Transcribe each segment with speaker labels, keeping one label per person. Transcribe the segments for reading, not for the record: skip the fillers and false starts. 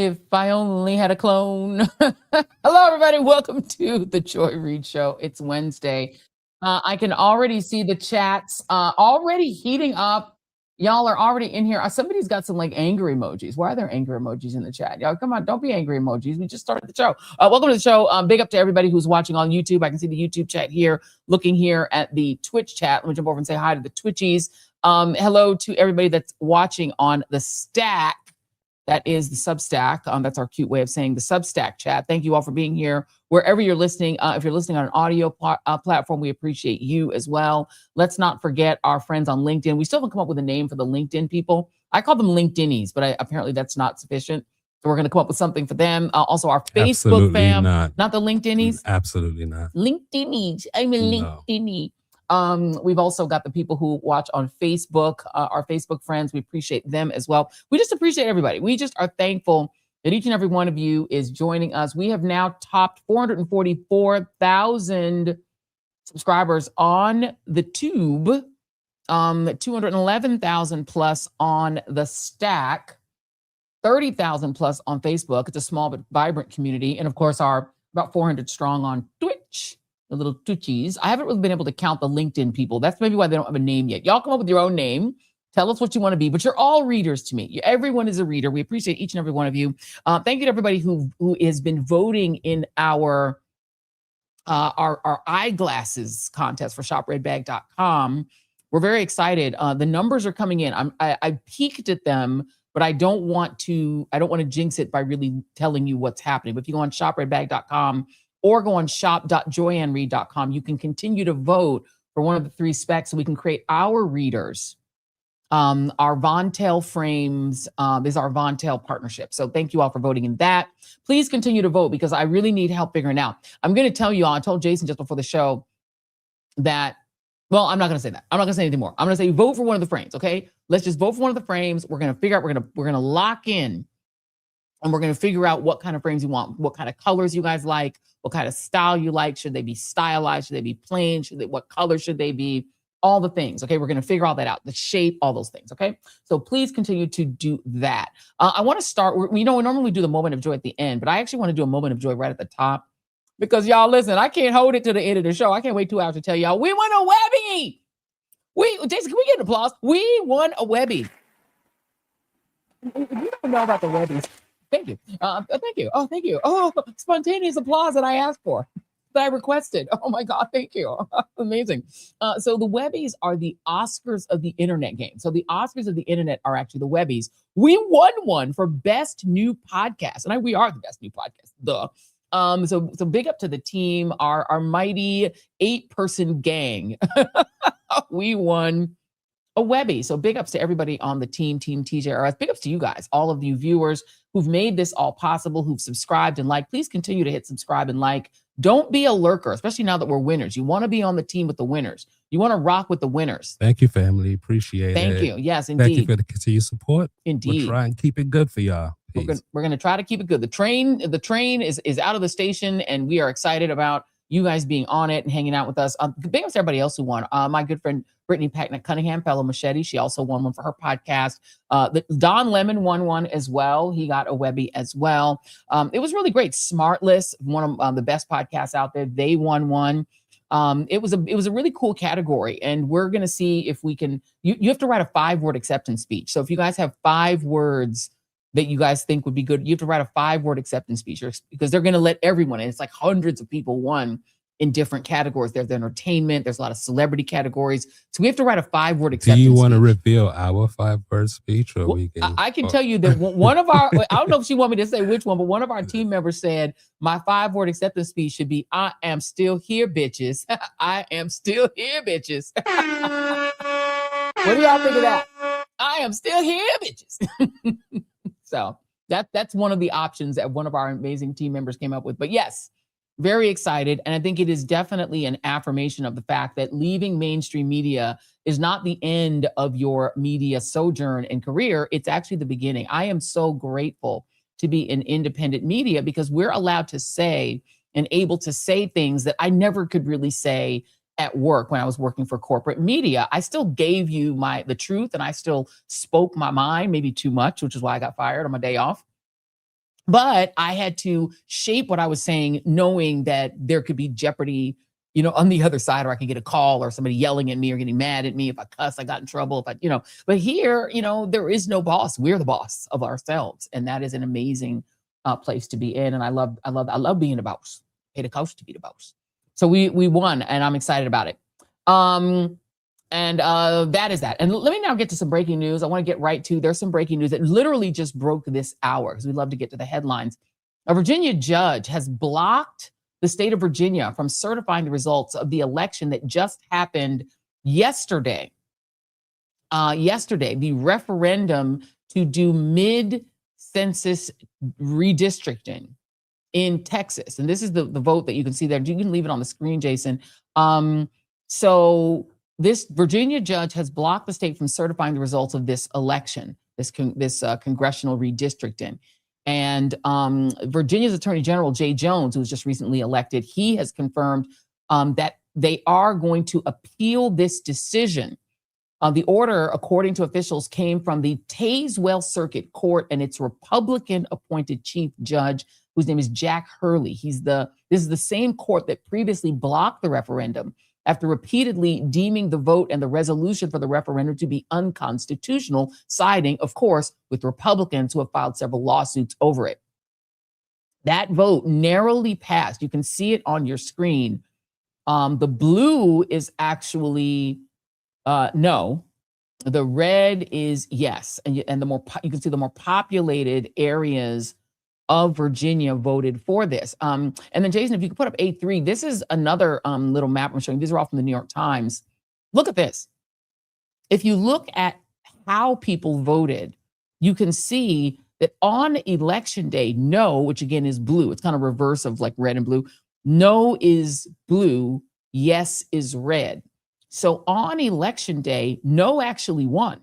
Speaker 1: If I only had a clone. Hello, everybody. Welcome to the Joy Reid Show. It's Wednesday. I can already see the chats already heating up. Y'all are already in here. Somebody's got some like angry emojis. Why are there angry emojis in the chat? Y'all, come on, don't be angry emojis. We just started the show. Welcome to the show. Big up to everybody who's watching on YouTube. I can see the YouTube chat here. Looking here at the Twitch chat. Let me jump over and say hi to the Twitchies. Hello to everybody that's watching on the Stack. That is the Substack. That's our cute way of saying the Substack chat. Thank you all for being here. Wherever you're listening, if you're listening on an audio platform, we appreciate you as well. Let's not forget our friends on LinkedIn. We still haven't come up with a name for the LinkedIn people. I call them LinkedInies, but apparently that's not sufficient. So we're going to come up with something for them. Also, our Facebook fam, not the LinkedInies.
Speaker 2: Absolutely not.
Speaker 1: LinkedInies. I'm a LinkedInie. We've also got the people who watch on Facebook, our Facebook friends. We appreciate them as well. We just appreciate everybody. We just are thankful that each and every one of you is joining us. We have now topped 444,000 subscribers on the Tube, 211,000 plus on the Stack, 30,000 plus on Facebook. It's a small but vibrant community. And of course, our about 400 strong on Twitch. The little Twitchies. I haven't really been able to count the LinkedIn people. That's maybe why they don't have a name yet. Y'all come up with your own name. Tell us what you want to be, but you're all readers to me. Everyone is a reader. We appreciate each and every one of you. Thank you to everybody who has been voting in our eyeglasses contest for shopredbag.com. We're very excited. The numbers are coming in. I peeked at them, but I don't want to jinx it by really telling you what's happening. But if you go on shopredbag.com, or go on shop.joyannereid.com. You can continue to vote for one of the three specs so we can create our readers. Our Vontail frames is our Vontail partnership. So thank you all for voting in that. Please continue to vote because I really need help figuring out. I'm going to tell you all, I told Jason just before the show that, well, I'm not going to say that. I'm not going to say anything more. I'm going to say vote for one of the frames, okay? Let's just vote for one of the frames. We're going to figure out, we're going to lock in. And we're going to figure out what kind of frames you want, what kind of colors you guys like, what kind of style you like. Should they be stylized? Should they be plain? What color should they be? All the things. Okay, we're going to figure all that out. The shape, all those things. Okay, so please continue to do that. I want to start. We normally do the moment of joy at the end, but I actually want to do a moment of joy right at the top because y'all listen. I can't hold it to the end of the show. I can't wait 2 hours to tell y'all we won a Webby. Jason, can we get an applause? We won a Webby. You don't know about the Webbies. Thank you. Thank you. Oh, thank you. Oh, spontaneous applause that I asked for, that I requested. Oh my God, thank you. Amazing. So the Webbies are the Oscars of the internet game. So the Oscars of the internet are actually the Webbies. We won one for best new podcast, and we are the best new podcast. Duh. So big up to the team, our mighty 8-person gang. We won a Webby. So big ups to everybody on the team TJRS. Big ups to you guys, all of you viewers who've made this all possible, who've subscribed and liked. Please continue to hit subscribe and like. Don't be a lurker, especially now that we're winners. You want to be on the team with the winners. You want to rock with the winners.
Speaker 2: Thank you, family. Appreciate it.
Speaker 1: Thank you. Yes, indeed.
Speaker 2: Thank you for the continued support.
Speaker 1: Indeed.
Speaker 2: We'll try and keep it good for y'all.
Speaker 1: We're going to try to keep it good. The train is out of the station, and we are excited about you guys being on it and hanging out with us. Big ups to everybody else who won. My good friend Brittany Packnett Cunningham, fellow Machete. She also won one for her podcast. Don Lemon won one as well. He got a Webby as well. It was really great. Smartless, one of the best podcasts out there. They won one. It was a really cool category, and we're gonna see if we can. You have to write a 5-word acceptance speech. So if you guys have 5 words that you guys think would be good, you have to write a 5-word acceptance speech because they're going to let everyone in. It's like hundreds of people won in different categories. There's entertainment. There's a lot of celebrity categories. So we have to write a 5-word acceptance speech.
Speaker 2: Do you want to reveal our 5-word speech? Or we can,
Speaker 1: I can tell you that one of our, I don't know if she want me to say which one, but one of our team members said, my 5-word acceptance speech should be, I am still here, bitches. I am still here, bitches. What do y'all think of that? I am still here, bitches. So that's one of the options that one of our amazing team members came up with. But yes, very excited. And I think it is definitely an affirmation of the fact that leaving mainstream media is not the end of your media sojourn and career. It's actually the beginning. I am so grateful to be in independent media because we're allowed to say and able to say things that I never could really say at work when I was working for corporate media. I still gave you the truth and I still spoke my mind, maybe too much, which is why I got fired on my day off. But I had to shape what I was saying, knowing that there could be jeopardy, on the other side, or I could get a call or somebody yelling at me or getting mad at me. If I cuss, I got in trouble. But here, there is no boss. We're the boss of ourselves. And that is an amazing place to be in. And I love being a boss. Pay the coach to be the boss. So we won, and I'm excited about it. And that is that. And let me now get to some breaking news. I want to get right to, there's some breaking news that literally just broke this hour, because we love to get to the headlines. A Virginia judge has blocked the state of Virginia from certifying the results of the election that just happened yesterday. The referendum to do mid-census redistricting in Texas. And this is the vote that you can see there. You can leave it on the screen, Jason. So this Virginia judge has blocked the state from certifying the results of this election, this congressional redistricting. And Virginia's Attorney General, Jay Jones, who was just recently elected, he has confirmed that they are going to appeal this decision. The order, according to officials, came from the Tazewell Circuit Court and its Republican-appointed chief judge, whose name is Jack Hurley. This is the same court that previously blocked the referendum after repeatedly deeming the vote and the resolution for the referendum to be unconstitutional, siding, of course, with Republicans who have filed several lawsuits over it. That vote narrowly passed. You can see it on your screen. The blue is actually no. The red is yes. And you can see the more populated areas of Virginia voted for this. And then Jason, if you could put up A3, this is another little map I'm showing. These are all from the New York Times. Look at this. If you look at how people voted, you can see that on election day, no, which again is blue. It's kind of reverse of like red and blue. No is blue, yes is red. So on election day, no actually won.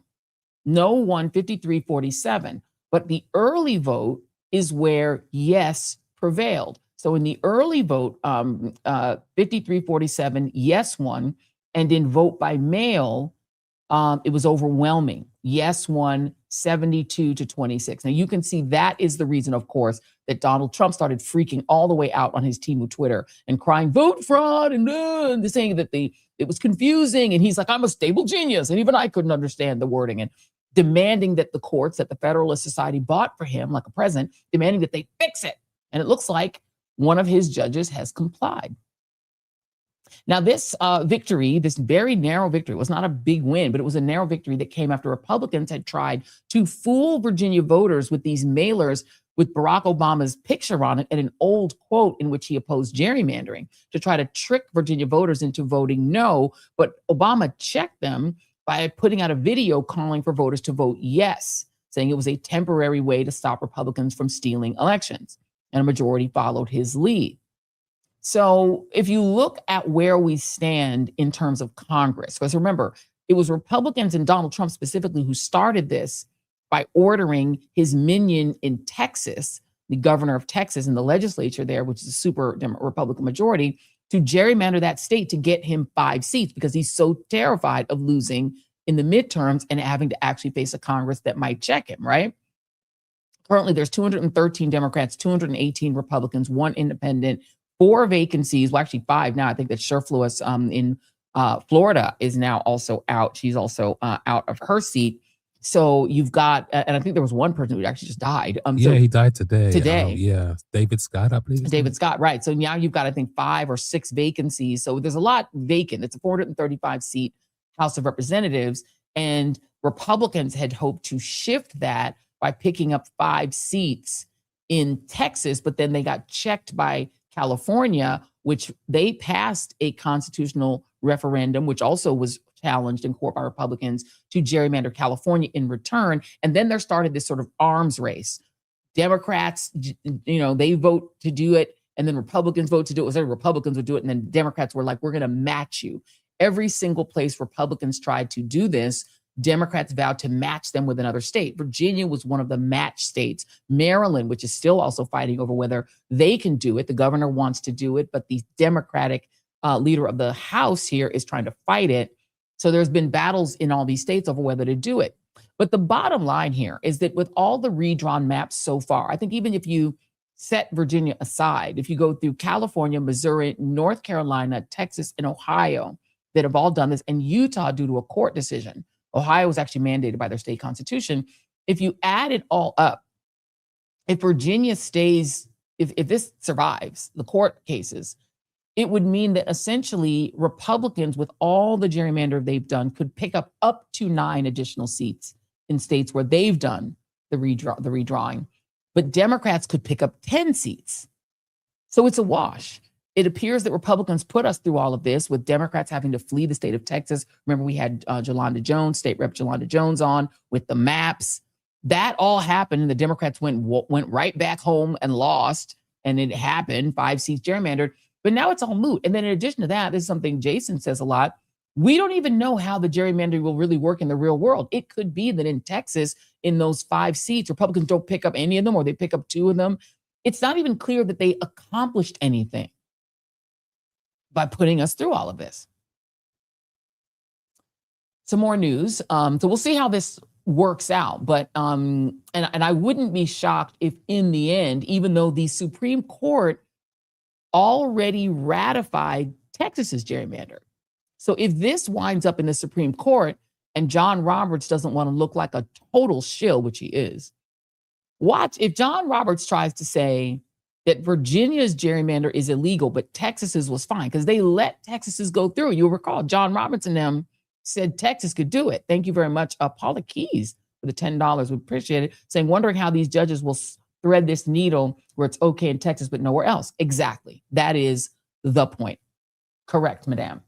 Speaker 1: No won 53-47. But the early vote is where yes prevailed. So in the early vote, 53-47, yes won. And in vote by mail, it was overwhelming. Yes won 72-26. Now you can see that is the reason, of course, that Donald Trump started freaking all the way out on his team of Twitter and crying vote fraud and saying that it was confusing. And he's like, I'm a stable genius. And even I couldn't understand the wording, and demanding that the courts that the Federalist Society bought for him, like a present, demanding that they fix it. And it looks like one of his judges has complied. Now, this victory, this very narrow victory, was not a big win, but it was a narrow victory that came after Republicans had tried to fool Virginia voters with these mailers with Barack Obama's picture on it and an old quote in which he opposed gerrymandering to try to trick Virginia voters into voting no. But Obama checked them by putting out a video calling for voters to vote yes, saying it was a temporary way to stop Republicans from stealing elections. And a majority followed his lead. So if you look at where we stand in terms of Congress, because remember, it was Republicans and Donald Trump specifically who started this by ordering his minion in Texas, the governor of Texas in the legislature there, which is a super Republican majority, to gerrymander that state to get him 5 seats because he's so terrified of losing in the midterms and having to actually face a Congress that might check him, right? Currently, there's 213 Democrats, 218 Republicans, 1 independent, 4 vacancies, well, actually 5 now. I think that Sherflewis in Florida is now also out. She's also out of her seat. So you've got, and I think there was one person who actually just died.
Speaker 2: Yeah, he died today.
Speaker 1: Today.
Speaker 2: Yeah, David Scott, I believe.
Speaker 1: David Scott, right. So now you've got, I think, 5 or 6 vacancies. So there's a lot vacant. It's a 435 seat House of Representatives. And Republicans had hoped to shift that by picking up 5 seats in Texas, but then they got checked by California, which they passed a constitutional referendum, which also was challenged in court by Republicans, to gerrymander California in return. And then there started this sort of arms race. Democrats, they vote to do it, and then Republicans vote to do it. So Republicans would do it, and then Democrats were like, we're going to match you. Every single place Republicans tried to do this, Democrats vowed to match them with another state. Virginia was one of the match states. Maryland, which is still also fighting over whether they can do it. The governor wants to do it, but the Democratic leader of the House here is trying to fight it. So there's been battles in all these states over whether to do it. But the bottom line here is that with all the redrawn maps so far, I think even if you set Virginia aside, if you go through California, Missouri, North Carolina, Texas, and Ohio that have all done this, and Utah due to a court decision, Ohio was actually mandated by their state constitution. If you add it all up, if Virginia stays, if this survives the court cases, it would mean that essentially Republicans, with all the gerrymander they've done, could pick up to 9 additional seats in states where they've done the redrawing. But Democrats could pick up 10 seats. So it's a wash. It appears that Republicans put us through all of this, with Democrats having to flee the state of Texas. Remember, we had Jolanda Jones, State Rep Jolanda Jones, on with the maps. That all happened, and the Democrats went right back home and lost, and it happened, 5 seats gerrymandered. But now it's all moot. And then in addition to that, this is something Jason says a lot. We don't even know how the gerrymandering will really work in the real world. It could be that in Texas, in those 5 seats, Republicans don't pick up any of them, or they pick up 2 of them. It's not even clear that they accomplished anything by putting us through all of this. Some more news. So we'll see how this works out. But and I wouldn't be shocked if in the end, even though the Supreme Court already ratified Texas's gerrymander. So if this winds up in the Supreme Court and John Roberts doesn't want to look like a total shill, which he is, watch if John Roberts tries to say that Virginia's gerrymander is illegal, but Texas's was fine, because they let Texas's go through. You'll recall John Roberts and them said Texas could do it. Thank you very much, Paula Keys, for the $10. We appreciate it. Saying, wondering how these judges will thread this needle where it's okay in Texas, but nowhere else. Exactly. That is the point. Correct, madame.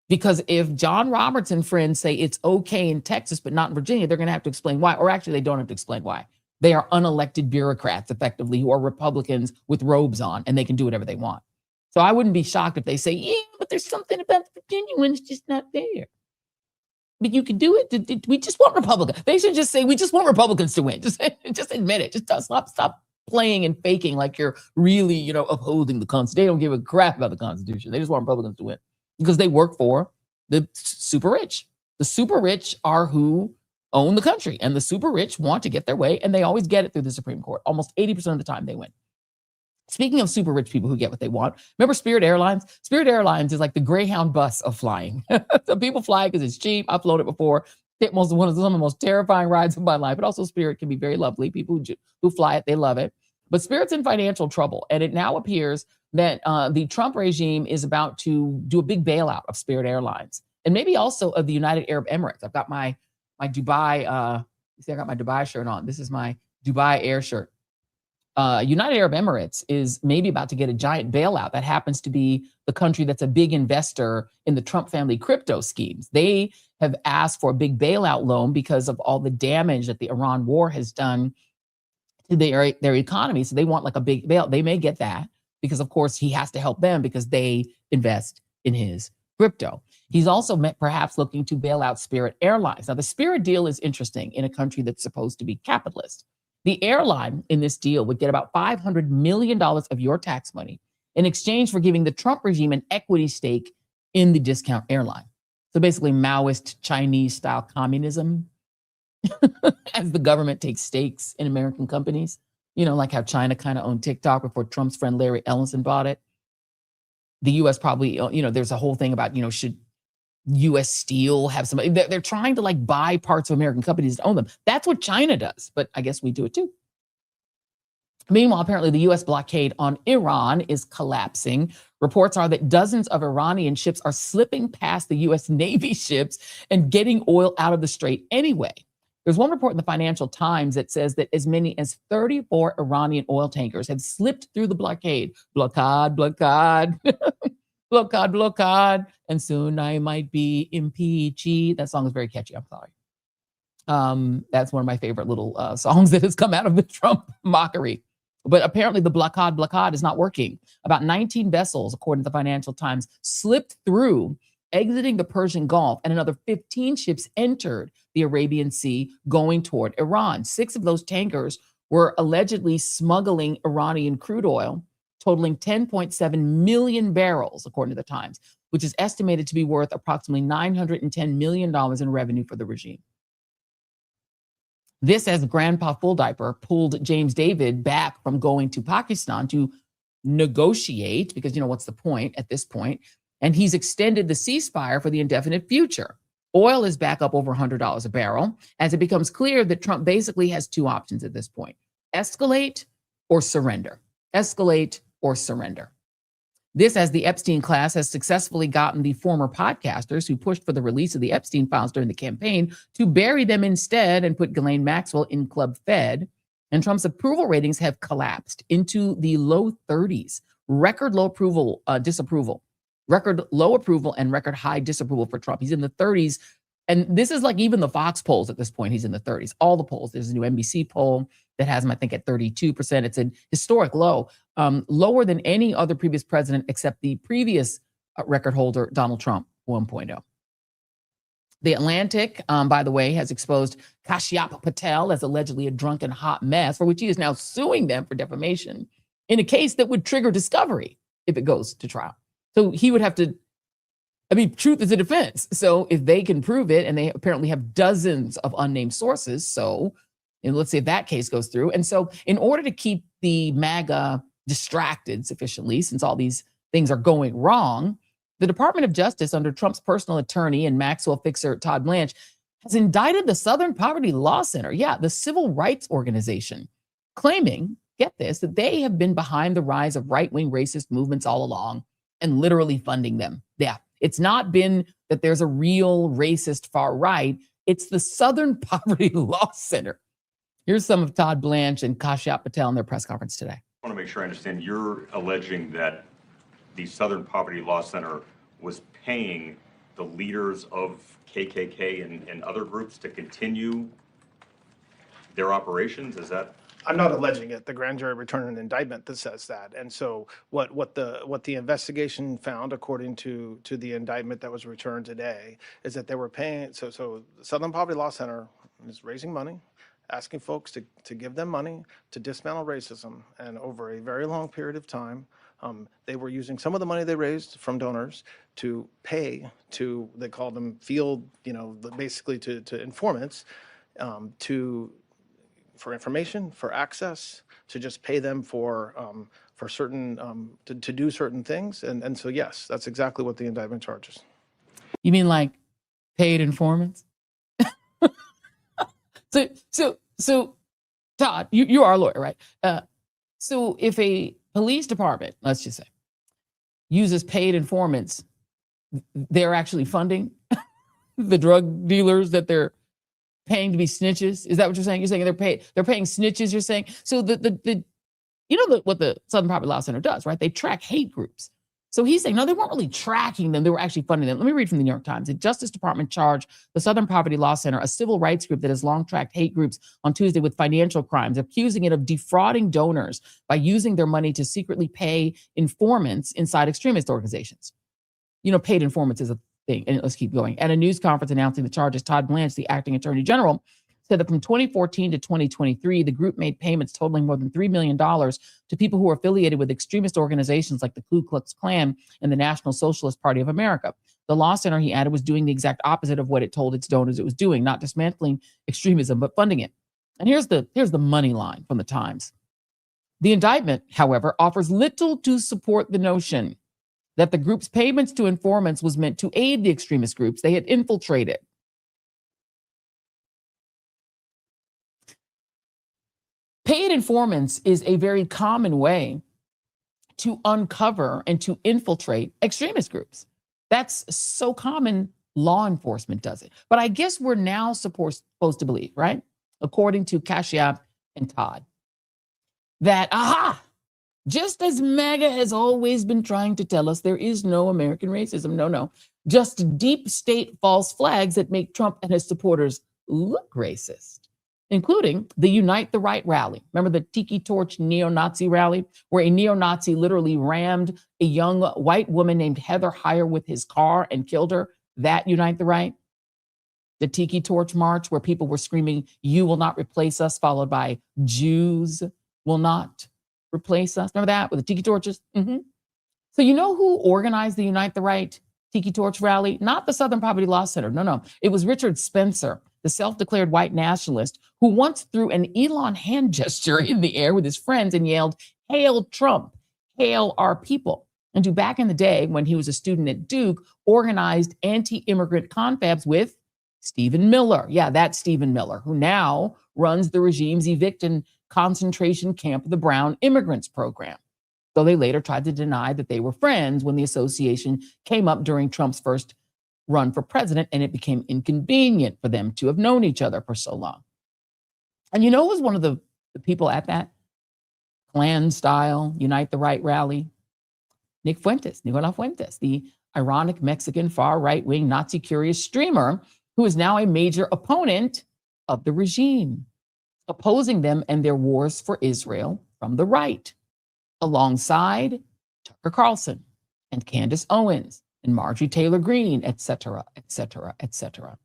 Speaker 1: Because if John Roberts and friends say it's okay in Texas, but not in Virginia, they're going to have to explain why. Or actually, they don't have to explain why. They are unelected bureaucrats, effectively, who are Republicans with robes on, and they can do whatever they want. So I wouldn't be shocked if they say, yeah, but there's something about Virginia when it's just not there. But you can do it. We just want Republicans. They should just say, we just want Republicans to win. Just admit it. Just stop playing and faking like you're really, upholding the Constitution. They don't give a crap about the Constitution. They just want Republicans to win because they work for the super rich. The super rich are who own the country, and the super rich want to get their way, and they always get it through the Supreme Court. Almost 80% of the time they win. Speaking of super rich people who get what they want, remember Spirit Airlines? Spirit Airlines is like the Greyhound bus of flying. So people fly because it's cheap. I've flown it before. Some of the most terrifying rides of my life, but also Spirit can be very lovely. People who fly it, they love it. But Spirit's in financial trouble, and it now appears that the Trump regime is about to do a big bailout of Spirit Airlines, and maybe also of the United Arab Emirates. I've got my Dubai, you see I got my Dubai shirt on. This is my Dubai Air shirt. United Arab Emirates is maybe about to get a giant bailout. That happens to be the country that's a big investor in the Trump family crypto schemes. They have asked for a big bailout loan because of all the damage that the Iran war has done to their economy. So they want like a big bail. They may get that because, of course, he has to help them because they invest in his crypto. He's also perhaps looking to bail out Spirit Airlines. Now, the Spirit deal is interesting in a country that's supposed to be capitalist. The airline in this deal would get about $500 million of your tax money in exchange for giving the Trump regime an equity stake in the discount airline. So basically Maoist Chinese style communism as the government takes stakes in American companies, like how China kind of owned TikTok before Trump's friend Larry Ellison bought it. The U.S. probably, there's a whole thing about, should U.S. Steel have somebody? They're trying to buy parts of American companies to own them. That's what China does, but I guess we do it too. Meanwhile, apparently the U.S. blockade on Iran is collapsing. Reports are that dozens of Iranian ships are slipping past the U.S. Navy ships and getting oil out of the strait anyway. There's one report in the Financial Times that says that as many as 34 Iranian oil tankers have slipped through the blockade. Blockade, blockade. Blockade, and soon I might be impeached. That song is very catchy. I'm sorry. That's one of my favorite little songs that has come out of the Trump mockery. But apparently the blockade is not working. About 19 vessels, according to the Financial Times, slipped through, exiting the Persian Gulf, and another 15 ships entered the Arabian Sea going toward Iran. 6 of those tankers were allegedly smuggling Iranian crude oil, totaling 10.7 million barrels, according to the Times, which is estimated to be worth approximately $910 million in revenue for the regime. This as Grandpa Full Diaper pulled James David back from going to Pakistan to negotiate, because, what's the point at this point? And he's extended the ceasefire for the indefinite future. Oil is back up over $100 a barrel as it becomes clear that Trump basically has two options at this point: escalate or surrender. Escalate or surrender. This as the Epstein class has successfully gotten the former podcasters who pushed for the release of the Epstein files during the campaign to bury them instead and put Ghislaine Maxwell in Club Fed. And Trump's approval ratings have collapsed into the low 30s. Record low disapproval. Record low approval and record high disapproval for Trump. He's in the 30s. And this is like even the Fox polls at this point, he's in the 30s. All the polls. There's a new NBC poll that has him, I think, at 32%. It's an historic low, lower than any other previous president except the previous record holder, Donald Trump, 1.0. The Atlantic, by the way, has exposed Kashyap Patel as allegedly a drunken hot mess, for which he is now suing them for defamation in a case that would trigger discovery if it goes to trial. So he would have to, truth is a defense. So if they can prove it, and they apparently have dozens of unnamed sources, and let's say if that case goes through. And so in order to keep the MAGA distracted sufficiently, since all these things are going wrong, the Department of Justice under Trump's personal attorney and Maxwell fixer Todd Blanche has indicted the Southern Poverty Law Center, the civil rights organization, claiming, get this, that they have been behind the rise of right-wing racist movements all along and literally funding them. Yeah, it's not been that there's a real racist far right. It's the Southern Poverty Law Center. Here's some of Todd Blanche and Kashyap Patel in their press conference today.
Speaker 3: I want to make sure I understand. You're alleging that the Southern Poverty Law Center was paying the leaders of KKK and other groups to continue their operations? Is that?
Speaker 4: I'm not alleging it. The grand jury returned an indictment that says that. And so what the investigation found, according to the indictment that was returned today, is that they were paying. So the Southern Poverty Law Center is raising money, asking folks to give them money to dismantle racism. And over a very long period of time, they were using some of the money they raised from donors to pay to, they called them field, basically to informants, for information, for access, to just pay them for certain, to do certain things. And so, yes, that's exactly what the indictment charges.
Speaker 1: You mean like paid informants? So Todd, you are a lawyer, right? So if a police department, let's just say, uses paid informants, they're actually funding the drug dealers that they're paying to be snitches. Is that what you're saying? You're saying they're paying snitches, you're saying? So what the Southern Poverty Law Center does, right? They track hate groups. So he's saying, no, they weren't really tracking them. They were actually funding them. Let me read from the New York Times. The Justice Department charged the Southern Poverty Law Center, a civil rights group that has long tracked hate groups, on Tuesday with financial crimes, accusing it of defrauding donors by using their money to secretly pay informants inside extremist organizations. Paid informants is a thing. And let's keep going. At a news conference announcing the charges, Todd Blanche, the acting attorney general, said that from 2014 to 2023, the group made payments totaling more than $3 million to people who are affiliated with extremist organizations like the Ku Klux Klan and the National Socialist Party of America. The law center, he added, was doing the exact opposite of what it told its donors it was doing, not dismantling extremism, but funding it. And here's the money line from the Times. The indictment, however, offers little to support the notion that the group's payments to informants was meant to aid the extremist groups they had infiltrated. Paid informants is a very common way to uncover and to infiltrate extremist groups. That's so common, law enforcement does it. But I guess we're now supposed to believe, right? According to Kashyap and Todd, that, just as MAGA has always been trying to tell us, there is no American racism. No. Just deep state false flags that make Trump and his supporters look racist, including the Unite the Right rally. Remember the Tiki Torch neo-Nazi rally, where a neo-Nazi literally rammed a young white woman named Heather Heyer with his car and killed her? That Unite the Right? The Tiki Torch march, where people were screaming, "You will not replace us," followed by "Jews will not replace us." Remember that with the Tiki Torches? Mm-hmm. So you know who organized the Unite the Right Tiki Torch rally? Not the Southern Poverty Law Center. No. It was Richard Spencer, the self-declared white nationalist who once threw an Elon hand gesture in the air with his friends and yelled, "Hail Trump, hail our people," and who back in the day when he was a student at Duke organized anti-immigrant confabs with Stephen Miller. Yeah, that's Stephen Miller, who now runs the regime's evict and concentration camp of the Brown Immigrants Program. Though they later tried to deny that they were friends when the association came up during Trump's first run for president, and it became inconvenient for them to have known each other for so long. And you know who was one of the people at that Klan-style Unite the Right rally? Nicolas Fuentes, the ironic Mexican far-right-wing Nazi-curious streamer who is now a major opponent of the regime, opposing them and their wars for Israel from the right, alongside Tucker Carlson and Candace Owens and Marjorie Taylor Greene, et cetera, et cetera, et cetera.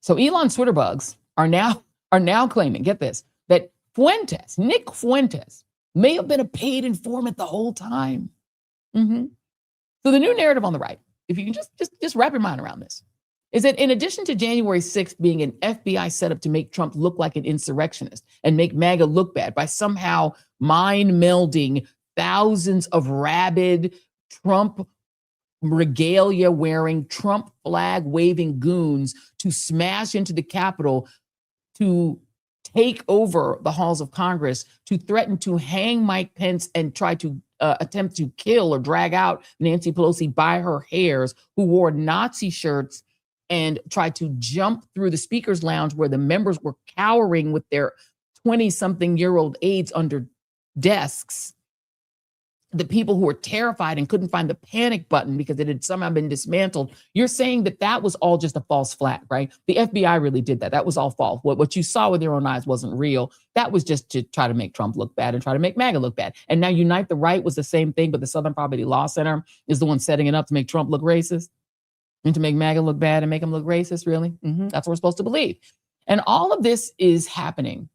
Speaker 1: So Elon Twitter bugs are now claiming, get this, that Nick Fuentes, may have been a paid informant the whole time. So the new narrative on the right, if you can just wrap your mind around this, is that in addition to January 6th being an FBI setup to make Trump look like an insurrectionist and make MAGA look bad by somehow mind melding thousands of rabid Trump regalia wearing, Trump flag waving goons to smash into the Capitol, to take over the halls of Congress, to threaten to hang Mike Pence and try to attempt to kill or drag out Nancy Pelosi by her hairs, who wore Nazi shirts and tried to jump through the speaker's lounge where the members were cowering with their 20-something-year-old aides under desks. The people who were terrified and couldn't find the panic button because it had somehow been dismantled. You're saying that that was all just a false flag, right? The FBI really did that. That was all false. What you saw with your own eyes wasn't real. That was just to try to make Trump look bad and try to make MAGA look bad. And now Unite the Right was the same thing, but the Southern Poverty Law Center is the one setting it up to make Trump look racist and to make MAGA look bad and make him look racist, really? That's what we're supposed to believe. And all of this is happening,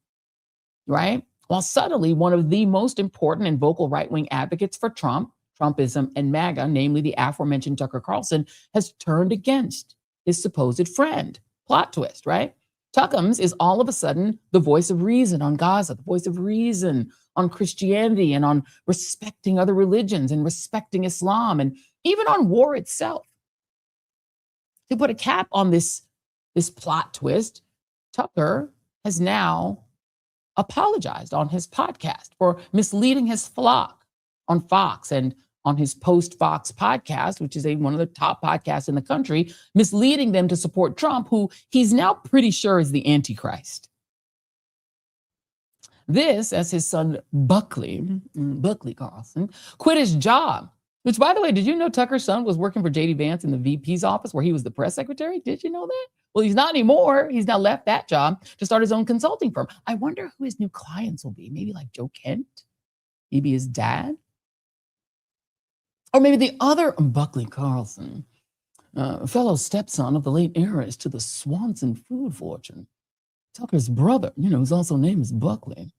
Speaker 1: right? While subtly, one of the most important and vocal right-wing advocates for Trumpism, and MAGA, namely the aforementioned Tucker Carlson, has turned against his supposed friend. Plot twist, right? Tuckums is all of a sudden the voice of reason on Gaza, the voice of reason on Christianity and on respecting other religions and respecting Islam and even on war itself. To put a cap on this plot twist, Tucker has now apologized on his podcast for misleading his flock on Fox and on his post-Fox podcast, which is one of the top podcasts in the country, misleading them to support Trump, who he's now pretty sure is the Antichrist. This, as his son Buckley Carlson, quit his job. Which, by the way, did you know Tucker's son was working for J.D. Vance in the VP's office where he was the press secretary? Did you know that? Well, he's not anymore. He's now left that job to start his own consulting firm. I wonder who his new clients will be. Maybe like Joe Kent? Maybe his dad? Or maybe the other Buckley Carlson, fellow stepson of the late heiress to the Swanson food fortune. Tucker's brother, who's also named as Buckley,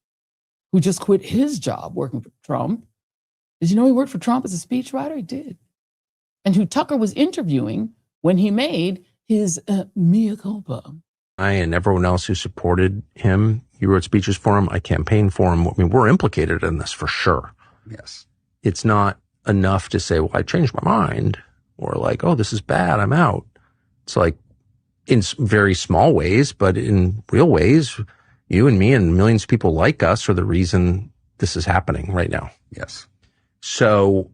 Speaker 1: who just quit his job working for Trump. Did you know he worked for Trump as a speechwriter? He did. And who Tucker was interviewing when he made his mea culpa.
Speaker 5: I and everyone else who supported him, he wrote speeches for him. I campaigned for him. I mean, we're implicated in this for sure.
Speaker 6: Yes.
Speaker 5: It's not enough to say, well, I changed my mind, or like, oh, this is bad, I'm out. It's like in very small ways, but in real ways, you and me and millions of people like us are the reason this is happening right now.
Speaker 6: Yes.
Speaker 5: So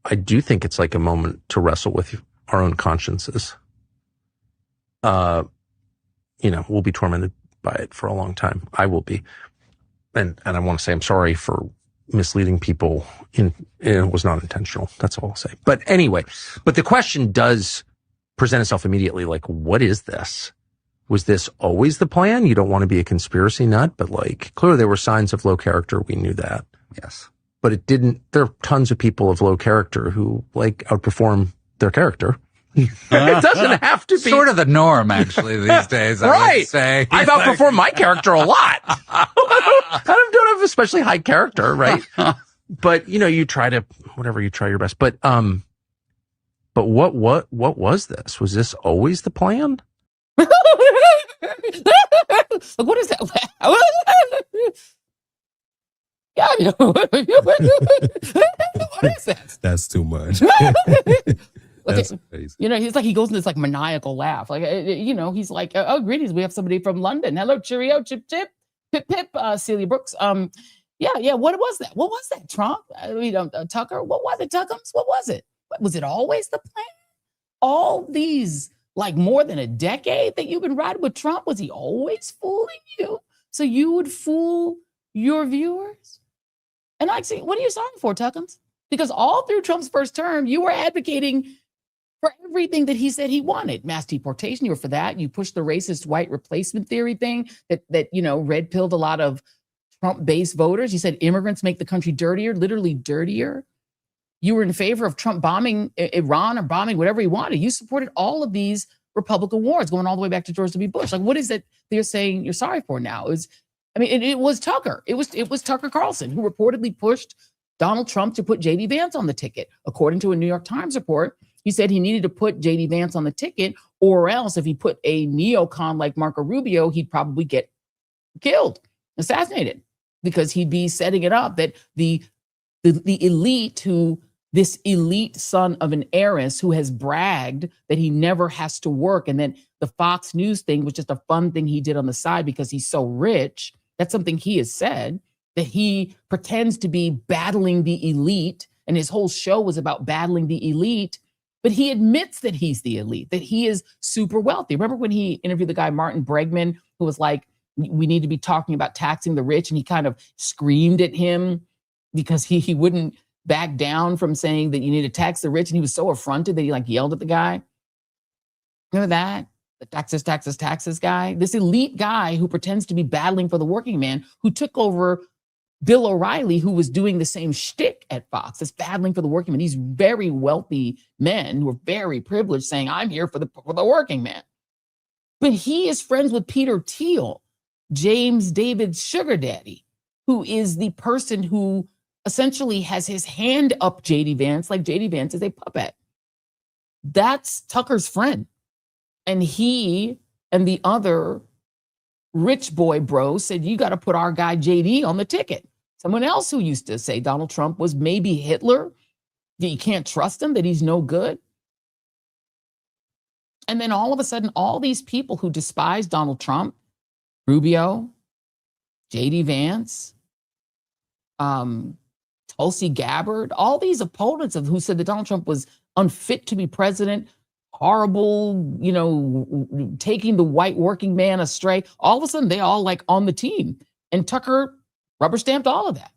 Speaker 5: I do think it's like a moment to wrestle with our own consciences. We'll be tormented by it for a long time. I will be. And I want to say I'm sorry for misleading people. It was not intentional. That's all I'll say. But anyway, the question does present itself immediately. Like, what is this? Was this always the plan? You don't want to be a conspiracy nut, but like clearly there were signs of low character. We knew that.
Speaker 6: Yes.
Speaker 5: But it didn't, there are tons of people of low character who like outperform their character. It doesn't have to be.
Speaker 6: Sort of the norm, actually, these days, I would say.
Speaker 5: I've outperformed my character a lot. I don't have especially high character, right? But, you try your best. But what was this? Was this always the plan?
Speaker 1: Like, what is that? Yeah, I mean, what is that?
Speaker 2: That's too much. That's crazy.
Speaker 1: You know, he's like, he goes into this like maniacal laugh. Like, you know, he's like, oh, greetings. We have somebody from London. Hello, cheerio, chip, chip, pip, pip, Celia Brooks. Yeah. What was that? What was that, Trump? I mean, Tucker, what was it, Tuckums? What was it? Was it always the plan? All these, like more than a decade that you've been riding with Trump, was he always fooling you? So you would fool your viewers? And like, see, what are you sorry for, Tuckums? Because all through Trump's first term, you were advocating for everything that he said he wanted. Mass deportation, you were for that. You pushed the racist white replacement theory thing that you know, red pilled a lot of Trump-based voters. You said immigrants make the country dirtier, literally dirtier. You were in favor of Trump bombing Iran or bombing whatever he wanted. You supported all of these Republican wars going all the way back to George W. Bush. Like, what is it they're saying you're sorry for now? It was Tucker. It was Tucker Carlson who reportedly pushed Donald Trump to put J.D. Vance on the ticket. According to a New York Times report, he said he needed to put J.D. Vance on the ticket, or else if he put a neocon like Marco Rubio, he'd probably get killed, assassinated, because he'd be setting it up that the elite this elite son of an heiress who has bragged that he never has to work. And then the Fox News thing was just a fun thing he did on the side because he's so rich. That's something he has said, that he pretends to be battling the elite. And his whole show was about battling the elite. But he admits that he's the elite, that he is super wealthy. Remember when he interviewed the guy, Martin Bregman, who was like, we need to be talking about taxing the rich. And he kind of screamed at him because he wouldn't back down from saying that you need to tax the rich. And he was so affronted that he like yelled at the guy. Remember that? The taxes guy? This elite guy who pretends to be battling for the working man, who took over Bill O'Reilly, who was doing the same shtick at Fox, that's battling for the working man. These very wealthy men who are very privileged saying, I'm here for the working man. But he is friends with Peter Thiel, James David's sugar daddy, who is the person who essentially has his hand up J.D. Vance, like J.D. Vance is a puppet. That's Tucker's friend. And he and the other rich boy bro said, you got to put our guy J.D. on the ticket. Someone else who used to say Donald Trump was maybe Hitler, that you can't trust him, that he's no good. And then all of a sudden, all these people who despise Donald Trump, Rubio, J.D. Vance, Tulsi Gabbard, all these opponents of who said that Donald Trump was unfit to be president, horrible, you know, taking the white working man astray. All of a sudden, they all like on the team. And Tucker rubber stamped all of that.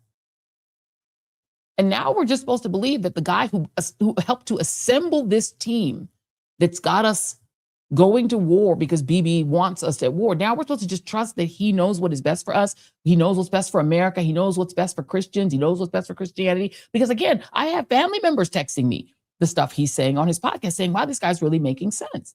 Speaker 1: And now we're just supposed to believe that the guy who helped to assemble this team that's got us going to war because Bibi wants us at war. Now we're supposed to just trust that he knows what is best for us. He knows what's best for America. He knows what's best for Christians. He knows what's best for Christianity. Because again, I have family members texting me the stuff he's saying on his podcast saying, wow, this guy's really making sense.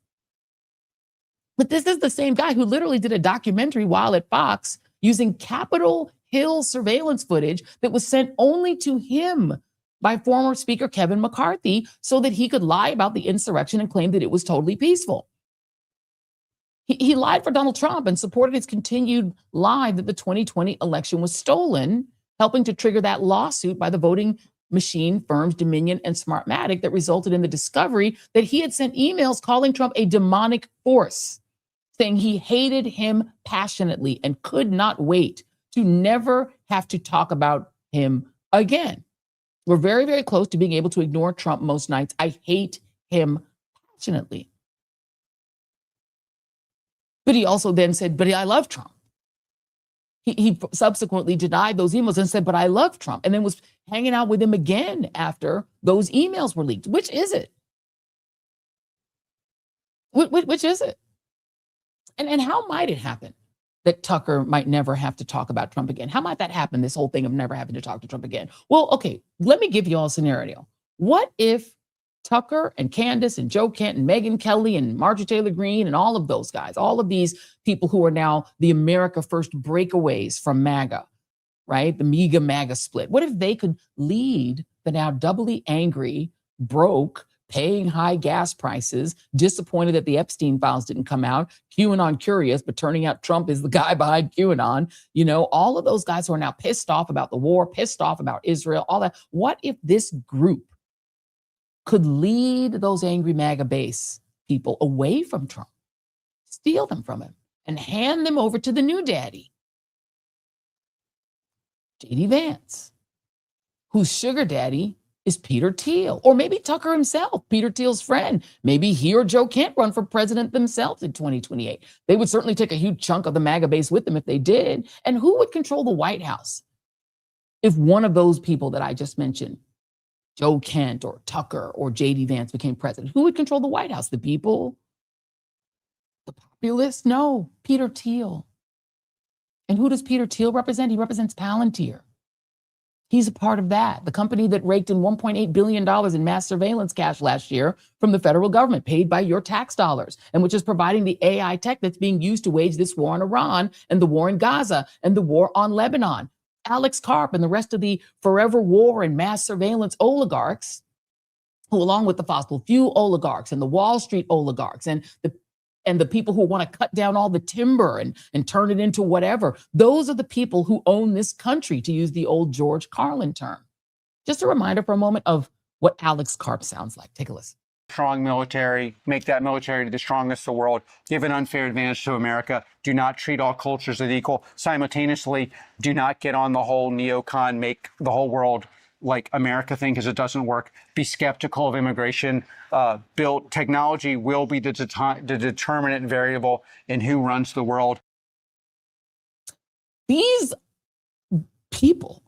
Speaker 1: But this is the same guy who literally did a documentary while at Fox using Capitol Hill surveillance footage that was sent only to him by former Speaker Kevin McCarthy so that he could lie about the insurrection and claim that it was totally peaceful. He lied for Donald Trump and supported his continued lie that the 2020 election was stolen, helping to trigger that lawsuit by the voting machine firms Dominion and Smartmatic that resulted in the discovery that he had sent emails calling Trump a demonic force, saying he hated him passionately and could not wait to never have to talk about him again. We're very, very close to being able to ignore Trump most nights. I hate him passionately. But he also then said, but I love Trump. He subsequently denied those emails and said, but I love Trump, and then was hanging out with him again after those emails were leaked. Which is it? Which is it? And how might it happen that Tucker might never have to talk about Trump again? How might that happen, this whole thing of never having to talk to Trump again? Well, okay, let me give you all a scenario. What if Tucker and Candace and Joe Kent and Megyn Kelly and Marjorie Taylor Greene and all of those guys, all of these people who are now the America First breakaways from MAGA, right? The MAGA split. What if they could lead the now doubly angry, broke, paying high gas prices, disappointed that the Epstein files didn't come out, QAnon curious, but turning out Trump is the guy behind QAnon. You know, all of those guys who are now pissed off about the war, pissed off about Israel, all that. What if this group could lead those angry MAGA base people away from Trump, steal them from him, and hand them over to the new daddy, J.D. Vance, whose sugar daddy is Peter Thiel, or maybe Tucker himself, Peter Thiel's friend. Maybe he or Joe can't run for president themselves in 2028. They would certainly take a huge chunk of the MAGA base with them if they did. And who would control the White House if one of those people that I just mentioned, Joe Kent or Tucker or J.D. Vance, became president? Who would control the White House? The people? The populists? No, Peter Thiel. And who does Peter Thiel represent? He represents Palantir. He's a part of that, the company that raked in $1.8 billion in mass surveillance cash last year from the federal government, paid by your tax dollars, and which is providing the AI tech that's being used to wage this war on Iran and the war in Gaza and the war on Lebanon. Alex Karp and the rest of the forever war and mass surveillance oligarchs, who, along with the fossil fuel oligarchs and the Wall Street oligarchs and the people who want to cut down all the timber and turn it into whatever, those are the people who own this country, to use the old George Carlin term. Just a reminder for a moment of what Alex Karp sounds like. Take a listen.
Speaker 7: Strong military, make that military the strongest in the world, give an unfair advantage to America, do not treat all cultures as equal, simultaneously do not get on the whole neocon, make the whole world like America thing, because it doesn't work. Be skeptical of immigration. Build technology will be the determinant variable in who runs the world.
Speaker 1: These people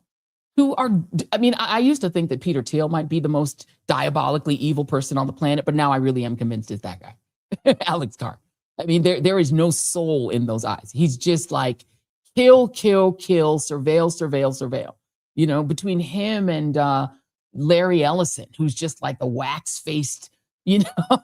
Speaker 1: who are, I mean, I used to think that Peter Thiel might be the most diabolically evil person on the planet, but now I really am convinced it's that guy, Alex Karp. I mean, there is no soul in those eyes. He's just like kill, kill, kill, surveil, surveil, surveil. You know, between him and Larry Ellison, who's just like the wax-faced, you know,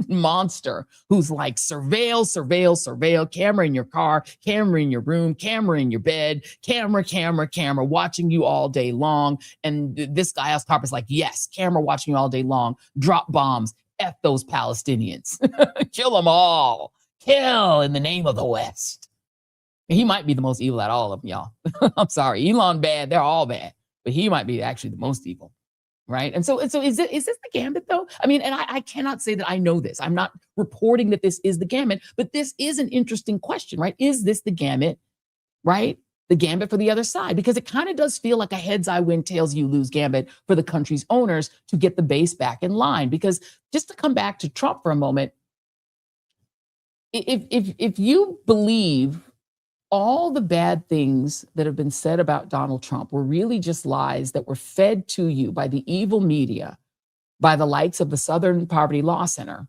Speaker 1: monster, who's like surveil, surveil, surveil, camera in your car, camera in your room, camera in your bed, camera, camera, camera, watching you all day long. And this guy, Alex Karp, is like, yes, camera watching you all day long, drop bombs, F those Palestinians, kill them all, kill in the name of the West. He might be the most evil out of all of them, y'all. I'm sorry. Elon bad. They're all bad. But he might be actually the most evil, right? And so is this the gambit, though? I mean, and I cannot say that I know this. I'm not reporting that this is the gambit, but this is an interesting question, right? Is this the gambit, right? The gambit for the other side? Because it kind of does feel like a heads I win, tails you lose gambit for the country's owners to get the base back in line. Because just to come back to Trump for a moment, if you believe all the bad things that have been said about Donald Trump were really just lies that were fed to you by the evil media, by the likes of the Southern Poverty Law Center,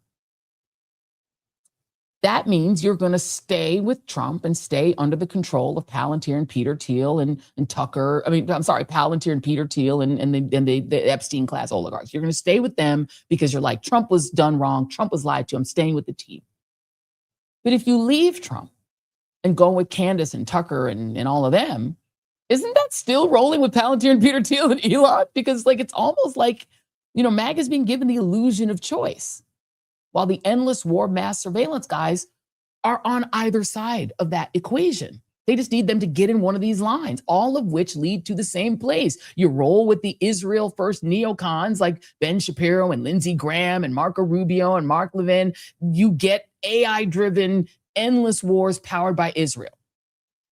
Speaker 1: that means you're going to stay with Trump and stay under the control of Palantir and Peter Thiel and Tucker. I mean, I'm sorry, Palantir and Peter Thiel and the Epstein class oligarchs. You're going to stay with them because you're like, Trump was done wrong. Trump was lied to. I'm staying with the team. But if you leave Trump and go with Candace and Tucker and all of them, isn't that still rolling with Palantir and Peter Thiel and Elon? Because like, it's almost like, you know, MAGA's being given the illusion of choice, while the endless war mass surveillance guys are on either side of that equation. They just need them to get in one of these lines, all of which lead to the same place. You roll with the Israel first neocons like Ben Shapiro and Lindsey Graham and Marco Rubio and Mark Levin. You get AI-driven endless wars powered by Israel.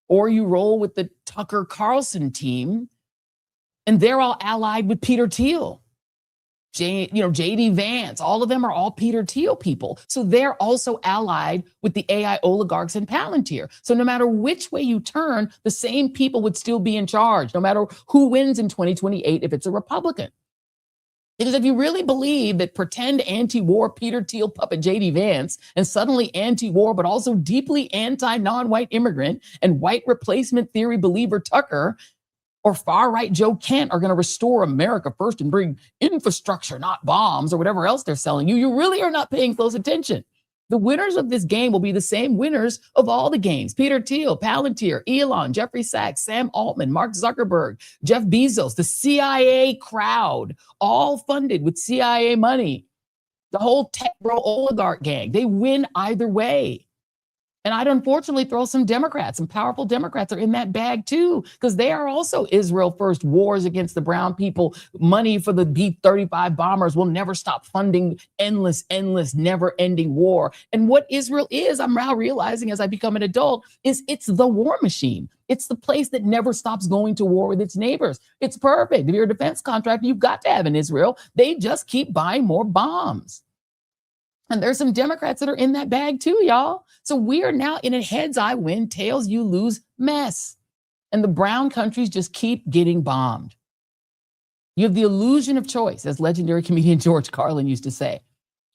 Speaker 1: Or you roll with the Tucker Carlson team, and they're all allied with Peter Thiel. J.D. Vance, all of them are all Peter Thiel people. So they're also allied with the AI oligarchs and Palantir. So no matter which way you turn, the same people would still be in charge, no matter who wins in 2028 if it's a Republican. Because if you really believe that pretend anti-war Peter Thiel puppet J.D. Vance and suddenly anti-war but also deeply anti-non-white immigrant and white replacement theory believer Tucker or far-right Joe Kent are going to restore America first and bring infrastructure, not bombs, or whatever else they're selling you, you really are not paying close attention. The winners of this game will be the same winners of all the games. Peter Thiel, Palantir, Elon, Jeffrey Sachs, Sam Altman, Mark Zuckerberg, Jeff Bezos, the CIA crowd, all funded with CIA money. the whole tech bro oligarch gang. They win either way. And I'd unfortunately throw some Democrats, some powerful Democrats are in that bag too, because they are also Israel first, wars against the brown people, money for the B-35 bombers will never stop funding endless, never ending war. And what Israel is, I'm now realizing as I become an adult, is it's the war machine. It's the place that never stops going to war with its neighbors. It's perfect. If you're a defense contractor, you've got to have in Israel. They just keep buying more bombs. And there's some Democrats that are in that bag too, y'all. So we are now in a heads I win, tails you lose mess. And the brown countries just keep getting bombed. You have the illusion of choice, as legendary comedian George Carlin used to say,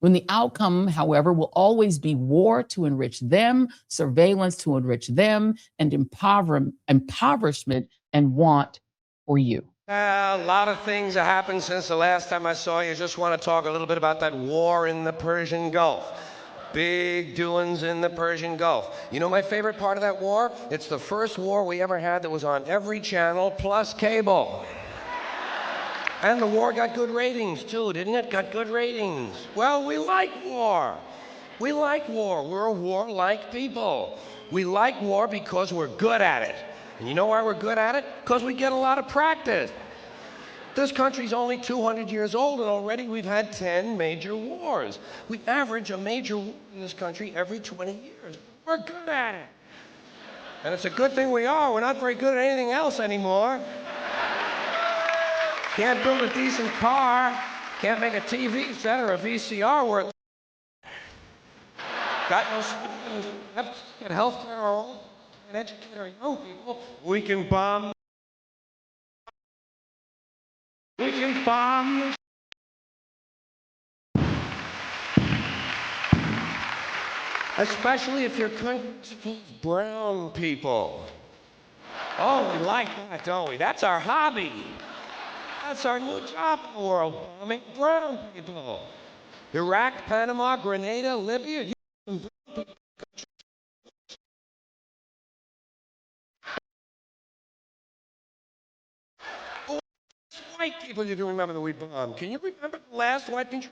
Speaker 1: when the outcome, however, will always be war to enrich them, surveillance to enrich them, and impoverishment and want for you.
Speaker 8: A lot of things have happened since the last time I saw you. Just want to talk a little bit about that war in the Persian Gulf. Big doings in the Persian Gulf. You know my favorite part of that war? It's the first war we ever had that was on every channel plus cable. And the war got good ratings too, didn't it? Got good ratings. Well, we like war. We like war. We're a war-like people. We like war because we're good at it. And you know why we're good at it? Because we get a lot of practice. This country's only 200 years old, and already we've had 10 major wars. We average a major war in this country every 20 years. We're good at it. And it's a good thing we are. We're not very good at anything else anymore. Can't build a decent car. Can't make a TV set or a VCR worth. Got no schools. Have to get health care our own. And educate our young people. We can bomb. We can bomb. Especially if you're brown people. Oh, we like that, don't we? That's our hobby. That's our new job in the world, bombing brown people. Iraq, Panama, Grenada, Libya. White people you do remember that we bombed. Can you remember the last white people?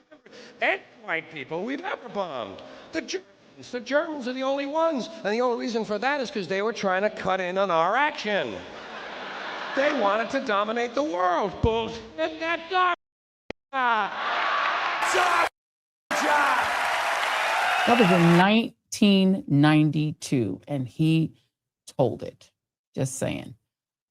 Speaker 8: And white people we've ever bombed. The Germans are the only ones. And the only reason for that is because they were trying to cut in on our action. They wanted to dominate the world. Bullshit. That
Speaker 1: was in 1992, and he told it. Just saying.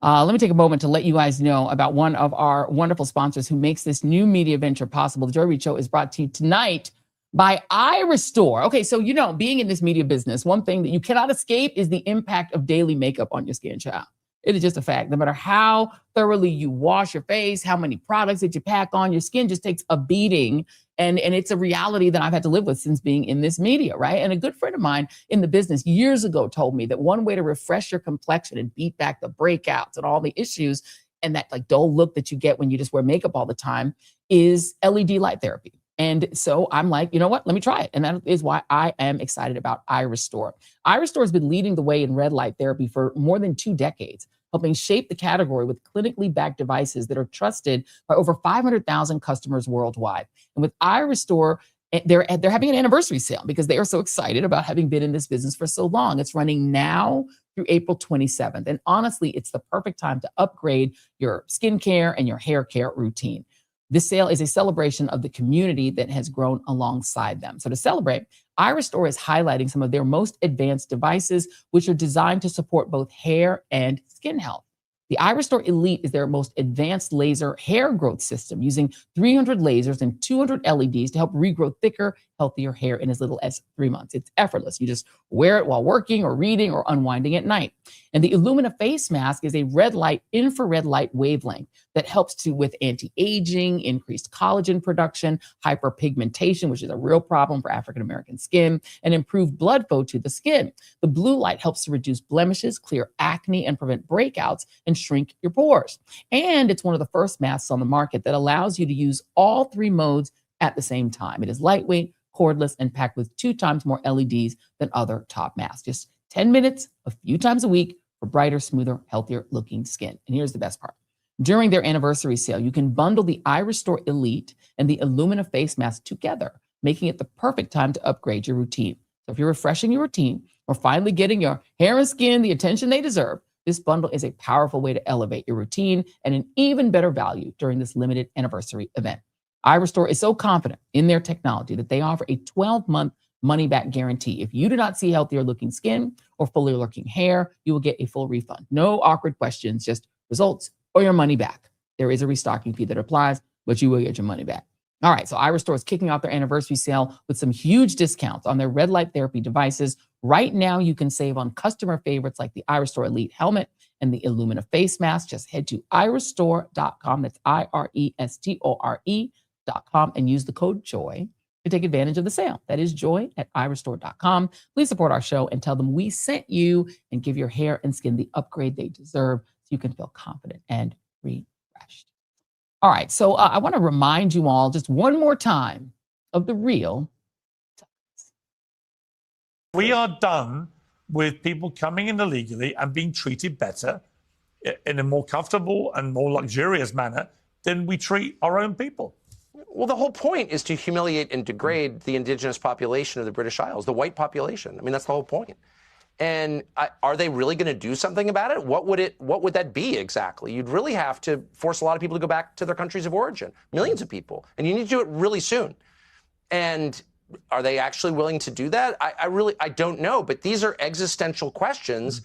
Speaker 1: Let me take a moment to let you guys know about one of our wonderful sponsors who makes this new media venture possible. The Joy Reid Show is brought to you tonight by iRestore. Okay, so you know, being in this media business, one thing that you cannot escape is the impact of daily makeup on your skin, child. It is just a fact. No matter how thoroughly you wash your face, how many products that you pack on, your skin just takes a beating. And it's a reality that I've had to live with since being in this media, right? And a good friend of mine in the business years ago told me that one way to refresh your complexion and beat back the breakouts and all the issues and that like dull look that you get when you just wear makeup all the time is LED light therapy. And so I'm like, you know what? Let me try it. And that is why I am excited about iRestore. iRestore has been leading the way in red light therapy for more than 2 decades, helping shape the category with clinically backed devices that are trusted by over 500,000 customers worldwide. And with iRestore, they're having an anniversary sale because they are so excited about having been in this business for so long. It's running now through April 27th. And honestly, it's the perfect time to upgrade your skincare and your hair care routine. This sale is a celebration of the community that has grown alongside them. So to celebrate, iRestore is highlighting some of their most advanced devices, which are designed to support both hair and skin health. The iRestore Elite is their most advanced laser hair growth system, using 300 lasers and 200 LEDs to help regrow thicker, healthier hair in as little as 3 months. It's effortless. You just wear it while working or reading or unwinding at night. And the Illumina face mask is a red light, infrared light wavelength that helps with anti-aging, increased collagen production, hyperpigmentation, which is a real problem for African-American skin, and improved blood flow to the skin. The blue light helps to reduce blemishes, clear acne, and prevent breakouts and shrink your pores. And it's one of the first masks on the market that allows you to use all 3 modes at the same time. It is lightweight, cordless, and packed with 2 times more LEDs than other top masks. Just 10 minutes, a few times a week for brighter, smoother, healthier looking skin. And here's the best part. During their anniversary sale, you can bundle the iRestore Elite and the Illumina face mask together making it the perfect time to upgrade your routine. So if you're refreshing your routine or finally getting your hair and skin the attention they deserve, this bundle is a powerful way to elevate your routine and an even better value during this limited anniversary event. iRestore is so confident in their technology that they offer a 12-month money-back guarantee. If you do not see healthier looking skin or fuller looking hair, you will get a full refund. No awkward questions, just results or your money back. There is a restocking fee that applies, but you will get your money back. All right, so iRestore is kicking off their anniversary sale with some huge discounts on their red light therapy devices. Right now, you can save on customer favorites like the iRestore Elite Helmet and the Illumina Face Mask. Just head to iRestore.com, that's IRESTORE.com, and use the code JOY to take advantage of the sale. That is joy at iRestore.com. Please support our show and tell them we sent you, and give your hair and skin the upgrade they deserve so you can feel confident and refreshed. All right, so I want to remind you all just one more time of the real.
Speaker 9: We are done with people coming in illegally and being treated better in a more comfortable and more luxurious manner than we treat our own people.
Speaker 5: Well, the whole point is to humiliate and degrade the indigenous population of the British Isles, the white population. I mean, that's the whole point. And are they really going to do something about it? What would that be exactly? You'd really have to force a lot of people to go back to their countries of origin, millions of people, and you need to do it really soon. And are they actually willing to do that? I don't know. But these are existential questions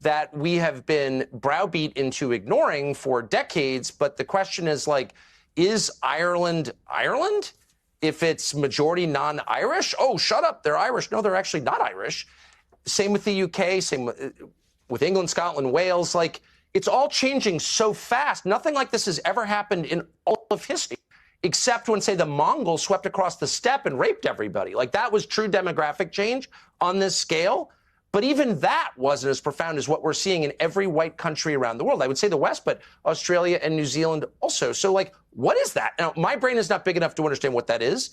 Speaker 5: that we have been browbeat into ignoring for decades. But the question is, like, is Ireland Ireland? If it's majority non-Irish? Oh, shut up, they're Irish. No, they're actually not Irish. Same with the UK, same with England, Scotland, Wales. Like, it's all changing so fast. Nothing like this has ever happened in all of history, except when, say, the Mongols swept across the steppe and raped everybody. Like, that was true demographic change on this scale. But even that wasn't as profound as what we're seeing in every white country around the world. I would say the West, but Australia and New Zealand also. So, like, what is that? Now, my brain is not big enough to understand what that is.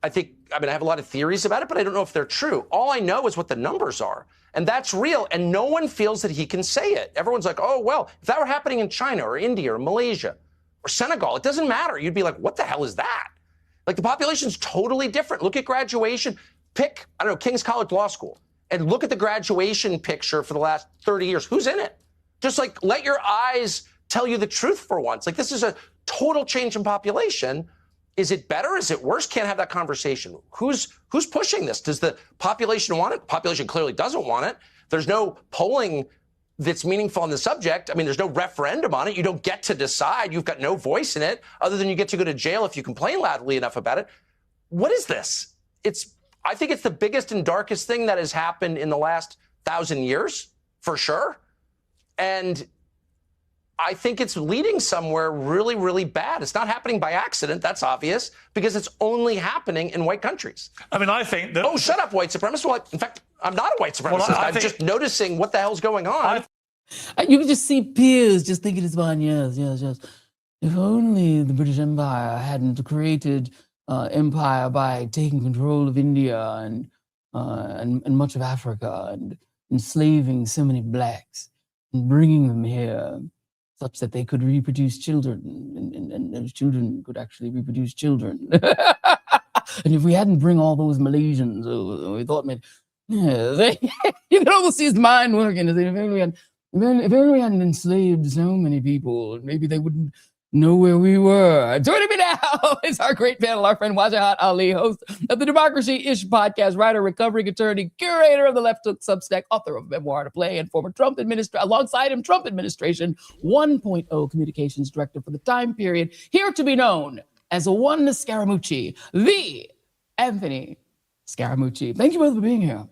Speaker 5: I have a lot of theories about it, but I don't know if they're true. All I know is what the numbers are. And that's real. And no one feels that he can say it. Everyone's like, oh, well, if that were happening in China or India or Malaysia or Senegal, it doesn't matter. You'd be like, what the hell is that? Like, the population's totally different. Look at graduation. Pick, I don't know, King's College Law School, and look at the graduation picture for the last 30 years. Who's in it? Just, like, let your eyes tell you the truth for once. Like, this is a total change in population. Is it better? Is it worse? Can't have that conversation. Who's pushing this? Does the population want it? Population clearly doesn't want it. There's no polling that's meaningful on the subject. I mean, there's no referendum on it. You don't get to decide. You've got no voice in it, other than you get to go to jail if you complain loudly enough about it. What is this? I think it's the biggest and darkest thing that has happened in the last 1,000 years, for sure. And I think it's leading somewhere really, really bad. It's not happening by accident. That's obvious, because it's only happening in white countries.
Speaker 9: I mean, I think that...
Speaker 5: Oh, shut up, white supremacist. Well, in fact, I'm not a white supremacist.
Speaker 9: Well,
Speaker 5: I'm just noticing what the hell's going on.
Speaker 1: You can just see peers just thinking it's fine. Yes. If only the British Empire hadn't created empire by taking control of India and much of Africa and enslaving so many blacks and bringing them here, such that they could reproduce children, and children could actually reproduce children. And if we hadn't bring all those Malaysians over, we thought, man, yeah, you can almost see his mind working. If only we hadn't enslaved so many people, maybe they wouldn't know where we were. Joining me now is our great panel, our friend Wajahat Ali, host of the Democracy-ish podcast, writer, recovering attorney, curator of the Left Hook Substack, author of Memoir to Play, and former Trump administration 1.0 communications director for the time period, here to be known as one Scaramucci, the Anthony Scaramucci. Thank you both for being here.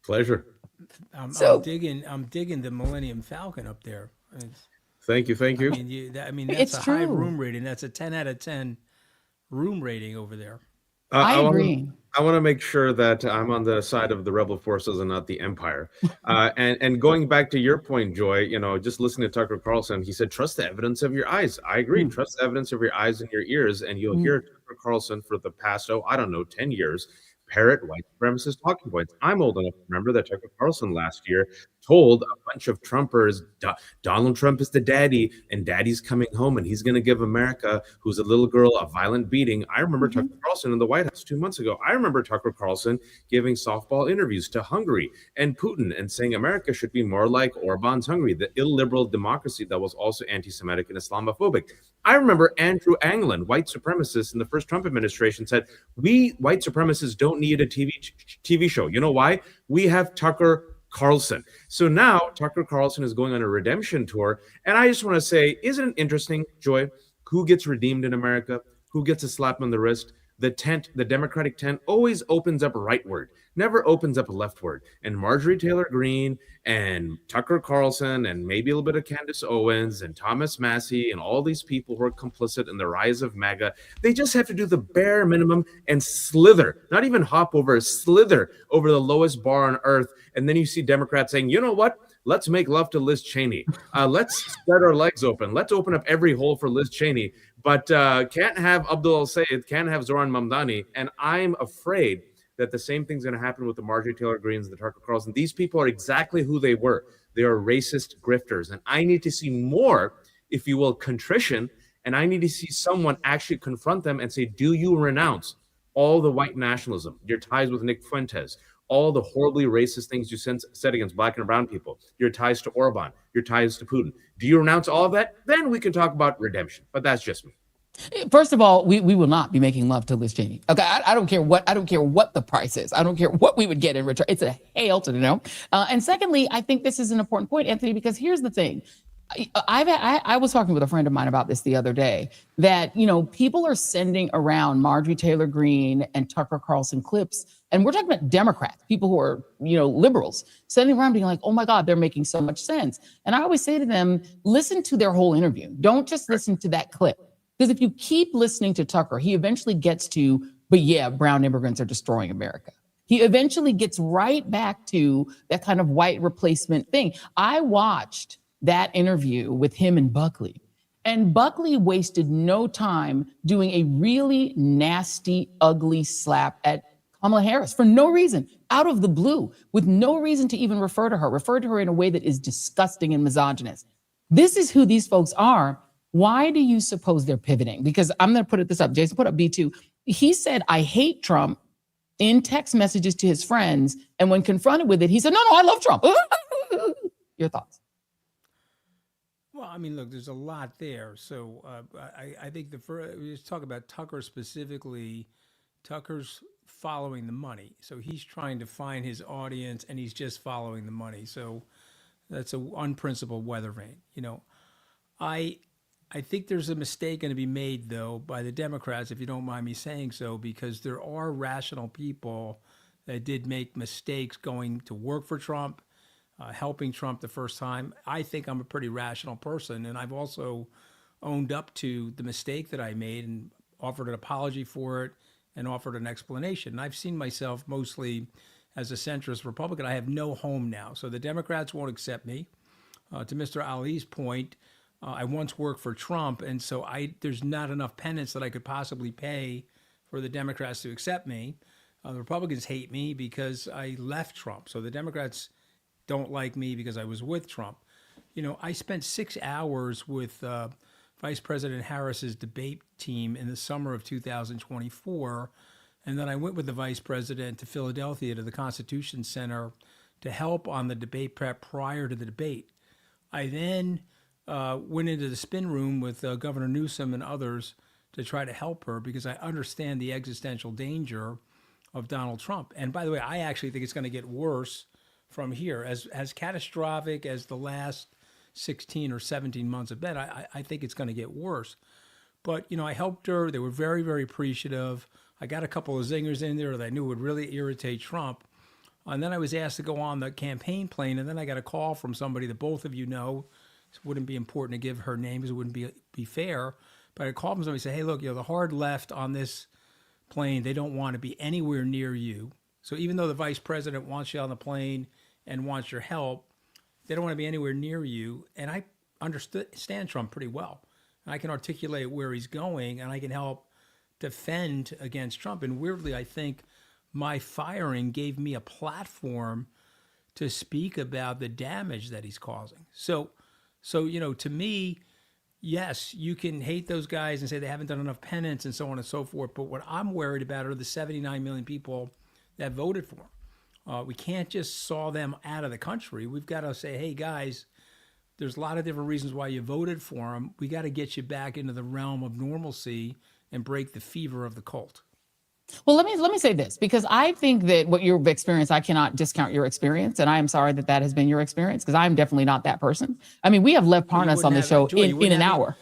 Speaker 2: Pleasure.
Speaker 10: I'm digging the Millennium Falcon up there.
Speaker 2: Thank you.
Speaker 10: I mean, that's a high room rating. That's a 10 out of 10 room rating over there.
Speaker 1: I agree.
Speaker 2: I want to make sure that I'm on the side of the rebel forces and not the empire. And going back to your point, Joy, just listening to Tucker Carlson, he said, trust the evidence of your eyes. I agree. Trust the evidence of your eyes and your ears. And you'll hear Tucker Carlson for the past, 10 years, parrot white supremacist talking points. I'm old enough to remember that Tucker Carlson last year told a bunch of Trumpers, Donald Trump is the daddy, and daddy's coming home, and he's going to give America, who's a little girl, a violent beating. I remember Tucker Carlson in the White House 2 months ago. I remember Tucker Carlson giving softball interviews to Hungary and Putin and saying America should be more like Orban's Hungary, the illiberal democracy that was also anti-Semitic and Islamophobic. I remember Andrew Anglin, white supremacist in the first Trump administration, said, we white supremacists don't need a TV show. You know why? We have Tucker Carlson. So now Tucker Carlson is going on a redemption tour. And I just want to say, isn't it interesting, Joy, who gets redeemed in America? Who gets a slap on the wrist? The tent, the Democratic tent, always opens up rightward, never opens up leftward. And Marjorie Taylor Greene and Tucker Carlson and maybe a little bit of Candace Owens and Thomas Massey and all these people who are complicit in the rise of MAGA, they just have to do the bare minimum and slither, not even hop over, slither over the lowest bar on earth. And then you see Democrats saying, you know what? Let's make love to Liz Cheney. Let's spread our legs open. Let's open up every hole for Liz Cheney. But can't have Abdul al-Sayed, can't have Zoran Mamdani. And I'm afraid that the same thing's going to happen with the Marjorie Taylor Greenes, the Tucker Carlson. These people are exactly who they were. They are racist grifters. And I need to see more, if you will, contrition. And I need to see someone actually confront them and say, do you renounce all the white nationalism, your ties with Nick Fuentes, all the horribly racist things you said against black and brown people, your ties to Orban, your ties to Putin? Do you renounce all of that? Then we can talk about redemption. But that's just me.
Speaker 1: First of all, we will not be making love to Liz Cheney. Okay, I don't care what the price is. I don't care what we would get in return. It's a hail to the no. And secondly, I think this is an important point, Anthony, because here's the thing. I was talking with a friend of mine about this the other day, that, you know, people are sending around Marjorie Taylor Greene and Tucker Carlson clips, and we're talking about Democrats, people who are, you know, liberals, sending around being like, oh my God, they're making so much sense. And I always say to them, listen to their whole interview. Don't just listen to that clip. Because if you keep listening to Tucker, he eventually gets to, but yeah, brown immigrants are destroying America. He eventually gets right back to that kind of white replacement thing. I watched that interview with him and Buckley, and Buckley wasted no time doing a really nasty, ugly slap at Kamala Harris for no reason, out of the blue, with no reason to even refer to her in a way that is disgusting and misogynist. This is who these folks are. Why do you suppose they're pivoting? Because I'm going to put it this up. Jason, put up B2. He said, I hate Trump in text messages to his friends. And when confronted with it, he said, no, I love Trump. Your thoughts?
Speaker 10: Well, I mean, look, there's a lot there. So I think we just talk about Tucker specifically. Tucker's following the money. So he's trying to find his audience, and he's just following the money. So that's an unprincipled weather vane. You know, I think there's a mistake going to be made, though, by the Democrats, if you don't mind me saying so, because there are rational people that did make mistakes going to work for Trump, helping Trump the first time. I think I'm a pretty rational person, and I've also owned up to the mistake that I made and offered an apology for it and offered an explanation. And I've seen myself mostly as a centrist Republican. I have no home now, so the Democrats won't accept me. To Mr. Ali's point, I once worked for Trump, and so there's not enough penance that I could possibly pay for the Democrats to accept me. The Republicans hate me because I left Trump. So the Democrats don't like me because I was with Trump. You know, I spent 6 hours with Vice President Harris's debate team in the summer of 2024, and then I went with the Vice President to Philadelphia to the Constitution Center to help on the debate prep prior to the debate. I then went into the spin room with Governor Newsom and others to try to help her because I understand the existential danger of Donald Trump. And by the way, I actually think it's going to get worse from here. As catastrophic as the last 16 or 17 months have been, I think it's going to get worse. But, you know, I helped her. They were very, very appreciative. I got a couple of zingers in there that I knew would really irritate Trump. And then I was asked to go on the campaign plane, and then I got a call from somebody that both of you know. It wouldn't be important to give her name because it wouldn't be fair. But I called them and say, hey, look, you know, the hard left on this plane, they don't want to be anywhere near you. So even though the vice president wants you on the plane and wants your help, they don't want to be anywhere near you. And I understand Trump pretty well. And I can articulate where he's going, and I can help defend against Trump. And weirdly, I think my firing gave me a platform to speak about the damage that he's causing. So to me, yes, you can hate those guys and say they haven't done enough penance and so on and so forth. But what I'm worried about are the 79 million people that voted for him. We can't just saw them out of the country. We've got to say, hey, guys, there's a lot of different reasons why you voted for him. We got to get you back into the realm of normalcy and break the fever of the cult.
Speaker 1: Well, let me say this, because I think that what you've experienced, I cannot discount your experience, and I am sorry that has been your experience, because I'm definitely not that person. I mean, we have Lev Parnas on the show in an hour.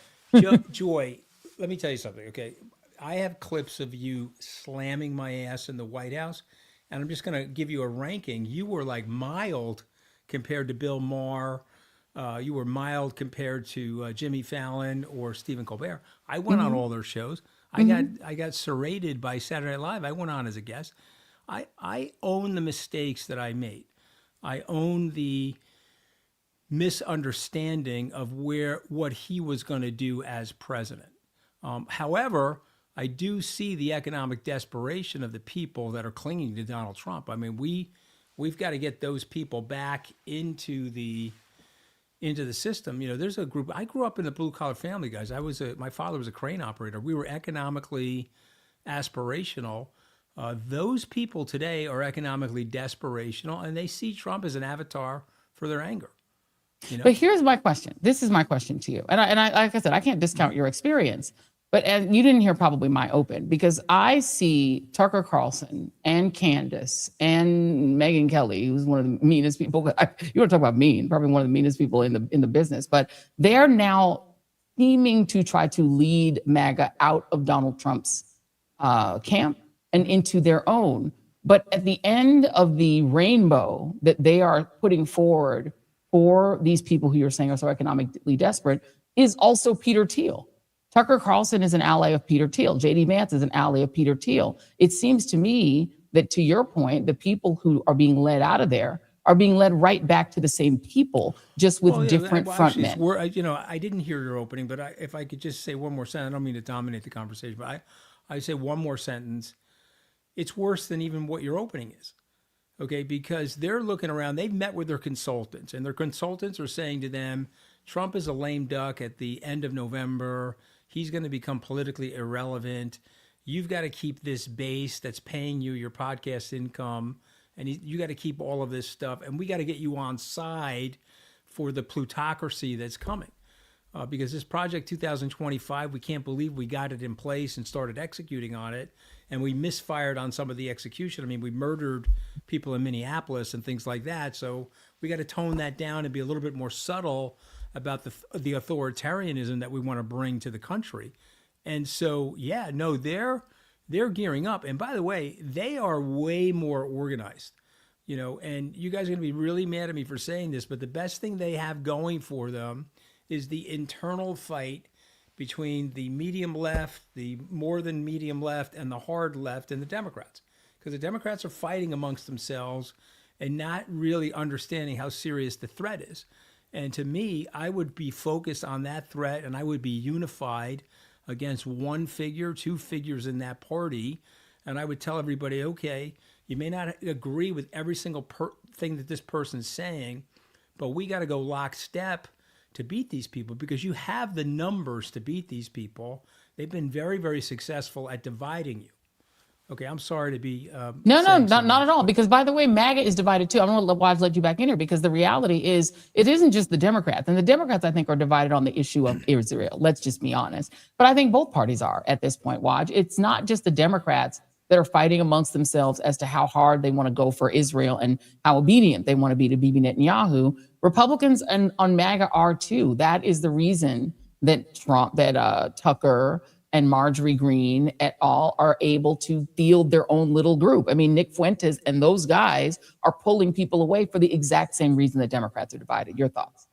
Speaker 10: Joy, let me tell you something, okay? I have clips of you slamming my ass in the White House, and I'm just going to give you a ranking. You were like mild compared to Bill Maher. You were mild compared to Jimmy Fallon or Stephen Colbert. I went on all their shows. I got serrated by Saturday Night Live. I went on as a guest. I own the mistakes that I made. I own the misunderstanding of what he was going to do as president. However, I do see the economic desperation of the people that are clinging to Donald Trump. I mean, we've got to get those people back into the system. There's a group. I grew up in a blue collar family, guys. My father was a crane operator. We were economically aspirational. Those people today are economically desperational, and they see Trump as an avatar for their anger.
Speaker 1: But here's my question. This is my question to you. And I like I said, I can't discount your experience, but you didn't hear probably my open, because I see Tucker Carlson and Candace and Megyn Kelly, who's one of the meanest people. You want to talk about mean, probably one of the meanest people in the business, but they're now teaming to try to lead MAGA out of Donald Trump's camp and into their own. But at the end of the rainbow that they are putting forward for these people who you're saying are so economically desperate is also Peter Thiel. Tucker Carlson is an ally of Peter Thiel. J.D. Vance is an ally of Peter Thiel. It seems to me that, to your point, the people who are being led out of there are being led right back to the same people, just with different front men.
Speaker 10: I didn't hear your opening, but if I could just say one more sentence, I don't mean to dominate the conversation, but I say one more sentence. It's worse than even what your opening is. Okay, because they're looking around, they've met with their consultants, and their consultants are saying to them, Trump is a lame duck at the end of November. He's going to become politically irrelevant. You've got to keep this base that's paying you your podcast income, and you got to keep all of this stuff, and we got to get you on side for the plutocracy that's coming. Because this Project 2025, we can't believe we got it in place and started executing on it, and we misfired on some of the execution. I mean, we murdered people in Minneapolis and things like that, so we got to tone that down and be a little bit more subtle about the authoritarianism that we want to bring to the country. And so, they're gearing up. And by the way, they are way more organized, and you guys are going to be really mad at me for saying this, but the best thing they have going for them is the internal fight between the medium left, the more than medium left, and the hard left, and the Democrats. Because the Democrats are fighting amongst themselves and not really understanding how serious the threat is. And to me, I would be focused on that threat, and I would be unified against one figure, two figures in that party. And I would tell everybody, okay, you may not agree with every single thing that this person's saying, but we got to go lockstep to beat these people, because you have the numbers to beat these people. They've been very, very successful at dividing you. Okay, I'm sorry to be...
Speaker 1: not at all. Because, by the way, MAGA is divided too. I'm going to let you back in here, because the reality is it isn't just the Democrats. And the Democrats, I think, are divided on the issue of Israel. Let's just be honest. But I think both parties are at this point, Waj. It's not just the Democrats that are fighting amongst themselves as to how hard they want to go for Israel and how obedient they want to be to Bibi Netanyahu. Republicans on MAGA are too. That is the reason that Tucker and Marjorie Greene et al. Are able to field their own little group. I mean, Nick Fuentes and those guys are pulling people away for the exact same reason that Democrats are divided. Your thoughts?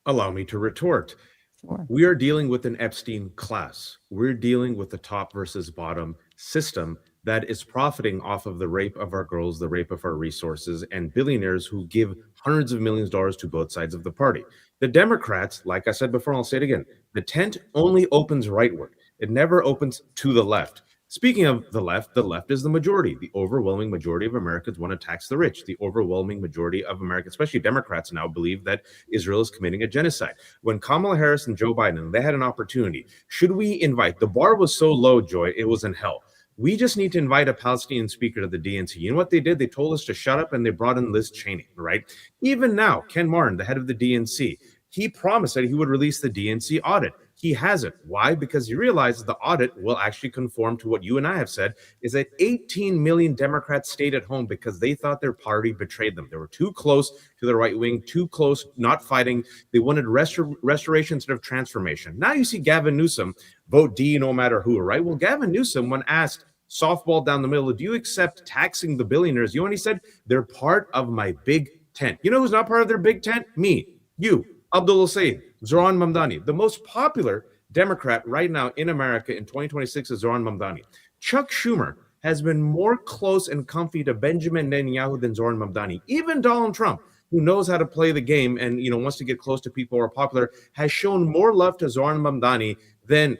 Speaker 2: Allow me to retort.
Speaker 1: Sure.
Speaker 2: We are dealing with an Epstein class. We're dealing with the top versus bottom system that is profiting off of the rape of our girls, the rape of our resources, and billionaires who give hundreds of millions of dollars to both sides of the party. The Democrats, like I said before, I'll say it again, the tent only opens rightward. It never opens to the left. Speaking of the left is the majority. The overwhelming majority of Americans want to tax the rich. The overwhelming majority of Americans, especially Democrats now, believe that Israel is committing a genocide. When Kamala Harris and Joe Biden, they had an opportunity. Should we invite? The bar was so low, Joy, it was in hell. We just need to invite a Palestinian speaker to the DNC. You know what they did? They told us to shut up, and they brought in Liz Cheney, right? Even now, Ken Martin, the head of the DNC, he promised that he would release the DNC audit. He hasn't. Why? Because he realizes the audit will actually conform to what you and I have said, is that 18 million Democrats stayed at home because they thought their party betrayed them. They were too close to the right wing, too close, not fighting. They wanted restoration instead of transformation. Now you see Gavin Newsom vote D no matter who, right? Well, Gavin Newsom, when asked softball down the middle, do you accept taxing the billionaires? You know what he said? They're part of my big tent. You know who's not part of their big tent? Me, you, Abdullah Saeed, Zoran Mamdani. The most popular Democrat right now in America in 2026 is Zoran Mamdani. Chuck Schumer has been more close and comfy to Benjamin Netanyahu than Zoran Mamdani. Even Donald Trump, who knows how to play the game and wants to get close to people who are popular, has shown more love to Zoran Mamdani than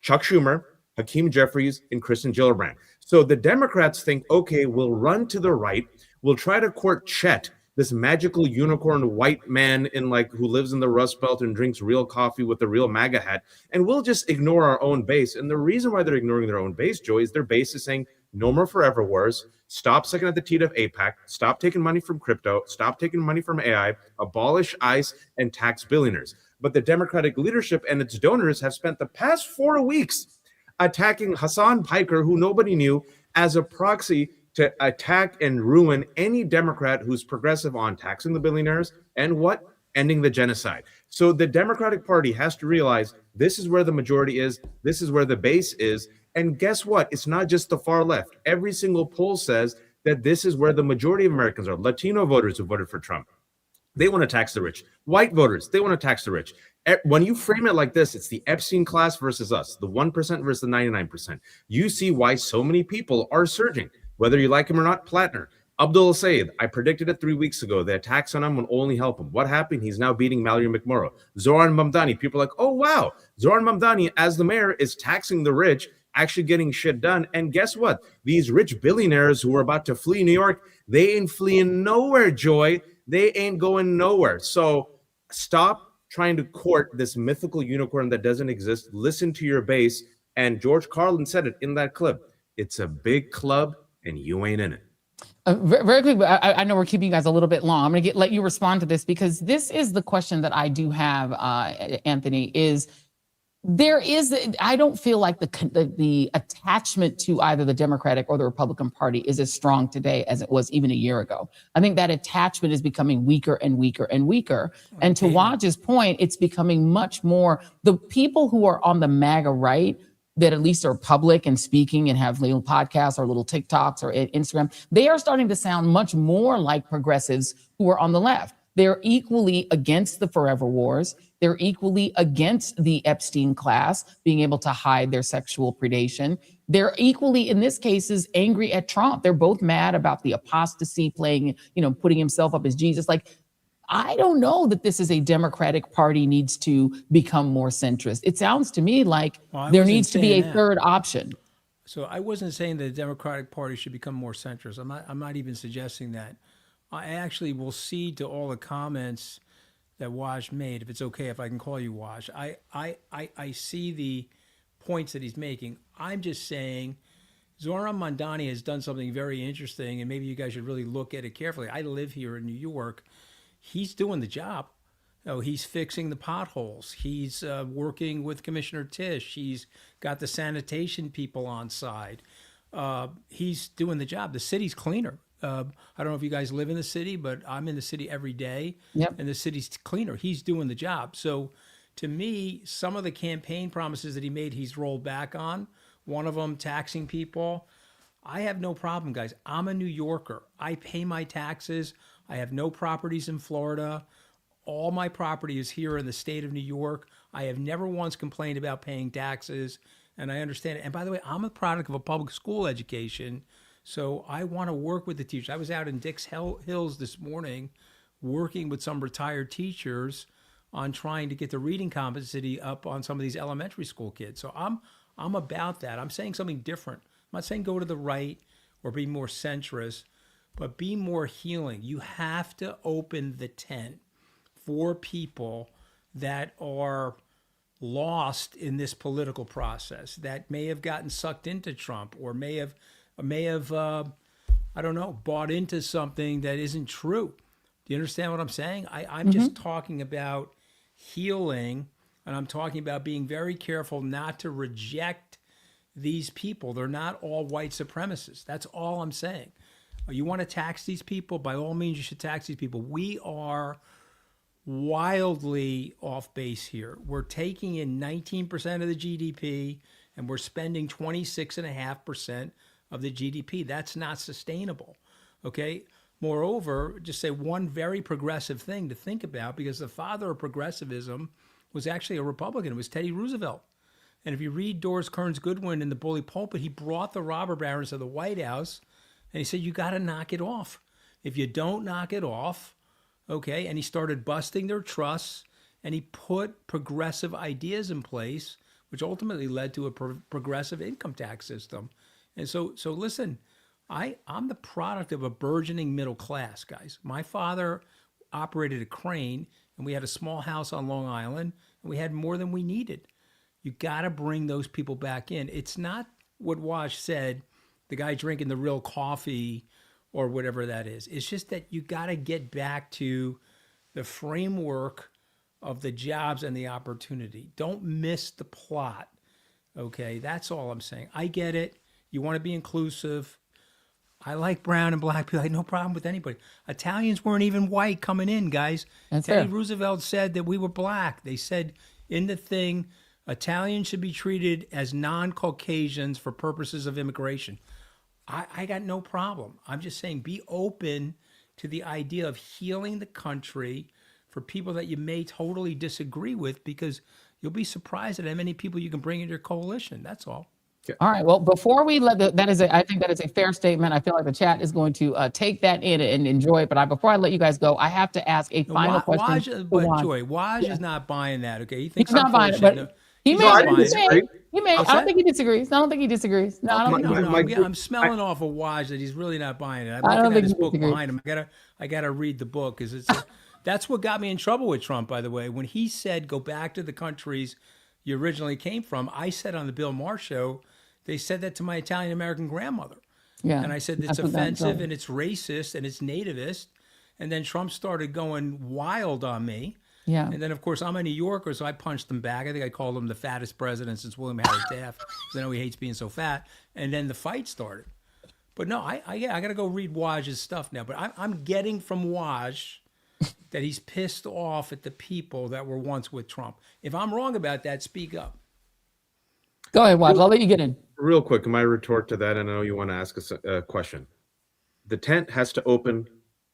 Speaker 2: Chuck Schumer, Hakeem Jeffries, and Kristen Gillibrand. So the Democrats think, okay, we'll run to the right. We'll try to court Chet, this magical unicorn white man who lives in the Rust Belt and drinks real coffee with a real MAGA hat, and we'll just ignore our own base. And the reason why they're ignoring their own base, Joey, is their base is saying no more forever wars, stop sucking at the teat of AIPAC, stop taking money from crypto, stop taking money from AI, abolish ICE, and tax billionaires. But the Democratic leadership and its donors have spent the past 4 weeks attacking Hassan Piker, who nobody knew, as a proxy to attack and ruin any Democrat who's progressive on taxing the billionaires and ending the genocide. So the Democratic Party has to realize this is where the majority is, this is where the base is, and guess what? It's not just the far left. Every single poll says that this is where the majority of Americans are. Latino voters who voted for Trump, they want to tax the rich. White voters, they want to tax the rich. When you frame it like this, it's the Epstein class versus us, the 1% versus the 99%. You see why so many people are surging. Whether you like him or not, Plattner. Abdullah Saeed, I predicted it 3 weeks ago. The attacks on him will only help him. What happened? He's now beating Mallory McMorrow. Zoran Mamdani, people are like, oh, wow. Zoran Mamdani, as the mayor, is taxing the rich, actually getting shit done. And guess what? These rich billionaires who are about to flee New York, they ain't fleeing nowhere, Joy. They ain't going nowhere. So stop trying to court this mythical unicorn that doesn't exist. Listen to your base. And George Carlin said it in that clip. It's a big club, and you ain't in it.
Speaker 1: Very quick, I know we're keeping you guys a little bit long. I'm going to let you respond to this, because this is the question that I do have, Anthony, is I don't feel like the attachment to either the Democratic or the Republican Party is as strong today as it was even a year ago. I think that attachment is becoming weaker and weaker and weaker. And to Waj's point, it's becoming much more the people who are on the MAGA right, that at least are public and speaking and have little podcasts or little TikToks or Instagram, they are starting to sound much more like progressives who are on the left. They're equally against the forever wars. They're equally against the Epstein class being able to hide their sexual predation. They're equally, in this case, angry at Trump. They're both mad about the apostasy, putting himself up as Jesus. I don't know that this is a Democratic Party needs to become more centrist. It sounds to me like there needs to be a third option.
Speaker 10: So I wasn't saying that the Democratic Party should become more centrist. I'm not even suggesting that. I actually will cede to all the comments that Waj made, if it's okay if I can call you Waj. I see the points that he's making. I'm just saying Zoran Mamdani has done something very interesting, and maybe you guys should really look at it carefully. I live here in New York. He's doing the job. He's fixing the potholes. He's working with Commissioner Tisch. He's got the sanitation people on side. He's doing the job. The city's cleaner. I don't know if you guys live in the city, but I'm in the city every day, and the city's cleaner. He's doing the job. So to me, some of the campaign promises that he made, he's rolled back on. One of them, taxing people. I have no problem, guys. I'm a New Yorker. I pay my taxes. I have no properties in Florida. All my property is here in the state of New York. I have never once complained about paying taxes, and I understand it. And by the way, I'm a product of a public school education, so I want to work with the teachers. I was out in Dix Hills this morning working with some retired teachers on trying to get the reading competency up on some of these elementary school kids. So I'm about that. I'm saying something different. I'm not saying go to the right or be more centrist, but be more healing. You have to open the tent for people that are lost in this political process, that may have gotten sucked into Trump or may have I don't know, bought into something that isn't true. Do you understand what I'm saying? I'm just talking about healing, and I'm talking about being very careful not to reject these people. They're not all white supremacists. That's all I'm saying. You want to tax these people? By all means, you should tax these people. We are wildly off base here. We're taking in 19% of the GDP, and we're spending 26.5% of the GDP. That's not sustainable. Okay. Moreover, just say one very progressive thing to think about, because the father of progressivism was actually a Republican. It was Teddy Roosevelt. And if you read Doris Kearns Goodwin in The Bully Pulpit, he brought the robber barons to the White House and he said, you got to knock it off. If you don't knock it off, okay, and he started busting their trusts and he put progressive ideas in place, which ultimately led to a progressive income tax system. And so listen, I'm the product of a burgeoning middle class, guys. My father operated a crane, and we had a small house on Long Island, and we had more than we needed. You got to bring those people back in. It's not what Waj said, the guy drinking the real coffee or whatever that is. It's just that you got to get back to the framework of the jobs and the opportunity. Don't miss the plot, okay? That's all I'm saying. I get it. You want to be inclusive. I like brown and black people. I had no problem with anybody. Italians weren't even white coming in, guys. Teddy Roosevelt said that we were black. They said in the thing, Italians should be treated as non-Caucasians for purposes of immigration. I got no problem. I'm just saying be open to the idea of healing the country for people that you may totally disagree with, because you'll be surprised at how many people you can bring into your coalition. That's all.
Speaker 1: All right. Well, before we let I think that is a fair statement. I feel like the chat is going to take that in and enjoy it. But before I let you guys go, I have to ask a final question.
Speaker 10: Waj is not buying that. Okay, he thinks
Speaker 1: he's not buying it, but he may. I don't think he disagrees. I don't think he disagrees. No,
Speaker 10: I'm smelling off of Waj that he's really not buying it. I'm looking at his book behind him. I gotta read the book, because that's what got me in trouble with Trump, by the way. When he said go back to the countries you originally came from, I said on the Bill Maher show, they said that to my Italian American grandmother. Yeah. And I said it's offensive and it's racist and it's nativist. And then Trump started going wild on me. Yeah. And then, of course, I'm a New Yorker, so I punched him back. I think I called him the fattest president since William Howard Taft, because I know he hates being so fat. And then the fight started. But no, I got to go read Waj's stuff now. But I'm getting from Waj that he's pissed off at the people that were once with Trump. If I'm wrong about that, speak up.
Speaker 1: Go ahead, Waj. I'll let you get in.
Speaker 2: Real quick, my retort to that, and I know you want to ask us a question. The tent has to open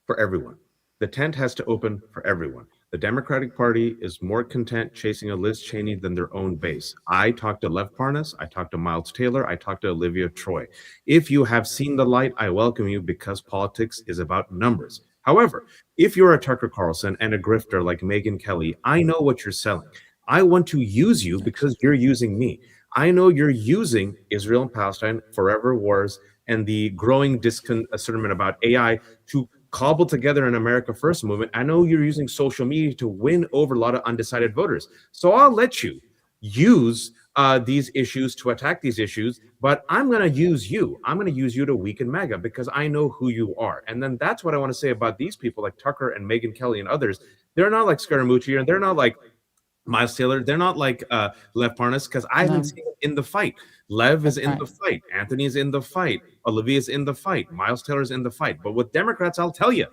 Speaker 2: for everyone. The tent has to open for everyone. The Democratic Party is more content chasing a Liz Cheney than their own base. I talked to Lev Parnas, I talked to Miles Taylor, I talked to Olivia Troy. If you have seen the light, I welcome you, because politics is about numbers. However, if you're a Tucker Carlson and a grifter like Megyn Kelly, I know what you're selling. I want to use you because you're using me. I know you're using Israel and Palestine, forever wars, and the growing discontentment about AI to cobble together an America First movement. I know you're using social media to win over a lot of undecided voters. So I'll let you use these issues to attack these issues, but I'm going to use you. I'm going to use you to weaken MAGA, because I know who you are. And then that's what I want to say about these people like Tucker and Megyn Kelly and others. They're not like Scaramucci, and they're not like Miles Taylor. They're not like Lev Parnas, because I haven't seen them in the fight. Lev is in the fight. Anthony is in the fight. Olivia is in the fight. Miles Taylor is in the fight. But with Democrats, I'll tell you,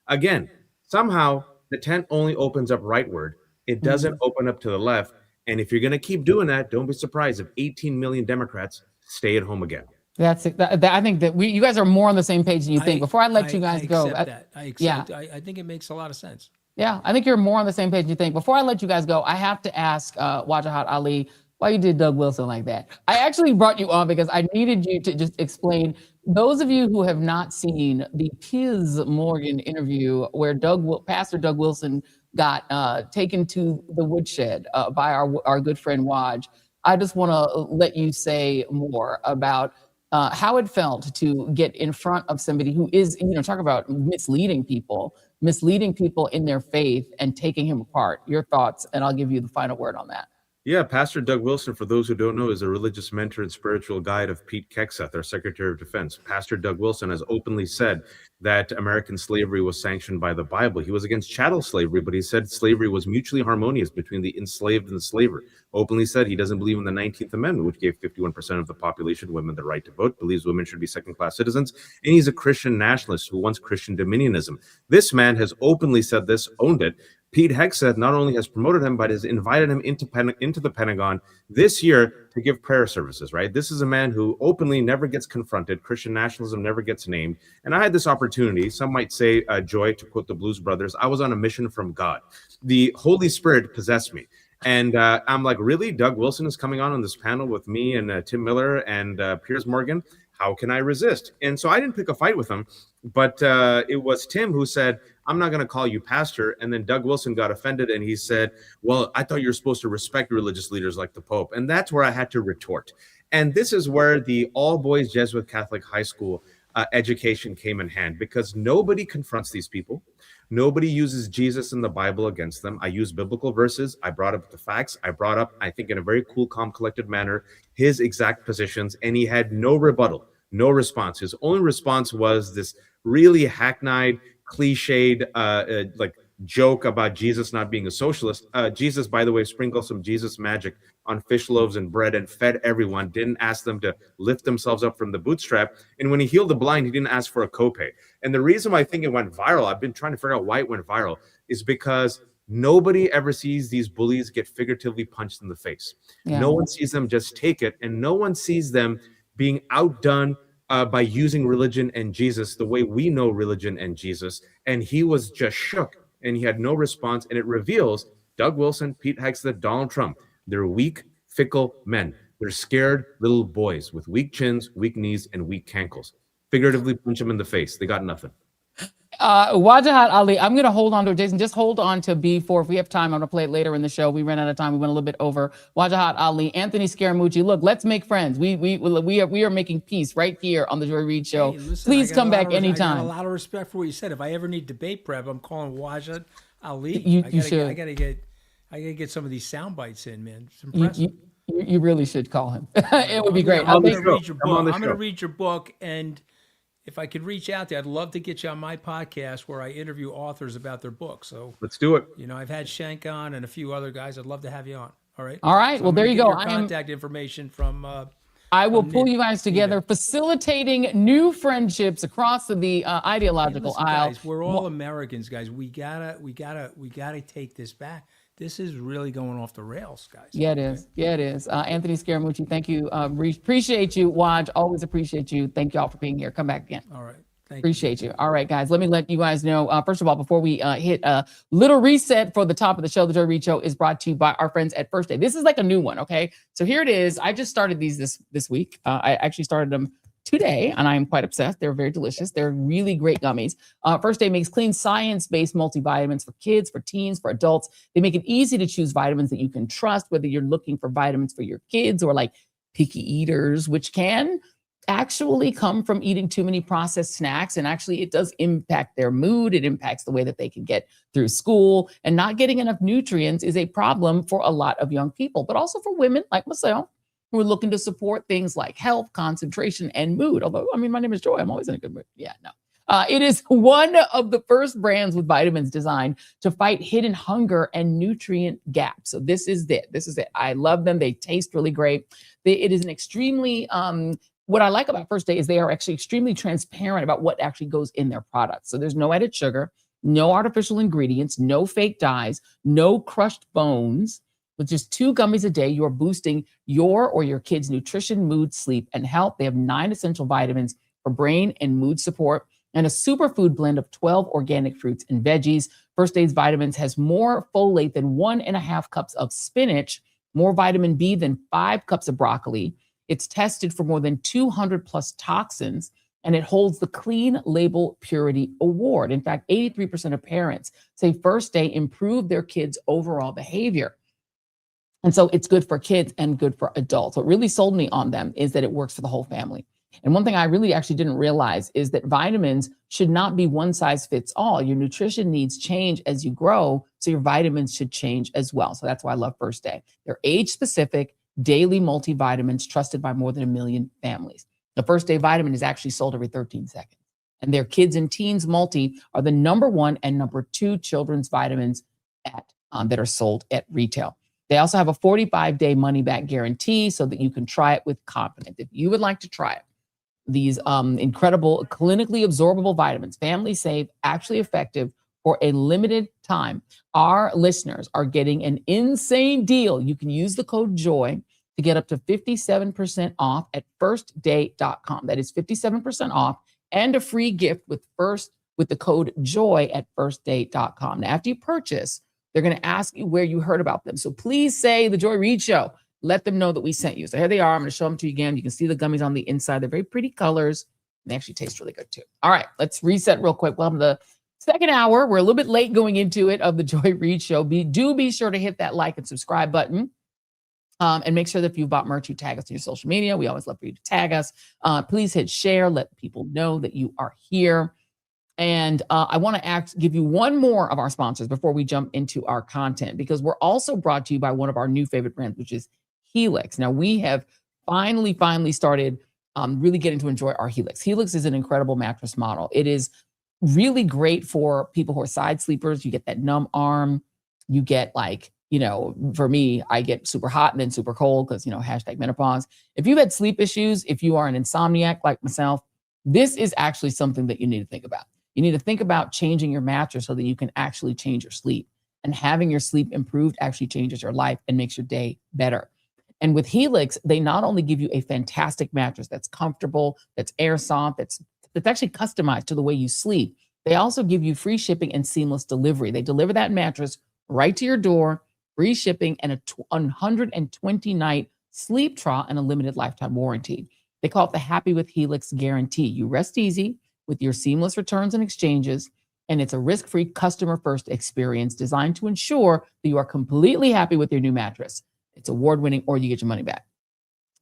Speaker 2: again, somehow the tent only opens up rightward. It doesn't open up to the left. And if you're going to keep doing that, don't be surprised if 18 million Democrats stay at home again.
Speaker 1: That's it. I think that you guys are more on the same page than you think. Before I let you guys go,
Speaker 10: I think it makes a lot of sense.
Speaker 1: Yeah, I think you're more on the same page than you think. Before I let you guys go, I have to ask Wajahat Ali why you did Doug Wilson like that. I actually brought you on because I needed you to just explain. Those of you who have not seen the Piers Morgan interview where Pastor Doug Wilson got taken to the woodshed by our good friend Waj, I just want to let you say more about how it felt to get in front of somebody who is, talk about misleading people in their faith and taking him apart. Your thoughts, and I'll give you the final word on that.
Speaker 2: Yeah, Pastor Doug Wilson, for those who don't know, is a religious mentor and spiritual guide of Pete Hegseth, our Secretary of Defense. Pastor Doug Wilson has openly said that American slavery was sanctioned by the Bible. He was against chattel slavery, but he said slavery was mutually harmonious between the enslaved and the slaver. Openly said he doesn't believe in the 19th Amendment, which gave 51% of the population, women, the right to vote, believes women should be second-class citizens, and he's a Christian nationalist who wants Christian dominionism. This man has openly said this, owned it. Pete Hegseth not only has promoted him, but has invited him into the Pentagon this year to give prayer services, right? This is a man who openly never gets confronted. Christian nationalism never gets named. And I had this opportunity, some might say, Joy, to quote the Blues Brothers, I was on a mission from God. The Holy Spirit possessed me. And I'm like, really? Doug Wilson is coming on this panel with me and Tim Miller and Piers Morgan? How can I resist? And so I didn't pick a fight with him, but it was Tim who said, I'm not going to call you pastor. And then Doug Wilson got offended and he said, well, I thought you were supposed to respect religious leaders like the Pope. And that's where I had to retort. And this is where the all-boys Jesuit Catholic high school education came in hand, because nobody confronts these people. Nobody uses Jesus and the Bible against them. I use biblical verses. I brought up the facts. I brought up, I think in a very cool, calm, collected manner, his exact positions, and he had no rebuttal, no response. His only response was this really hackneyed, cliched, like joke about Jesus not being a socialist. Jesus, by the way, sprinkled some Jesus magic on fish loaves and bread and fed everyone, didn't ask them to lift themselves up from the bootstrap. And when he healed the blind, he didn't ask for a copay. And the reason why I think it went viral, I've been trying to figure out why it went viral, is because nobody ever sees these bullies get figuratively punched in the face. Yeah. No one sees them just take it, and no one sees them being outdone by using religion and Jesus the way we know religion and Jesus. And he was just shook, and he had no response. And it reveals Doug Wilson, Pete Hegseth, Donald Trump. They're weak, fickle men. They're scared little boys with weak chins, weak knees, and weak cankles. Figuratively punch them in the face. They got nothing.
Speaker 1: Wajahat Ali, I'm going to hold on to it. Jason, just hold on to B4. If we have time, I'm going to play it later in the show. We ran out of time. We went a little bit over. Wajahat Ali, Anthony Scaramucci. Look, let's make friends. We are making peace right here on the Joy Reid Show. Hey, listen, please come back anytime.
Speaker 10: I got a lot of respect for what you said. If I ever need debate prep, I'm calling Wajahat Ali.
Speaker 1: You should.
Speaker 10: I gotta get some of these sound bites in, man. It's impressive.
Speaker 1: You really should call him. It would be great.
Speaker 10: I'm going to read your book. I'm going to read your book, and if I could reach out to you, I'd love to get you on my podcast where I interview authors about their books. So
Speaker 2: let's do it.
Speaker 10: You know, I've had Shank on and a few other guys. I'd love to have you on. All right.
Speaker 1: All right. So well, there you go.
Speaker 10: Your contact information from.
Speaker 1: I will pull you guys together, facilitating new friendships across the ideological aisle.
Speaker 10: Guys, we're all Americans, guys. We gotta take this back. This is really going off the rails, guys.
Speaker 1: Yeah, it is. Yeah, it is. Anthony Scaramucci, thank you. Appreciate you. Waj, always appreciate you. Thank you all for being here. Come back again.
Speaker 10: All right.
Speaker 1: Appreciate you. All right, guys, let me let you guys know. First of all, before we hit a little reset for the top of the show, the Joy Reid Show is brought to you by our friends at First Aid. This is like a new one, okay? So here it is. I just started these this week. I actually started them today, and I am quite obsessed. They're very delicious. They're really great gummies. First Aid makes clean, science-based multivitamins for kids, for teens, for adults. They make it easy to choose vitamins that you can trust, whether you're looking for vitamins for your kids or like picky eaters, which can actually come from eating too many processed snacks. And actually, it does impact their mood. It impacts the way that they can get through school. And not getting enough nutrients is a problem for a lot of young people, but also for women like myself, who are looking to support things like health, concentration, and mood. Although, I mean, my name is Joy. I'm always in a good mood. Yeah, no. It is one of the first brands with vitamins designed to fight hidden hunger and nutrient gaps. So this is it. This is it. I love them. They taste really great. It is an extremely, what I like about First Aid is they are actually extremely transparent about what actually goes in their products. So there's no added sugar, no artificial ingredients, no fake dyes, no crushed bones. With just 2 gummies a day, you're boosting your or your kids' nutrition, mood, sleep, and health. They have 9 essential vitamins for brain and mood support, and a superfood blend of 12 organic fruits and veggies. First Aid's vitamins has more folate than 1.5 cups of spinach, more vitamin B than 5 cups of broccoli. It's tested for more than 200 plus toxins, and it holds the Clean Label Purity Award. In fact, 83% of parents say First Aid improved their kids' overall behavior. And so it's good for kids and good for adults. What really sold me on them is that it works for the whole family. And one thing I really actually didn't realize is that vitamins should not be one size fits all. Your nutrition needs change as you grow, so your vitamins should change as well. So that's why I love First Day. They're age-specific, daily multivitamins trusted by more than 1 million families. The First Day vitamin is actually sold every 13 seconds. And their kids and teens multi are the #1 and #2 children's vitamins that are sold at retail. They also have a 45-day money-back guarantee so that you can try it with confidence. If you would like to try it, these incredible clinically absorbable vitamins, family safe, actually effective for a limited time. Our listeners are getting an insane deal. You can use the code JOY to get up to 57% off at firstday.com. That is 57% off and a free gift with the code JOY at firstday.com. Now, after you purchase, they're going to ask you where you heard about them. So please say The Joy Reid Show. Let them know that we sent you. So here they are. I'm going to show them to you again. You can see the gummies on the inside. They're very pretty colors. And they actually taste really good too. All right, let's reset real quick. Welcome to the second hour. We're a little bit late going into it of The Joy Reid Show. Do be sure to hit that like and subscribe button. And make sure that if you bought merch, you tag us on your social media. We always love for you to tag us. Please hit share. Let people know that you are here. And I want to give you one more of our sponsors before we jump into our content, because we're also brought to you by one of our new favorite brands, which is Helix. Now, we have finally started really getting to enjoy our Helix. Helix is an incredible mattress model. It is really great for people who are side sleepers. You get that numb arm. You get for me, I get super hot and then super cold because, #menopause. If you've had sleep issues, if you are an insomniac like myself, this is actually something that you need to think about. You need to think about changing your mattress so that you can actually change your sleep. And having your sleep improved actually changes your life and makes your day better. And with Helix, they not only give you a fantastic mattress that's comfortable, that's air soft, that's actually customized to the way you sleep. They also give you free shipping and seamless delivery. They deliver that mattress right to your door, free shipping, and a 120-night sleep trial and a limited lifetime warranty. They call it the Happy with Helix guarantee. You rest easy with your seamless returns and exchanges, and it's a risk-free customer-first experience designed to ensure that you are completely happy with your new mattress. It's award-winning, or you get your money back.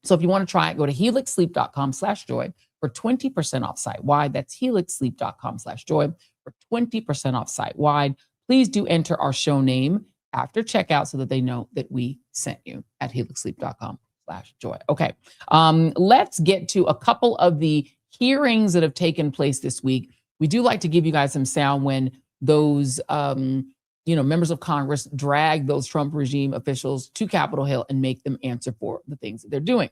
Speaker 1: So if you want to try it, go to helixsleep.com/joy for 20% off site-wide. That's helixsleep.com/joy for 20% off site-wide. Please do enter our show name after checkout so that they know that we sent you at helixsleep.com/joy. Okay, let's get to a couple of the hearings that have taken place this week. We do like to give you guys some sound when those members of Congress drag those Trump regime officials to Capitol Hill and make them answer for the things that they're doing.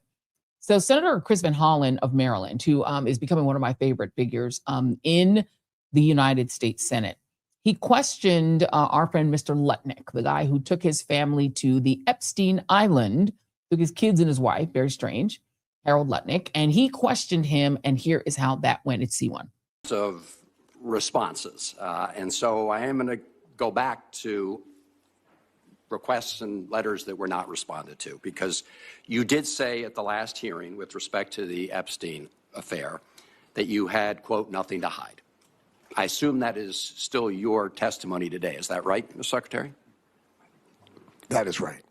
Speaker 1: So Senator Chris Van Hollen of Maryland, who is becoming one of my favorite figures in the United States Senate, he questioned our friend Mr. Lutnick, the guy who took his family to the Epstein Island, took his kids and his wife, very strange, Harold Lutnick, and he questioned him, and here is how that went. It's C1.
Speaker 11: Of responses. And so I am going to go back to requests and letters that were not responded to, because you did say at the last hearing with respect to the Epstein affair that you had, quote, nothing to hide. I assume that is still your testimony today. Is that right, Mr. Secretary?
Speaker 12: That is right.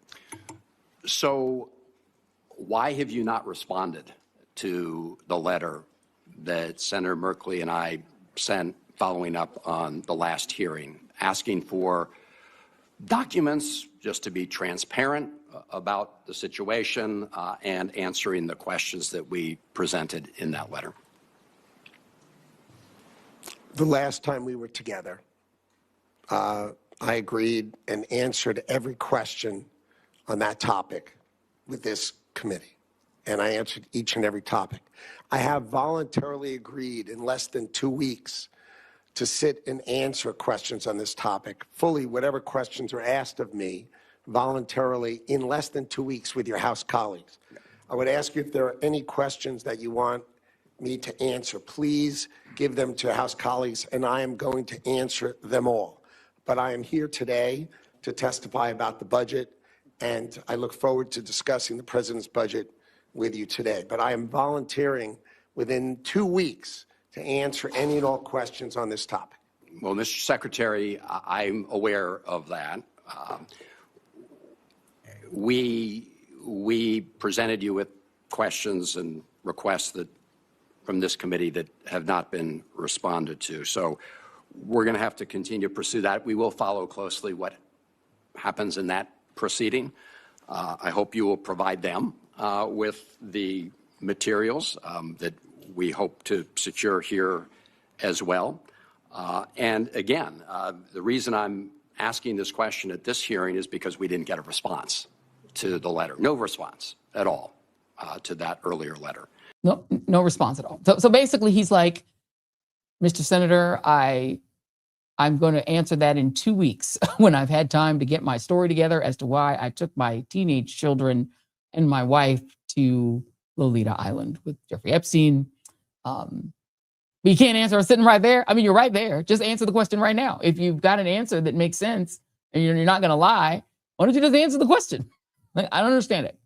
Speaker 11: So why have you not responded to the letter that Senator Merkley and I sent following up on the last hearing, asking for documents just to be transparent about the situation and answering the questions that we presented in that letter?
Speaker 12: The last time we were together, I agreed and answered every question on that topic with this committee, and I answered each and every topic. I have voluntarily agreed in less than 2 weeks to sit and answer questions on this topic, fully whatever questions are asked of me, voluntarily in less than 2 weeks with your House colleagues. I would ask you if there are any questions that you want me to answer. Please give them to House colleagues, and I am going to answer them all. But I am here today to testify about the budget, and I look forward to discussing the president's budget with you today. But I am volunteering within 2 weeks to answer any and all questions on this topic.
Speaker 11: Well, Mr. Secretary, I'm aware of that. we presented you with questions and requests from this committee that have not been responded to. So we're going to have to continue to pursue that. We will follow closely what happens in that proceeding. I hope you will provide them with the materials that we hope to secure here as well. And again, the reason I'm asking this question at this hearing is because we didn't get a response to the letter. No response at all to that earlier letter.
Speaker 1: No response at all. So basically he's like, Mr. Senator, I'm going to answer that in 2 weeks when I've had time to get my story together as to why I took my teenage children and my wife to Lolita Island with Jeffrey Epstein. But you can't answer it sitting right there. I mean, you're right there. Just answer the question right now. If you've got an answer that makes sense and you're not going to lie, why don't you just answer the question? Like, I don't understand it.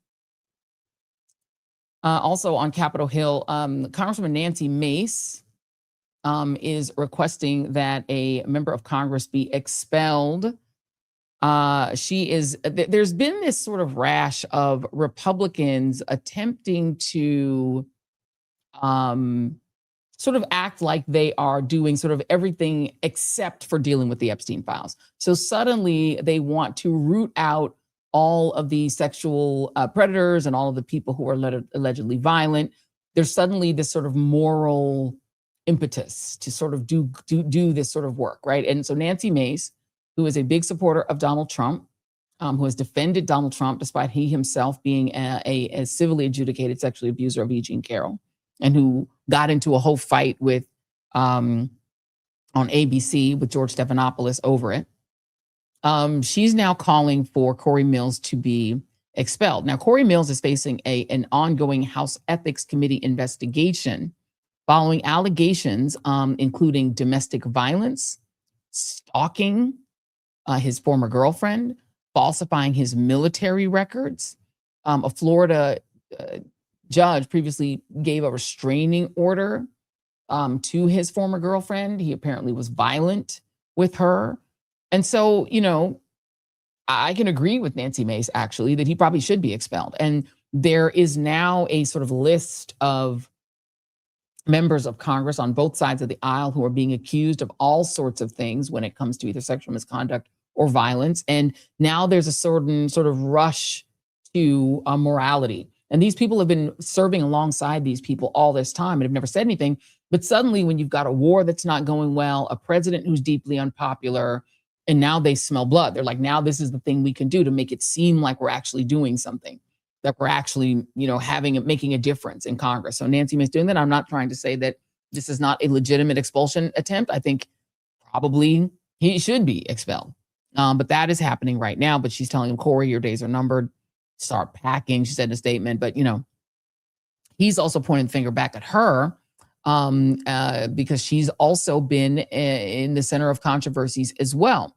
Speaker 1: Also on Capitol Hill, Congresswoman Nancy Mace is requesting that a member of Congress be expelled. There's been this sort of rash of Republicans attempting to sort of act like they are doing sort of everything except for dealing with the Epstein files. So suddenly they want to root out all of the sexual predators and all of the people who are allegedly violent. There's suddenly this sort of moral impetus to sort of do this sort of work, right? And so Nancy Mace, who is a big supporter of Donald Trump, who has defended Donald Trump despite he himself being a civilly adjudicated sexual abuser of E. Jean Carroll, and who got into a whole fight with on ABC with George Stephanopoulos over it. She's now calling for Corey Mills to be expelled. Now, Corey Mills is facing an ongoing House Ethics Committee investigation following allegations, including domestic violence, stalking his former girlfriend, falsifying his military records. A Florida judge previously gave a restraining order to his former girlfriend. He apparently was violent with her. And so, you know, I can agree with Nancy Mace, actually, that he probably should be expelled. And there is now a sort of list of members of Congress on both sides of the aisle who are being accused of all sorts of things when it comes to either sexual misconduct or violence. And now there's a certain sort of rush to morality. And these people have been serving alongside these people all this time and have never said anything. But suddenly when you've got a war that's not going well, a president who's deeply unpopular, and now they smell blood. They're like, now this is the thing we can do to make it seem like we're actually doing something, that we're actually, you know, making a difference in Congress. So Nancy Mace doing that. I'm not trying to say that this is not a legitimate expulsion attempt. I think probably he should be expelled. But that is happening right now. But she's telling him, Corey, your days are numbered. Start packing, she said in a statement. But, you know, he's also pointing the finger back at her because she's also been in the center of controversies as well.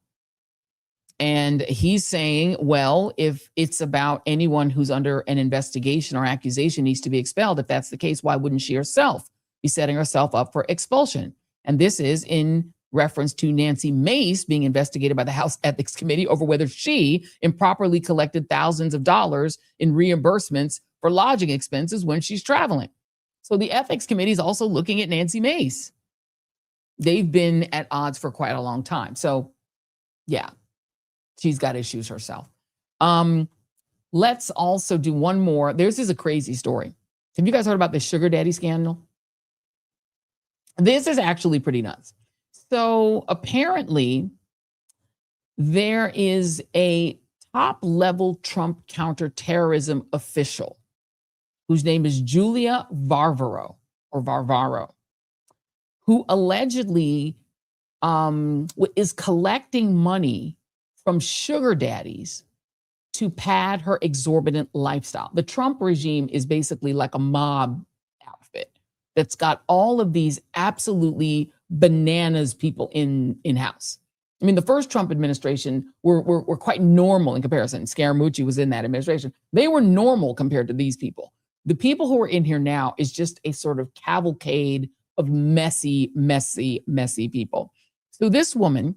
Speaker 1: And he's saying, well, if it's about anyone who's under an investigation or accusation needs to be expelled, if that's the case, why wouldn't she herself be setting herself up for expulsion? And this is in reference to Nancy Mace being investigated by the House Ethics Committee over whether she improperly collected thousands of dollars in reimbursements for lodging expenses when she's traveling. So the Ethics Committee is also looking at Nancy Mace. They've been at odds for quite a long time. So yeah, she's got issues herself. Let's also do one more. This is a crazy story. Have you guys heard about the sugar daddy scandal? This is actually pretty nuts. So apparently there is a top-level Trump counterterrorism official whose name is Julia Varvaro, who allegedly is collecting money from sugar daddies to pad her exorbitant lifestyle. The Trump regime is basically like a mob outfit that's got all of these absolutely bananas people in-house. I mean, the first Trump administration were quite normal in comparison. Scaramucci was in that administration. They were normal compared to these people. The people who are in here now is just a sort of cavalcade of messy people. So this woman,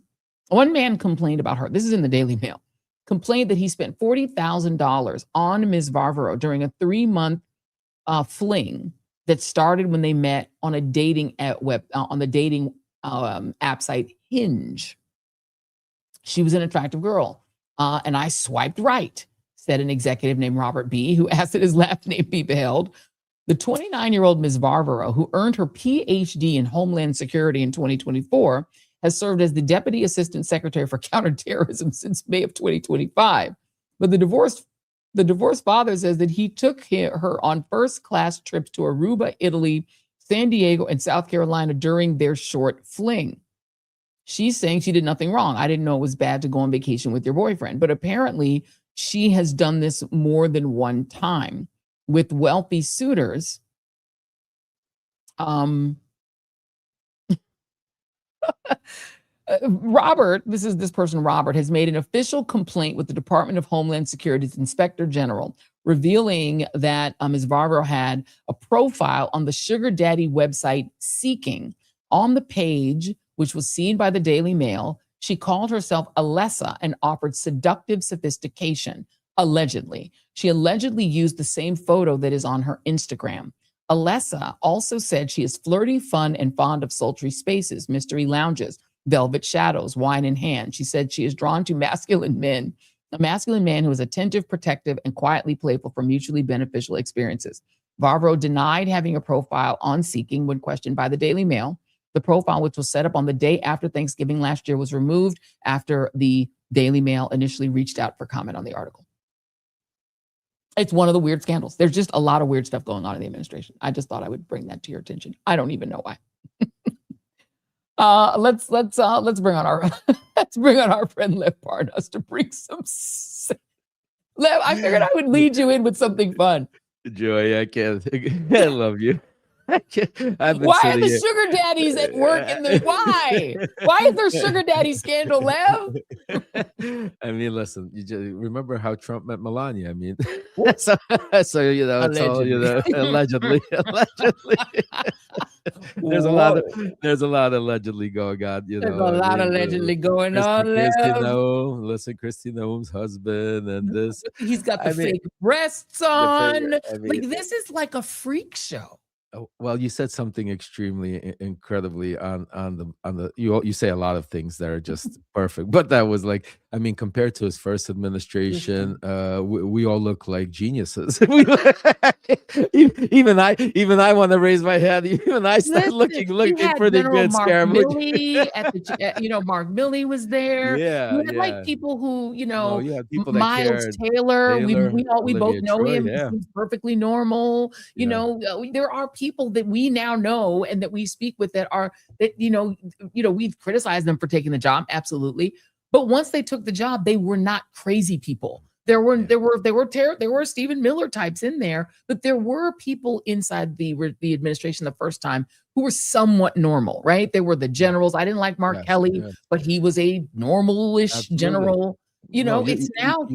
Speaker 1: one man complained about her. This is in the Daily Mail. complained that he spent $40,000 on Ms. Varvaro during a 3-month fling that started when they met on a dating on the dating app site Hinge. She was an attractive girl, and I swiped right, said an executive named Robert B., who asked that his last name be beheld. The 29-year-old Ms. Varvaro, who earned her PhD in Homeland Security in 2024, has served as the Deputy Assistant Secretary for Counterterrorism since May of 2025. But the divorced father says that he took her on first-class trips to Aruba, Italy, San Diego, and South Carolina during their short fling. She's saying she did nothing wrong. I didn't know it was bad to go on vacation with your boyfriend. But apparently, she has done this more than one time with wealthy suitors. Robert has made an official complaint with the Department of Homeland Security's Inspector General, revealing that Ms. Varvaro had a profile on the sugar daddy website Seeking. On the page, which was seen by the Daily Mail, she called herself Alessa and offered seductive sophistication, allegedly. She allegedly used the same photo that is on her Instagram. Alessa also said she is flirty, fun, and fond of sultry spaces, mystery lounges, velvet shadows, wine in hand. She said she is drawn to masculine men, a masculine man who is attentive, protective, and quietly playful for mutually beneficial experiences. Varvaro denied having a profile on Seeking when questioned by the Daily Mail. The profile, which was set up on the day after Thanksgiving last year, was removed after the Daily Mail initially reached out for comment on the article. It's one of the weird scandals. There's just a lot of weird stuff going on in the administration. I just thought I would bring that to your attention. I don't even know why. Let's bring on our friend Lev Parnas to bring some. Lev, I figured I would lead you in with something fun.
Speaker 13: Joy, I can't. I love you.
Speaker 1: Why are the sugar daddies at work in the why? Why is there sugar daddy scandal, Lev?
Speaker 13: I mean, listen, you just remember how Trump met Melania. I mean, so it's all allegedly. There's a lot of allegedly going on.
Speaker 1: There's a lot allegedly going on.
Speaker 13: Christy Noem's husband and this.
Speaker 1: He's got the fake breasts on. This is like a freak show.
Speaker 13: Well, you said something extremely incredibly on the you say a lot of things that are just perfect, but that was like, I mean, compared to his first administration, we all look like geniuses. even I want to raise my hand. Even I start looking pretty good.
Speaker 1: Mark Milley was there.
Speaker 13: Yeah,
Speaker 1: you had like people who
Speaker 13: people
Speaker 1: Miles Taylor. We both know
Speaker 13: Troy,
Speaker 1: him.
Speaker 13: yeah.
Speaker 1: He's perfectly normal. There are people that we now know and that we speak with we've criticized them for taking the job, absolutely. But once they took the job, they were not crazy people. There were Stephen Miller types in there, but there were people inside the administration the first time who were somewhat normal, right? They were the generals. I didn't like Mark Kelly, but he was a normal-ish general. It's now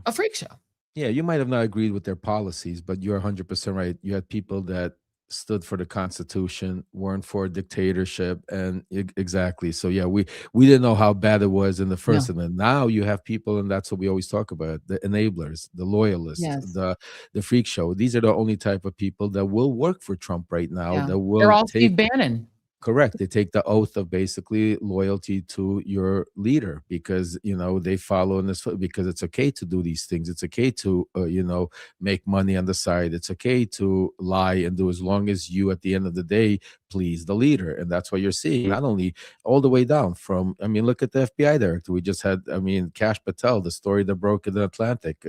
Speaker 1: a freak show.
Speaker 13: Yeah, you might have not agreed with their policies, but you're 100% right. You had people that stood for the Constitution, weren't for a dictatorship, and exactly. So yeah, we didn't know how bad it was in the first, and then now you have people, and that's what we always talk about: the enablers, the loyalists, the freak show. These are the only type of people that will work for Trump right now. That will.
Speaker 1: They're all Steve Bannon.
Speaker 13: Correct. They take the oath of basically loyalty to your leader because, they follow in this, because it's okay to do these things. It's okay to, make money on the side. It's okay to lie and do, as long as you, at the end of the day, please the leader. And that's what you're seeing, not only all the way down from, look at the FBI director. We just had, Kash Patel, the story that broke in the Atlantic,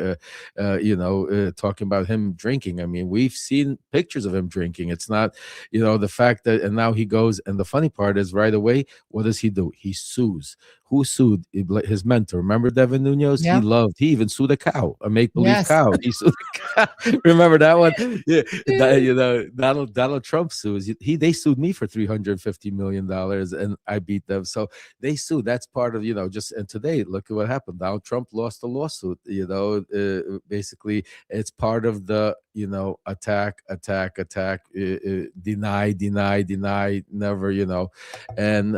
Speaker 13: talking about him drinking. We've seen pictures of him drinking. It's not, the fact that, and now he goes, and the funny part is right away, what does he do? He sues. Who sued? His mentor. Remember Devin Nunes?
Speaker 1: Yeah.
Speaker 13: He even sued a cow, a make-believe cow. He sued a cow. Remember that one? Yeah. Donald Trump sues. They sued me for $350 million and I beat them. So they sued. That's part of, and today, look at what happened. Donald Trump lost the lawsuit. Basically, it's part of the, attack, deny, never, and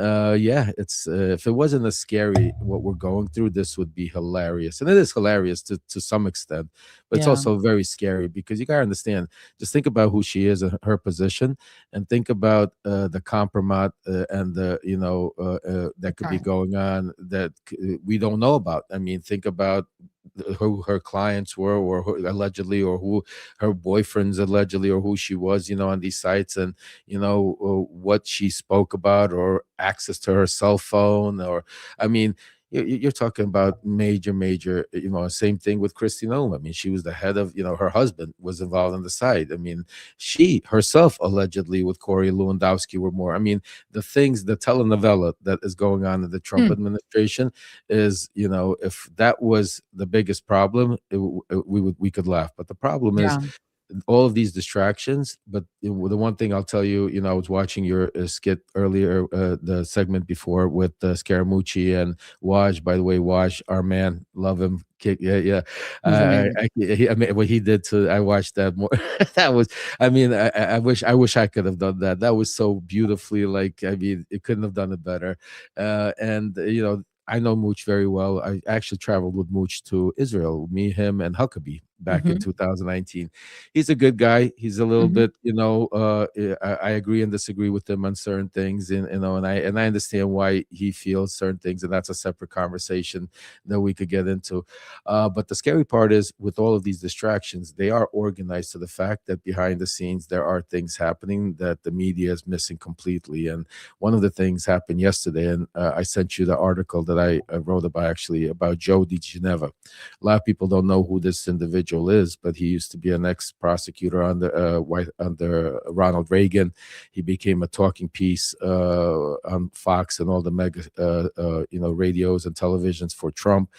Speaker 13: it's if it wasn't a scary what we're going through, this would be hilarious. And it is hilarious to some extent, but it's also very scary because you got to understand, just think about who she is and her position, and think about the compromise and the, that could be going on that we don't know about. I mean, think about who her clients were, or who, allegedly, or who her boyfriends allegedly, or who she was, on these sites, and what she spoke about, or access to her cell phone, or I mean, you're talking about major, same thing with Kristi Noem. I mean, she was the head of, her husband was involved in the site. I mean, she herself allegedly with Corey Lewandowski were more. I mean, the telenovela that is going on in the Trump administration is, if that was the biggest problem, we could laugh. But the problem is all of these distractions. But the one thing I'll tell you, I was watching your skit earlier, the segment before with Scaramucci and Waj. By the way, Waj, our man, love him. I mean, what he did to, I watched that more. That was, I mean, I wish I could have done that. That was so beautifully, like, I mean, it couldn't have done it better. I know Mooch very well. I actually traveled with Mooch to Israel, me, him, and Huckabee back in 2019. He's a good guy. He's a little bit, I agree and disagree with him on certain things, and I understand why he feels certain things, and that's a separate conversation that we could get into. But the scary part is, with all of these distractions, they are organized to the fact that behind the scenes there are things happening that the media is missing completely. And one of the things happened yesterday, and I sent you the article that I wrote about Joe DiGenova. A lot of people don't know who this individual is, but he used to be an ex-prosecutor under Ronald Reagan. He became a talking piece on Fox and all the mega radios and televisions for Trump.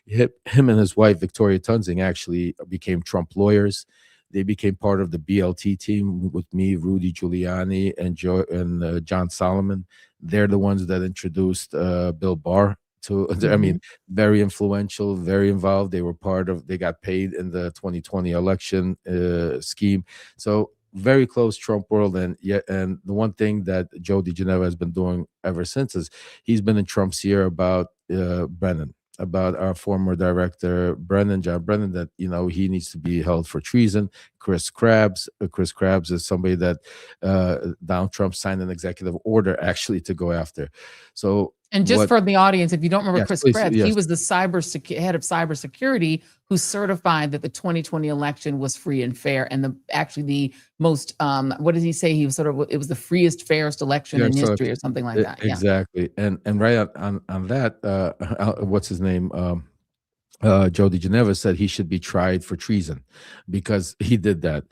Speaker 13: Him and his wife Victoria Tunzing actually became Trump lawyers. They became part of the BLT team with me, Rudy Giuliani, and John Solomon. They're the ones that introduced Bill Barr to, I mean, very influential, very involved. They were they got paid in the 2020 election scheme. So very close Trump world. And the one thing that Joe DiGenova has been doing ever since is he's been in Trump's ear about Brennan, about our former director, John Brennan, that, he needs to be held for treason. Chris Krebs is somebody that Donald Trump signed an executive order actually to go after. So,
Speaker 1: and just for the audience, if you don't remember Chris Krebs,
Speaker 13: yes.
Speaker 1: he was the head of cybersecurity who certified that the 2020 election was free and fair, and the most what did he say? He was it was the freest, fairest election in history, or something like that.
Speaker 13: Exactly. And right on that, what's his name? Joe DiGenova said he should be tried for treason because he did that.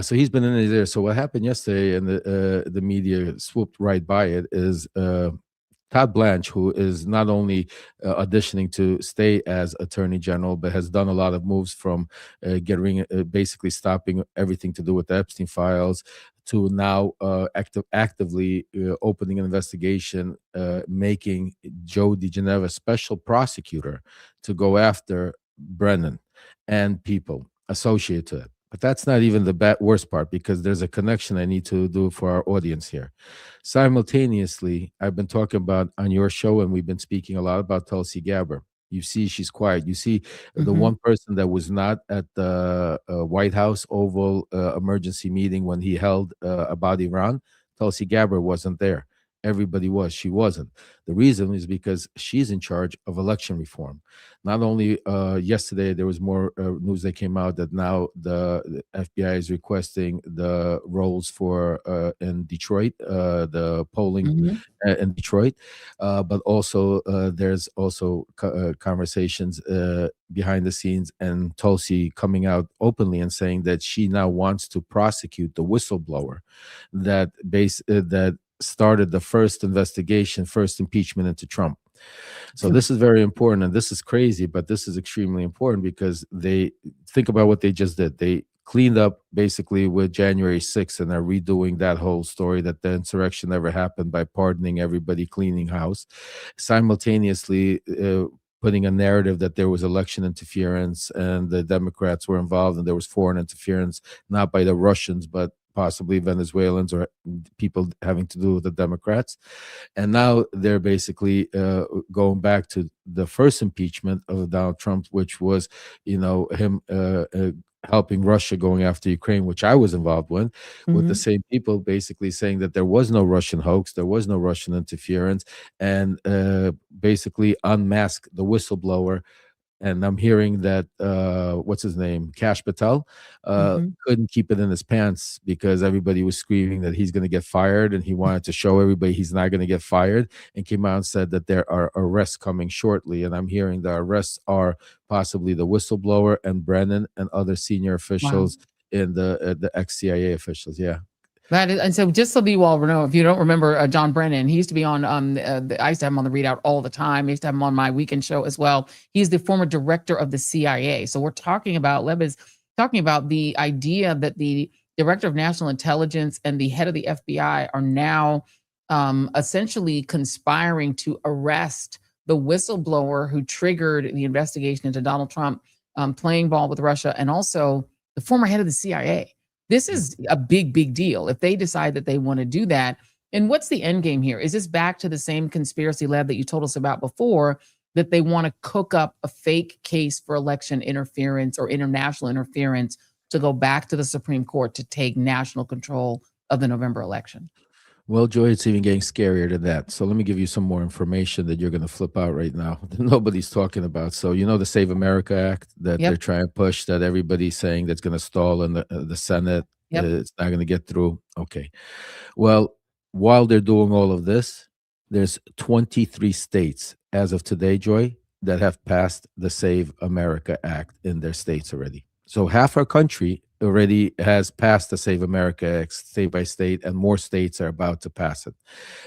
Speaker 13: So he's been in there. So what happened yesterday, and the media swooped right by it, is Todd Blanche, who is not only auditioning to stay as Attorney General, but has done a lot of moves from basically stopping everything to do with the Epstein files, to now actively opening an investigation, making Joe DiGenova special prosecutor to go after Brennan and people associated to it. But that's not even the worst part, because there's a connection I need to do for our audience here. Simultaneously, I've been talking about on your show, and we've been speaking a lot about Tulsi Gabbard. You see, she's quiet. You see, the one person that was not at the White House Oval emergency meeting when he held about Iran, Tulsi Gabbard wasn't there. Everybody was. She wasn't. The reason is because she's in charge of election reform. Not only yesterday, there was more news that came out that now the FBI is requesting the rolls for in Detroit, the polling in Detroit, but also there's also conversations behind the scenes, and Tulsi coming out openly and saying that she now wants to prosecute the whistleblower that started the first investigation, first impeachment into Trump. So this is very important, and this is crazy, but this is extremely important because they think about what they just did. They cleaned up basically with January 6th, and they're redoing that whole story that the insurrection never happened by pardoning everybody, cleaning house, simultaneously putting a narrative that there was election interference and the Democrats were involved and there was foreign interference, not by the Russians, but possibly Venezuelans or people having to do with the Democrats. And now they're basically going back to the first impeachment of Donald Trump, which was, him helping Russia going after Ukraine, which I was involved with the same people basically saying that there was no Russian hoax, there was no Russian interference, and basically unmask the whistleblower. And I'm hearing that what's his name, Kash Patel, couldn't keep it in his pants because everybody was screaming that he's going to get fired, and he wanted to show everybody he's not going to get fired, and came out and said that there are arrests coming shortly. And I'm hearing the arrests are possibly the whistleblower and Brennan and other senior officials in the ex-CIA officials. Yeah.
Speaker 1: That is, and so just so that you all know, if you don't remember John Brennan, he used to be on, I used to have him on the ReidOut all the time. I used to have him on my weekend show as well. He's the former director of the CIA. So we're talking about, Lev is talking about the idea that the director of national intelligence and the head of the FBI are now essentially conspiring to arrest the whistleblower who triggered the investigation into Donald Trump playing ball with Russia, and also the former head of the CIA. This is a big, big deal if they decide that they want to do that. And what's the end game here? Is this back to the same conspiracy, Lev, that you told us about before, that they want to cook up a fake case for election interference or international interference to go back to the Supreme Court to take national control of the November election?
Speaker 13: Well, Joy, it's even getting scarier than that. So let me give you some more information that you're going to flip out right now that nobody's talking about. So the Save America Act that they're trying to push, that everybody's saying that's going to stall in the Senate. It's not going to get through. Okay. Well, while they're doing all of this, there's 23 states as of today, Joy, that have passed the Save America Act in their states already. So half our country already has passed the Save America Act state by state, and more states are about to pass it.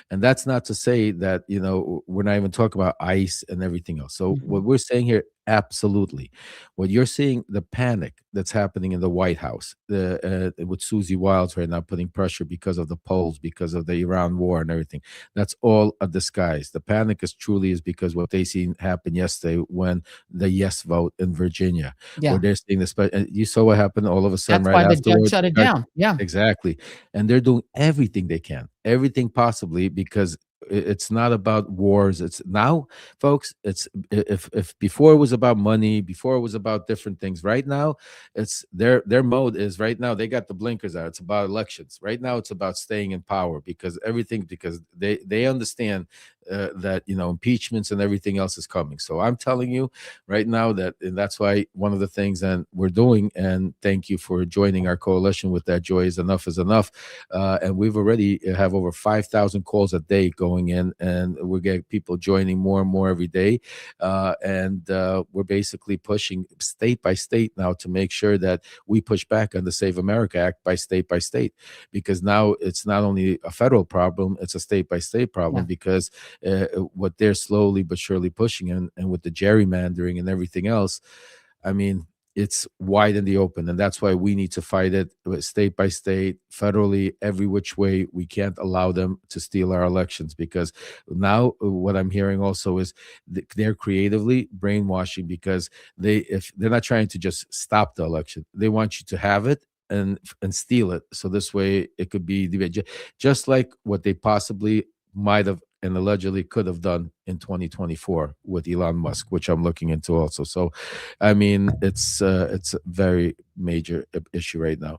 Speaker 13: And that's not to say that, we're not even talking about ICE and everything else. So what we're saying here, absolutely. What you're seeing, the panic that's happening in the White House with Susie Wiles right now putting pressure because of the polls, because of the Iran war and everything, that's all a disguise. The panic is because what they seen happen yesterday when the yes vote in Virginia, where they're seeing this. You saw what happened all of a sudden.
Speaker 1: That's
Speaker 13: right
Speaker 1: why
Speaker 13: afterwards.
Speaker 1: the judge shut it down. Yeah,
Speaker 13: exactly. And they're doing everything they can, everything possibly, because it's not about wars. It's now, folks, it's if before it was about money, before it was about different things, right now it's their mode is right now they got the blinkers out. It's about elections. Right now it's about staying in power because they understand that impeachments and everything else is coming. So I'm telling you right now and that's why one of the things that we're doing, and thank you for joining our coalition with that, Joy, is enough, and we've already have over 5,000 calls a day going in, and we're getting people joining more and more every day, and we're basically pushing state by state now to make sure that we push back on the Save America Act by state, because now it's not only a federal problem, it's a state by state problem, because what they're slowly but surely pushing, and with the gerrymandering and everything else, I mean, it's wide in the open, and that's why we need to fight it state by state, federally, every which way. We can't allow them to steal our elections, because now what I'm hearing also is they're creatively brainwashing, because if they're not trying to just stop the election, they want you to have it and steal it, so this way it could be just like what they possibly might have and allegedly could have done in 2024 with Elon Musk, which I'm looking into also. So, I mean, it's a very major issue right now.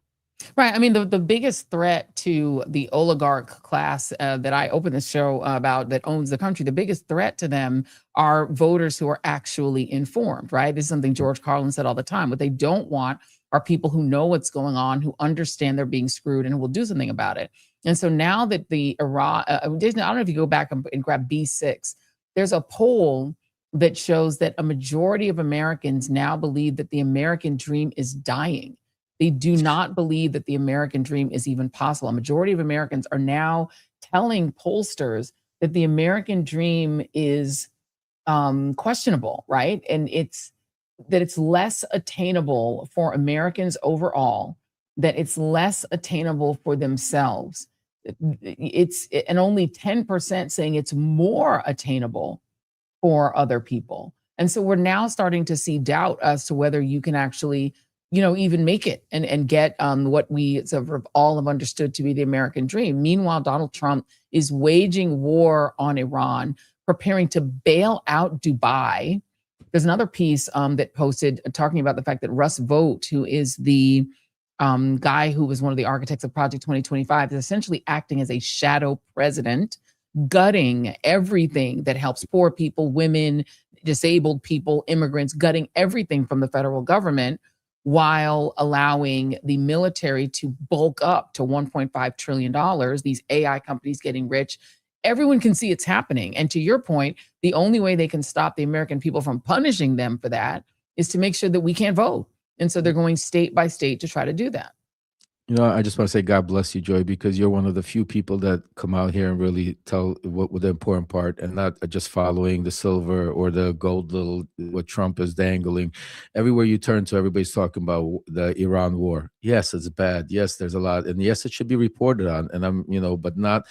Speaker 1: Right. I mean, the biggest threat to the oligarch class that I opened the show about, that owns the country, the biggest threat to them are voters who are actually informed, right? This is something George Carlin said all the time. What they don't want are people who know what's going on, who understand they're being screwed, and who will do something about it. And so now that the Iran, I don't know if you go back and grab B6, there's a poll that shows that a majority of Americans now believe that the American dream is dying. They do not believe that the American dream is even possible. A majority of Americans are now telling pollsters that the American dream is questionable, right? And it's less attainable for Americans overall, that it's less attainable for themselves. And only 10% saying it's more attainable for other people. And so we're now starting to see doubt as to whether you can actually even make it and get what we sort of all have understood to be the American dream. Meanwhile, Donald Trump is waging war on Iran, preparing to bail out Dubai. There's another piece that posted talking about the fact that Russ Vought, who is the guy who was one of the architects of Project 2025, is essentially acting as a shadow president, gutting everything that helps poor people, women, disabled people, immigrants, gutting everything from the federal government, while allowing the military to bulk up to $1.5 trillion, these AI companies getting rich. Everyone can see it's happening. And to your point, the only way they can stop the American people from punishing them for that is to make sure that we can't vote. And so they're going state by state to try to do that.
Speaker 13: I just want to say God bless you, Joy, because you're one of the few people that come out here and really tell what the important part, and not just following the silver or the gold little what Trump is dangling. Everywhere you turn to, everybody's talking about the Iran war. Yes, it's bad. Yes, there's a lot, and yes, it should be reported on. And but not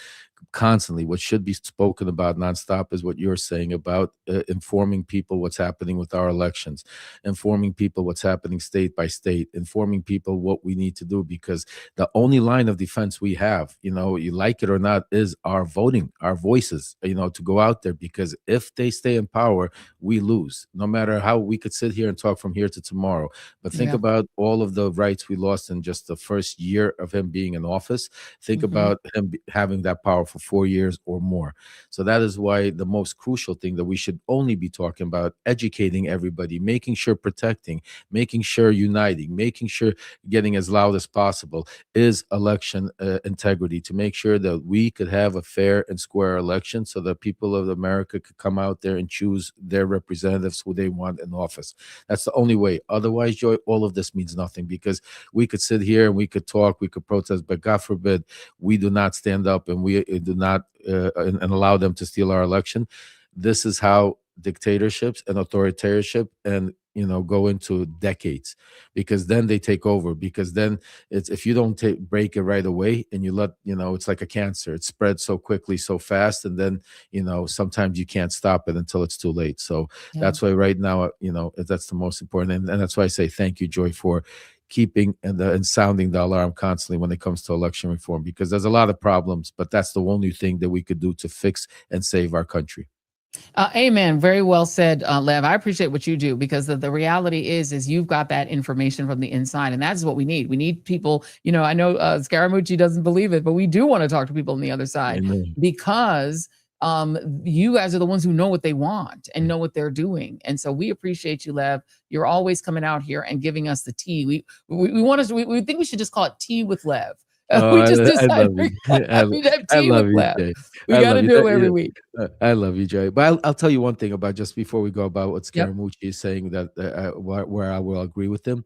Speaker 13: constantly. What should be spoken about nonstop is what you're saying about informing people what's happening with our elections, informing people what's happening state by state, informing people what we need to do, because the only line of defense we have, you like it or not, is our voting, our voices, to go out there, because if they stay in power, we lose. No matter how we could sit here and talk from here to tomorrow, but think about all of the rights we lost in just the first year of him being in office. Think about him having that power for 4 years or more. So that is why the most crucial thing that we should only be talking about, educating everybody, making sure protecting, making sure uniting, making sure getting as loud as possible, is election integrity, to make sure that we could have a fair and square election so that people of America could come out there and choose their representatives who they want in office. That's the only way. Otherwise, Joy, all of this means nothing, because we could sit here and we could talk, we could protest, but God forbid we do not stand up and we do not and allow them to steal our election. This is how dictatorships and authoritarianship and go into decades, because then they take over. Because then it's, if you don't break it right away and you let, it's like a cancer, it spreads so quickly, so fast, and then sometimes you can't stop it until it's too late. So that's why right now that's the most important, and that's why I say thank you, Joy, for keeping and sounding the alarm constantly when it comes to election reform, because there's a lot of problems, but that's the only thing that we could do to fix and save our country.
Speaker 1: Amen. Very well said, Lev. I appreciate what you do, because the reality is you've got that information from the inside, and that's what we need. We need people, I know Scaramucci doesn't believe it, but we do want to talk to people on the other side. Amen. Because you guys are the ones who know what they want and know what they're doing. And so we appreciate you, Lev. You're always coming out here and giving us the tea. We think we should just call it Tea with Lev. We just decided we have Tea with Lev. We got to do it every week.
Speaker 13: I love you, Jay. But I'll tell you one thing about, just before we go, about what Scaramucci is saying, that where I will agree with him.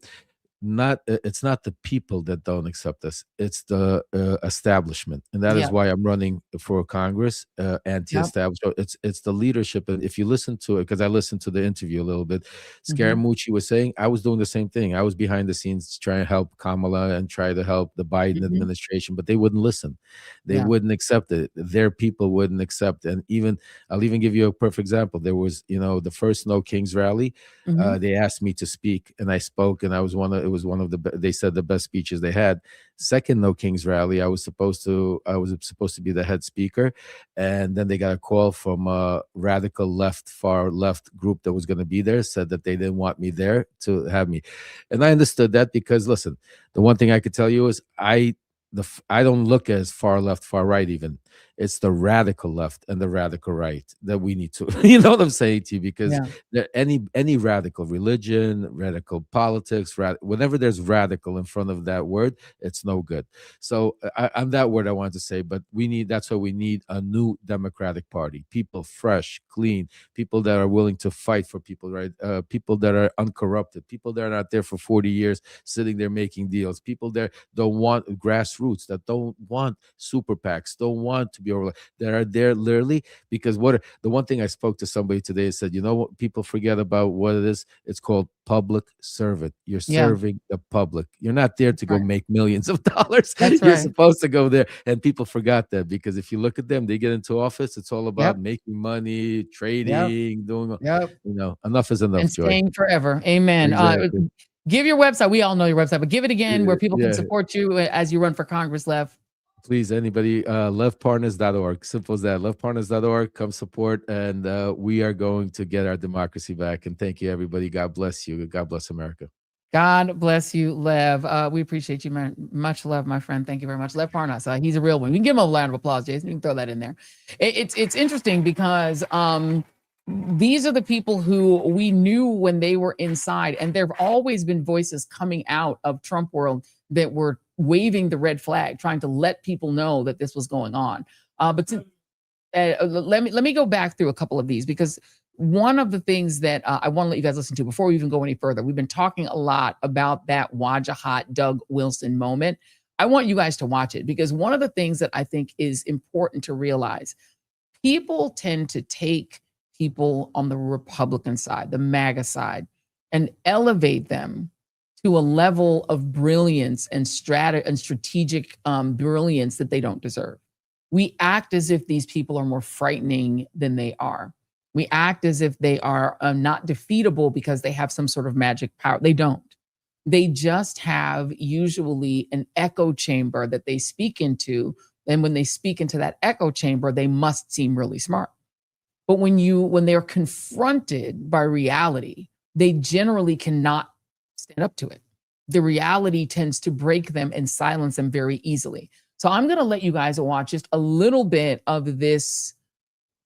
Speaker 13: It's not the people that don't accept us, it's the establishment, and that is why I'm running for Congress, anti-establishment. It's the leadership. And if you listen to it, because I listened to the interview a little bit, Scaramucci was saying I was doing the same thing. I was behind the scenes trying to help Kamala and try to help the Biden administration, but they wouldn't listen. They wouldn't accept it. Their people wouldn't accept. And I'll even give you a perfect example. There was the first No Kings rally. They asked me to speak, and I spoke, and they said the best speeches they had. Second No Kings rally, I was supposed to be the head speaker, and then they got a call from a radical far left group that was going to be there, said that they didn't want me there to have me. And I understood that, because listen, the one thing I could tell you is I don't look as far left, far right even. It's the radical left and the radical right that we need to, you know what I'm saying to you? Because any radical religion, radical politics, whenever there's radical in front of that word, it's no good. So I'm that word I wanted to say, but that's why we need a new Democratic Party. People fresh, clean, people that are willing to fight for people, right? People that are uncorrupted, people that are not there for 40 years sitting there making deals, people that don't want grassroots, that don't want super PACs, don't want to be over, that are there literally because the one thing I spoke to somebody today said, what people forget about what it is? It's called public servant. You're serving the public. You're not there to go make millions of dollars. You're supposed to go there. And people forgot that, because if you look at them, they get into office, it's all about making money, trading, doing, enough is enough,
Speaker 1: and
Speaker 13: Joy.
Speaker 1: staying forever. Amen.
Speaker 13: Exactly.
Speaker 1: Give your website. We all know your website, but give it again where people can
Speaker 13: Yeah.
Speaker 1: support you as you run for Congress, Lev.
Speaker 13: Please, anybody, levparnas.org. Simple as that. Levparnas.org. Come support, and we are going to get our democracy back. And thank you, everybody. God bless you. God bless America.
Speaker 1: God bless you, Lev. We appreciate you, man. Much love, my friend. Thank you very much. Lev Parnas. He's a real one. We can give him a round of applause, Jason. You can throw that in there. It's interesting because these are the people who we knew when they were inside, and there have always been voices coming out of Trump world that were waving the red flag, trying to let people know that this was going on. But let me go back through a couple of these, because one of the things that I want to let you guys listen to before we even go any further, we've been talking a lot about that Wajahat Doug Wilson moment. I want you guys to watch it, because one of the things that I think is important to realize, people tend to take people on the Republican side, the MAGA side, and elevate them to a level of brilliance and strategic brilliance that they don't deserve. We act as if these people are more frightening than they are. We act as if they are not defeatable because they have some sort of magic power. They don't. They just have usually an echo chamber that they speak into. And when they speak into that echo chamber, they must seem really smart. But when they're confronted by reality, they generally cannot stand up to it. The reality tends to break them and silence them very easily. So I'm going to let you guys watch just a little bit of this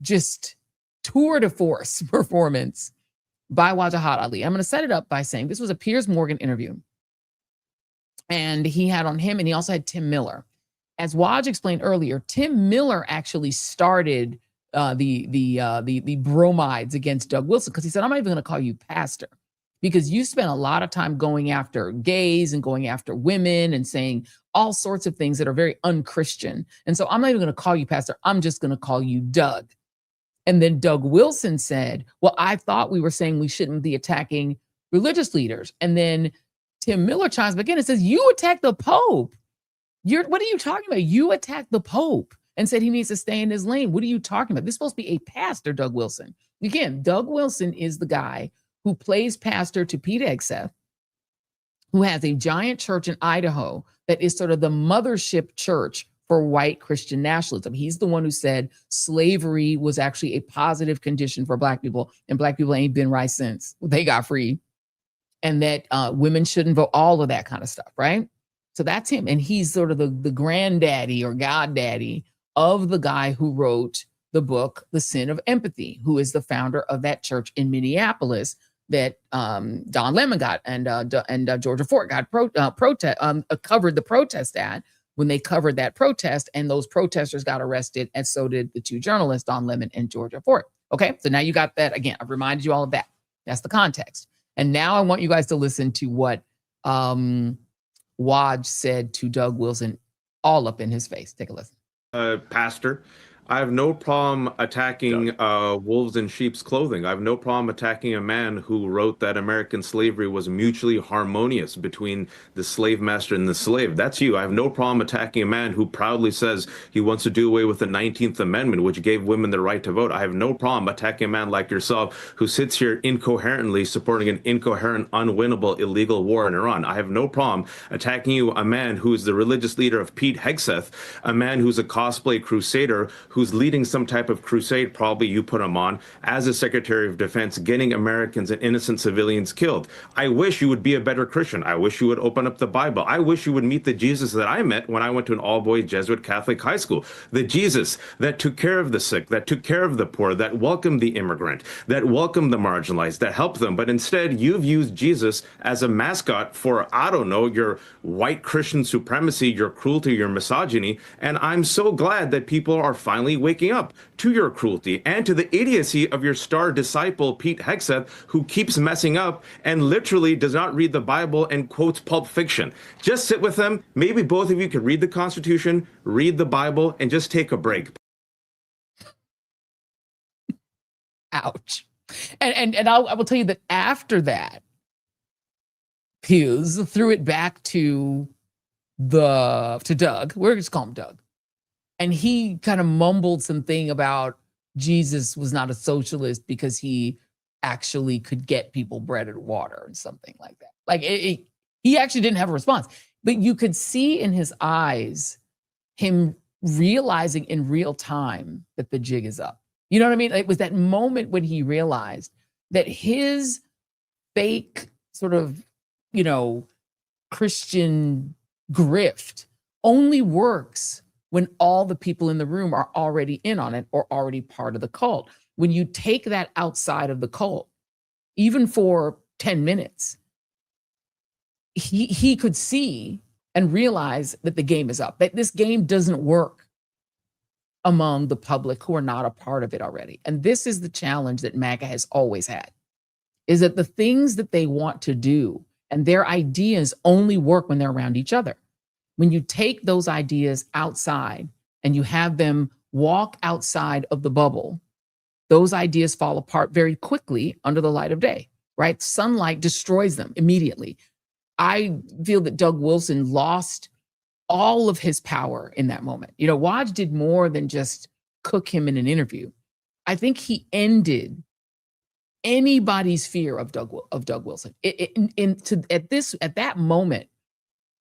Speaker 1: just tour de force performance by Wajahat Ali. I'm going to set it up by saying this was a Piers Morgan interview, and he had on him, and he also had Tim Miller. As Waj explained earlier, Tim Miller actually started the bromides against Doug Wilson, because he said, I'm not even going to call you pastor, because you spent a lot of time going after gays and going after women and saying all sorts of things that are very unchristian. And so I'm not even going to call you pastor. I'm just going to call you Doug. And then Doug Wilson said, well, I thought we were saying we shouldn't be attacking religious leaders. And then Tim Miller chimes back in and says, you attacked the Pope. What are you talking about? You attacked the Pope and said he needs to stay in his lane. What are you talking about? This is supposed to be a pastor, Doug Wilson. Again, Doug Wilson is the guy who plays pastor to Pete Hegseth, who has a giant church in Idaho that is sort of the mothership church for white Christian nationalism. He's the one who said slavery was actually a positive condition for Black people, and Black people ain't been right since they got free, and that women shouldn't vote, all of that kind of stuff, right? So that's him. And he's sort of the granddaddy or goddaddy of the guy who wrote the book, The Sin of Empathy, who is the founder of that church in Minneapolis that Don Lemon got and Georgia Fort got covered the protest at, when they covered that protest, and those protesters got arrested, and so did the two journalists, Don Lemon and Georgia Fort. Okay, so now you got that. Again, I've reminded you all of that. That's the context. And now I want you guys to listen to what Waj said to Doug Wilson, all up in his face. Take a listen.
Speaker 2: Pastor, I have no problem attacking wolves in sheep's clothing. I have no problem attacking a man who wrote that American slavery was mutually harmonious between the slave master and the slave. That's you. I have no problem attacking a man who proudly says he wants to do away with the 19th Amendment, which gave women the right to vote. I have no problem attacking a man like yourself who sits here incoherently supporting an incoherent, unwinnable, illegal war in Iran. I have no problem attacking you, a man who is the religious leader of Pete Hegseth, a man who's a cosplay crusader, who's leading some type of crusade, probably you put him on, as a Secretary of Defense, getting Americans and innocent civilians killed. I wish you would be a better Christian. I wish you would open up the Bible. I wish you would meet the Jesus that I met when I went to an all-boys Jesuit Catholic high school. The Jesus that took care of the sick, that took care of the poor, that welcomed the immigrant, that welcomed the marginalized, that helped them. But instead, you've used Jesus as a mascot for, I don't know, your white Christian supremacy, your cruelty, your misogyny. And I'm so glad that people are finally waking up to your cruelty and to the idiocy of your star disciple, Pete Hegseth, who keeps messing up and literally does not read the Bible and quotes Pulp Fiction. Just sit with them. Maybe both of you could read the Constitution, read the Bible, and just take a break.
Speaker 1: Ouch. And I will tell you that after that, Hughes threw it back to Doug. We're just calling him Doug. And he kind of mumbled something about Jesus was not a socialist because he actually could get people bread and water and something like that. Like he actually didn't have a response, but you could see in his eyes him realizing in real time that the jig is up. You know what I mean? It was that moment when he realized that his fake sort of, Christian grift only works when all the people in the room are already in on it or already part of the cult. When you take that outside of the cult, even for 10 minutes, he could see and realize that the game is up, that this game doesn't work among the public who are not a part of it already. And this is the challenge that MAGA has always had, is that the things that they want to do and their ideas only work when they're around each other. When you take those ideas outside and you have them walk outside of the bubble, those ideas fall apart very quickly under the light of day, right? Sunlight destroys them immediately. I feel that Doug Wilson lost all of his power in that moment. Waj did more than just cook him in an interview. I think he ended anybody's fear of Doug Wilson. At that moment,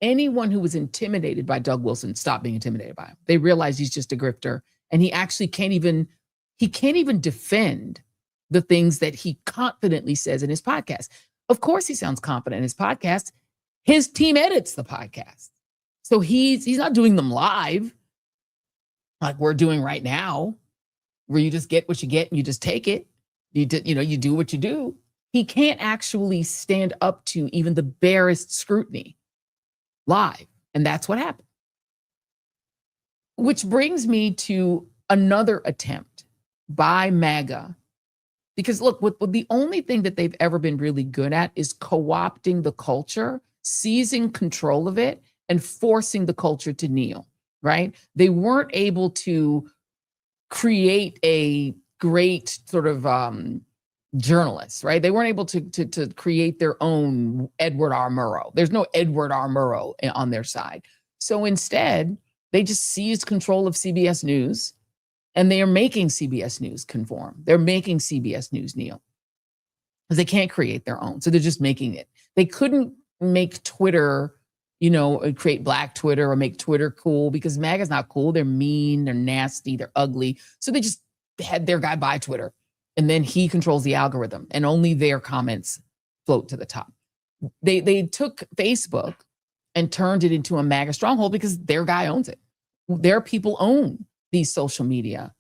Speaker 1: anyone who was intimidated by Doug Wilson stopped being intimidated by him. They realized he's just a grifter, and he actually can't even defend the things that he confidently says in his podcast. Of course, he sounds confident in his podcast. His team edits the podcast, so he's not doing them live like we're doing right now, where you just get what you get and you just take it. You do what you do. He can't actually stand up to even the barest scrutiny live. And that's what happened. Which brings me to another attempt by MAGA. Because look, the only thing that they've ever been really good at is co-opting the culture, seizing control of it, and forcing the culture to kneel, right? They weren't able to create a great sort of journalists, right? They weren't able to create their own Edward R. Murrow. There's no Edward R. Murrow on their side. So instead, they just seized control of CBS News, and they are making CBS News conform. They're making CBS News kneel because they can't create their own. So they're just making it. They couldn't make Twitter, create Black Twitter or make Twitter cool because MAGA's not cool. They're mean, they're nasty, they're ugly. So they just had their guy buy Twitter, and then he controls the algorithm, and only their comments float to the top. They took Facebook and turned it into a MAGA stronghold because their guy owns it. Their people own these social media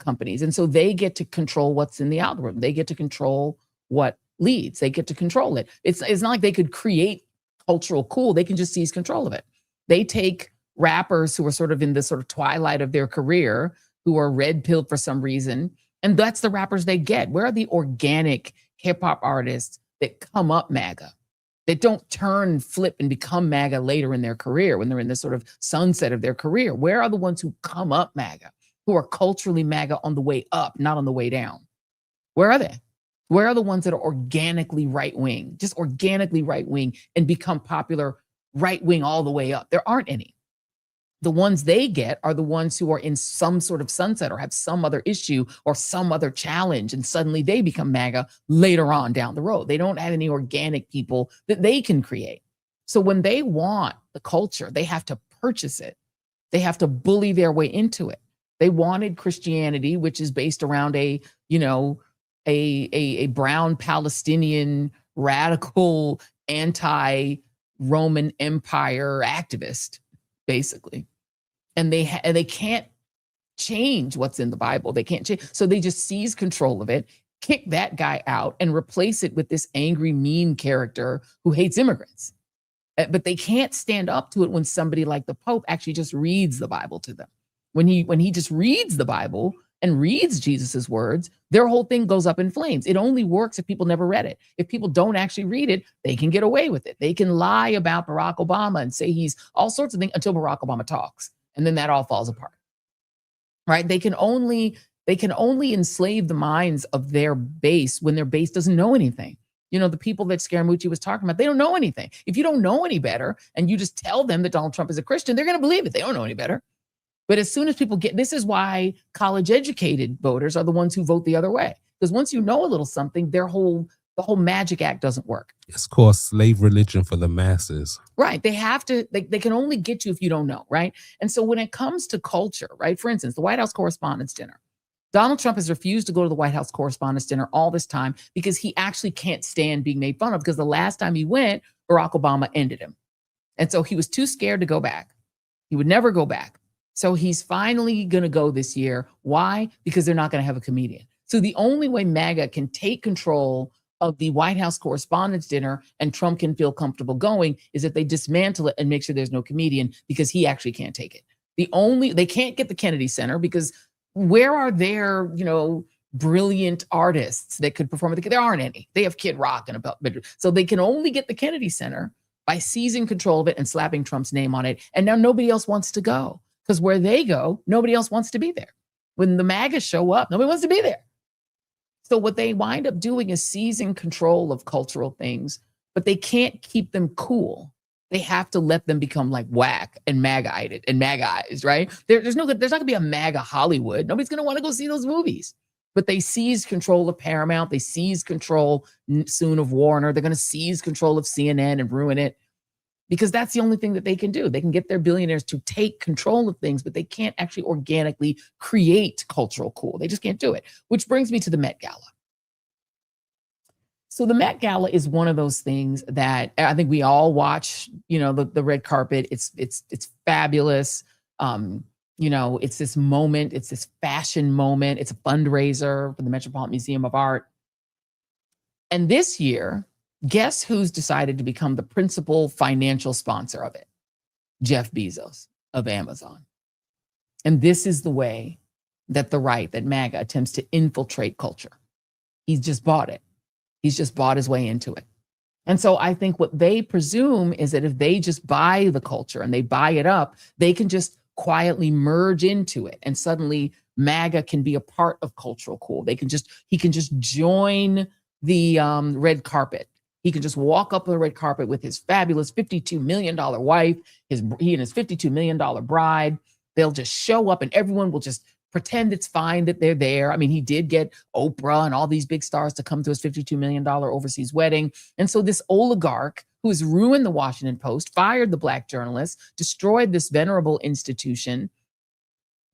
Speaker 1: companies, and so they get to control what's in the algorithm. They get to control what leads. They get to control it. It's not like they could create cultural cool. They can just seize control of it. They take rappers who are sort of in the sort of twilight of their career, who are red-pilled for some reason, and that's the rappers they get. Where are the organic hip-hop artists that come up MAGA, that don't turn, flip, and become MAGA later in their career when they're in this sort of sunset of their career? Where are the ones who come up MAGA, who are culturally MAGA on the way up, not on the way down? Where are they? Where are the ones that are organically right-wing, just organically right-wing, and become popular right-wing all the way up? There aren't any. The ones they get are the ones who are in some sort of sunset or have some other issue or some other challenge, and suddenly they become MAGA later on down the road. They don't have any organic people that they can create. So when they want the culture, they have to purchase it. They have to bully their way into it. They wanted Christianity, which is based around a brown Palestinian radical anti-Roman Empire activist, basically. And they can't change what's in the Bible. They can't change. So they just seize control of it, kick that guy out, and replace it with this angry, mean character who hates immigrants. But they can't stand up to it when somebody like the Pope actually just reads the Bible to them. When he just reads the Bible and reads Jesus's words, their whole thing goes up in flames. It only works if people never read it. If people don't actually read it, they can get away with it. They can lie about Barack Obama and say he's all sorts of things until Barack Obama talks. And then that all falls apart, right? They can only enslave the minds of their base when their base doesn't know anything. The people that Scaramucci was talking about, they don't know anything. If you don't know any better and you just tell them that Donald Trump is a Christian, they're going to believe it. They don't know any better. But as soon as people this is why college educated voters are the ones who vote the other way. Because once you know a little something, the whole magic act doesn't work.
Speaker 14: It's called slave religion for the masses.
Speaker 1: Right. They have to, they can only get you if you don't know, right? And so when it comes to culture, right? For instance, the White House Correspondents' Dinner. Donald Trump has refused to go to the White House Correspondents' Dinner all this time because he actually can't stand being made fun of, because the last time he went, Barack Obama ended him. And so he was too scared to go back. He would never go back. So he's finally going to go this year. Why? Because they're not going to have a comedian. So the only way MAGA can take control of the White House Correspondents' Dinner and Trump can feel comfortable going is if they dismantle it and make sure there's no comedian, because he actually can't take it. They can't get the Kennedy Center, because where are their, brilliant artists that could perform at there aren't any. They have Kid Rock and about, so they can only get the Kennedy Center by seizing control of it and slapping Trump's name on it. And now nobody else wants to go, because where they go, nobody else wants to be there. When the MAGA show up, nobody wants to be there. So what they wind up doing is seizing control of cultural things, but they can't keep them cool. They have to let them become like whack and MAGAized, right? There's not gonna be a MAGA Hollywood. Nobody's gonna want to go see those movies. But they seized control of Paramount. They seized control soon of Warner. They're gonna seize control of CNN and ruin it, because that's the only thing that they can do. They can get their billionaires to take control of things, but they can't actually organically create cultural cool. They just can't do it, which brings me to the Met Gala. So the Met Gala is one of those things that I think we all watch, the red carpet. It's fabulous. It's this moment, it's this fashion moment. It's a fundraiser for the Metropolitan Museum of Art. And this year, guess who's decided to become the principal financial sponsor of it? Jeff Bezos of Amazon. And this is the way that that MAGA attempts to infiltrate culture. He's just bought it. He's just bought his way into it. And so I think what they presume is that if they just buy the culture and they buy it up, they can just quietly merge into it. And suddenly MAGA can be a part of cultural cool. He can just join the red carpet. He can just walk up the red carpet with his fabulous $52 million wife, he and his $52 million bride. They'll just show up and everyone will just pretend it's fine that they're there. I mean, he did get Oprah and all these big stars to come to his $52 million overseas wedding. And so this oligarch who has ruined the Washington Post, fired the Black journalists, destroyed this venerable institution,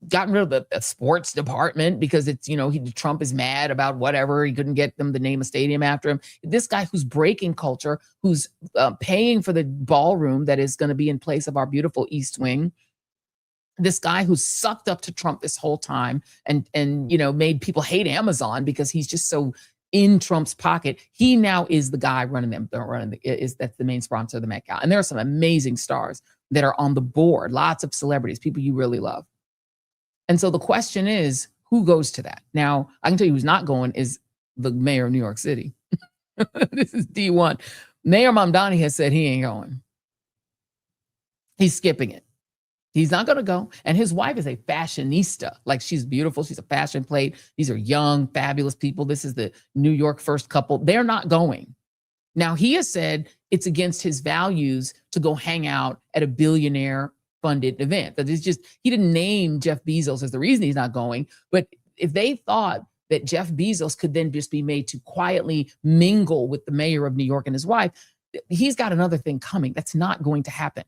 Speaker 1: gotten rid of the sports department because it's, Trump is mad about whatever. He couldn't get them to name a stadium after him. This guy who's breaking culture, who's paying for the ballroom that is going to be in place of our beautiful East Wing. This guy who's sucked up to Trump this whole time and made people hate Amazon because he's just so in Trump's pocket. He now is the guy running them. That's the main sponsor of the Met Gala. And there are some amazing stars that are on the board. Lots of celebrities, people you really love. And so the question is, who goes to that? Now, I can tell you who's not going is the mayor of New York City. This is D1. Mayor Mamdani has said he ain't going. He's skipping it. He's not going to go. And his wife is a fashionista. Like, she's beautiful. She's a fashion plate. These are young, fabulous people. This is the New York first couple. They're not going. Now, he has said it's against his values to go hang out at a billionaire funded event. That is just, he didn't name Jeff Bezos as the reason he's not going. But if they thought that Jeff Bezos could then just be made to quietly mingle with the mayor of New York and his wife, he's got another thing coming. That's not going to happen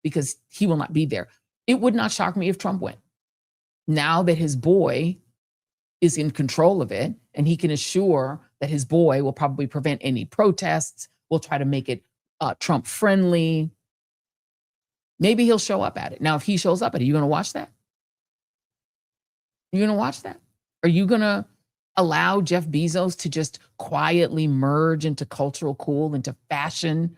Speaker 1: because he will not be there. It would not shock me if Trump went. Now that his boy is in control of it, and he can assure that his boy will probably prevent any protests, will try to make it Trump friendly. Maybe he'll show up at it. Now, if he shows up at it, are you going to watch that? Are you going to watch that? Are you going to allow Jeff Bezos to just quietly merge into cultural cool, into fashion?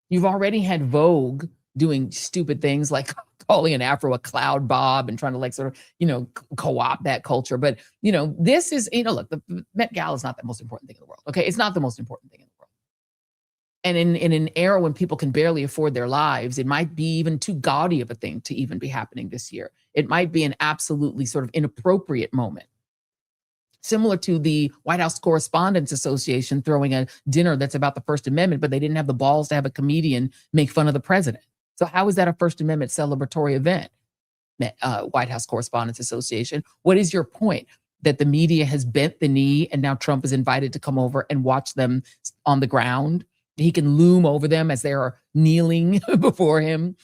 Speaker 1: You've already had Vogue doing stupid things like calling an afro a cloud bob and trying to co-opt that culture. But, this is, look, the Met Gala is not the most important thing in the world. Okay. It's not the most important thing in the world. And in an era when people can barely afford their lives, it might be even too gaudy of a thing to even be happening this year. It might be an absolutely sort of inappropriate moment. Similar to the White House Correspondents Association throwing a dinner that's about the First Amendment, but they didn't have the balls to have a comedian make fun of the president. So how is that a First Amendment celebratory event? White House Correspondents Association. What is your point? that the media has bent the knee and now Trump is invited to come over and watch them on the ground. He can loom over them as they're kneeling before him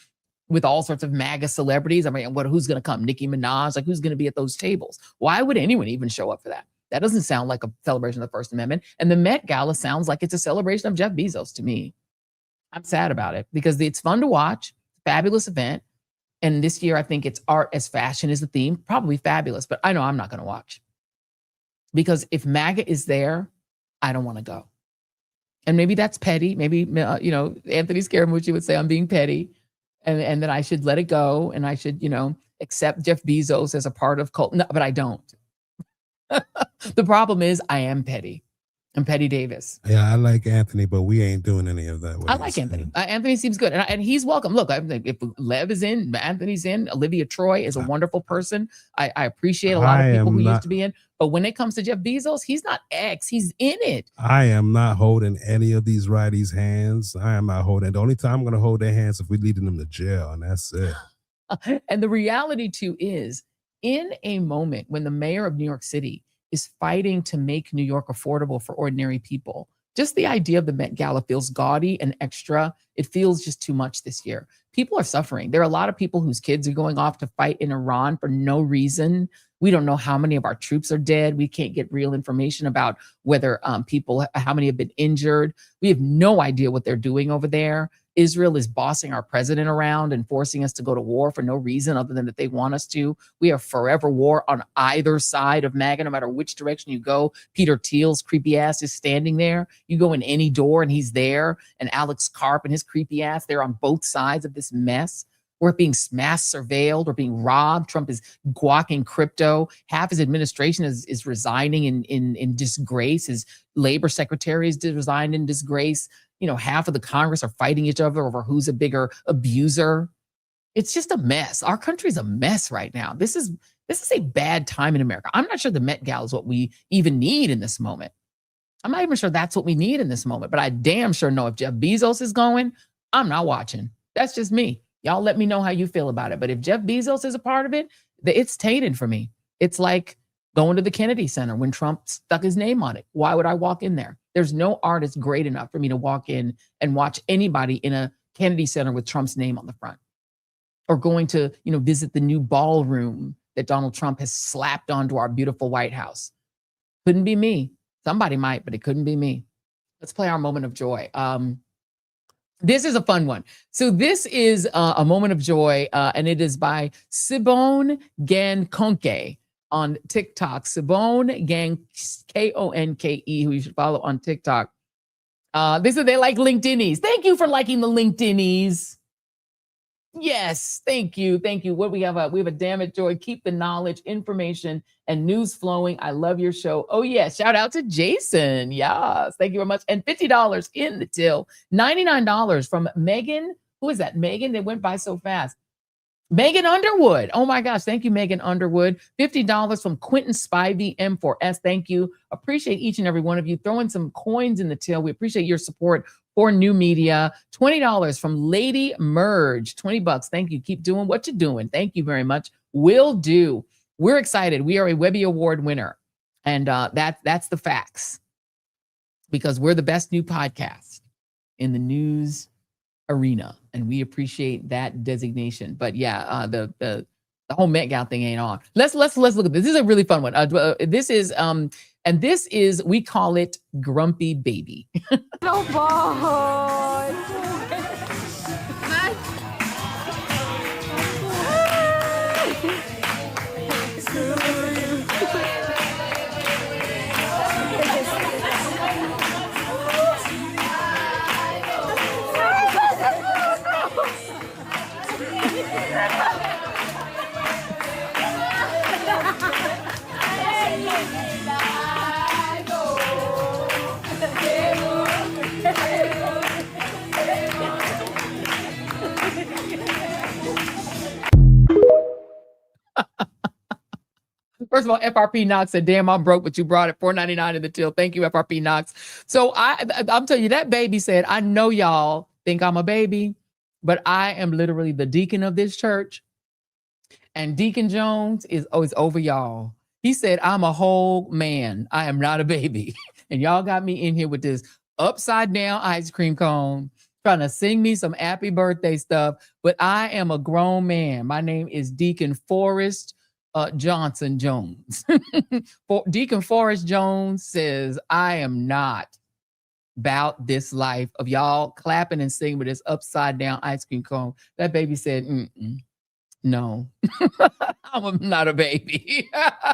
Speaker 1: with all sorts of MAGA celebrities. I mean, who's going to come? Nicki Minaj? Like, who's going to be at those tables? Why would anyone even show up for that? That doesn't sound like a celebration of the First Amendment. And the Met Gala sounds like it's a celebration of Jeff Bezos to me. I'm sad about it because it's fun to watch, fabulous event. And this year, I think it's art as fashion is the theme, probably fabulous, but I know I'm not going to watch. Because if MAGA is there, I don't want to go. And maybe that's petty. Maybe, Anthony Scaramucci would say I'm being petty and that I should let it go and I should, accept Jeff Bezos as a part of cult. No, but I don't. The problem is I am petty. I'm Petty Davis.
Speaker 14: Yeah, I like Anthony, but we ain't doing any of that.
Speaker 1: I like Anthony. Anthony seems good. And he's welcome. Look, if Lev is in, Anthony's in, Olivia Troy is a wonderful person. I appreciate a lot of people who used to be in. But when it comes to Jeff Bezos, he's not X. He's in it.
Speaker 14: I am not holding any of these righties' hands. I am not holding. The only time I'm going to hold their hands if we're leading them to jail, and that's it.
Speaker 1: And the reality, too, is in a moment when the mayor of New York City is fighting to make New York affordable for ordinary people. Just the idea of the Met Gala feels gaudy and extra. It feels just too much this year. People are suffering. There are a lot of people whose kids are going off to fight in Iran for no reason. We don't know how many of our troops are dead. We can't get real information about whether how many have been injured. We have no idea what they're doing over there. Israel is bossing our president around and forcing us to go to war for no reason other than that they want us to. We have forever war on either side of MAGA, no matter which direction you go. Peter Thiel's creepy ass is standing there. You go in any door and he's there. And Alex Karp and his creepy ass, they're on both sides of this mess. We're being mass surveilled. We're being robbed. Trump is guacking crypto. Half his administration is resigning in disgrace. His labor secretary is resigned in disgrace. Half of the Congress are fighting each other over who's a bigger abuser. It's just a mess. Our country's a mess right now. This is a bad time in America. I'm not sure the Met Gala is what we even need in this moment. I'm not even sure that's what we need in this moment, but I damn sure know if Jeff Bezos is going, I'm not watching. That's just me. Y'all let me know how you feel about it. But if Jeff Bezos is a part of it, it's tainted for me. It's like going to the Kennedy Center when Trump stuck his name on it. Why would I walk in there? There's no artist great enough for me to walk in and watch anybody in a Kennedy Center with Trump's name on the front. Or going to, visit the new ballroom that Donald Trump has slapped onto our beautiful White House. Couldn't be me. Somebody might, but it couldn't be me. Let's play our moment of joy. This is a fun one. So this is a moment of joy, and it is by Sibone Gankonke on TikTok. Sibone Konke, who you should follow on TikTok. They said they like LinkedInies. Thank you for liking the LinkedInies. Yes, thank you. Thank you. What we have a damn it joy. Keep the knowledge, information, and news flowing. I love your show. Oh, yes. Shout out to Jason. Yes. Thank you very much. And $50 in the till. $99 from Megan. Who is that? Megan? They went by so fast. Megan Underwood. Oh my gosh. Thank you, Megan Underwood. $50 from Quentin Spivey, M4S. Thank you. Appreciate each and every one of you throwing some coins in the till. We appreciate your support for new media. $20 from Lady Merge. $20. Thank you. Keep doing what you're doing. Thank you very much. Will do. We're excited. We are a Webby Award winner. And that's the facts. Because we're the best new podcast in the news arena. And we appreciate that designation. But yeah, the whole Met Gala thing ain't on. Let's look at this. This is a really fun one. This is we call it Grumpy Baby.
Speaker 15: No boy.
Speaker 1: First of all, FRP Knox said, damn, I'm broke, but you brought it $4.99 in the till. Thank you, FRP Knox. So I'm telling you, that baby said, I know y'all think I'm a baby, but I am literally the deacon of this church. And Deacon Jones is over y'all. He said, I'm a whole man. I am not a baby. And y'all got me in here with this upside down ice cream cone, trying to sing me some happy birthday stuff. But I am a grown man. My name is Deacon Forrest Johnson Jones. Deacon Forrest Jones says, I am not about this life of y'all clapping and singing with this upside down ice cream cone. That baby said, no, I'm not a baby.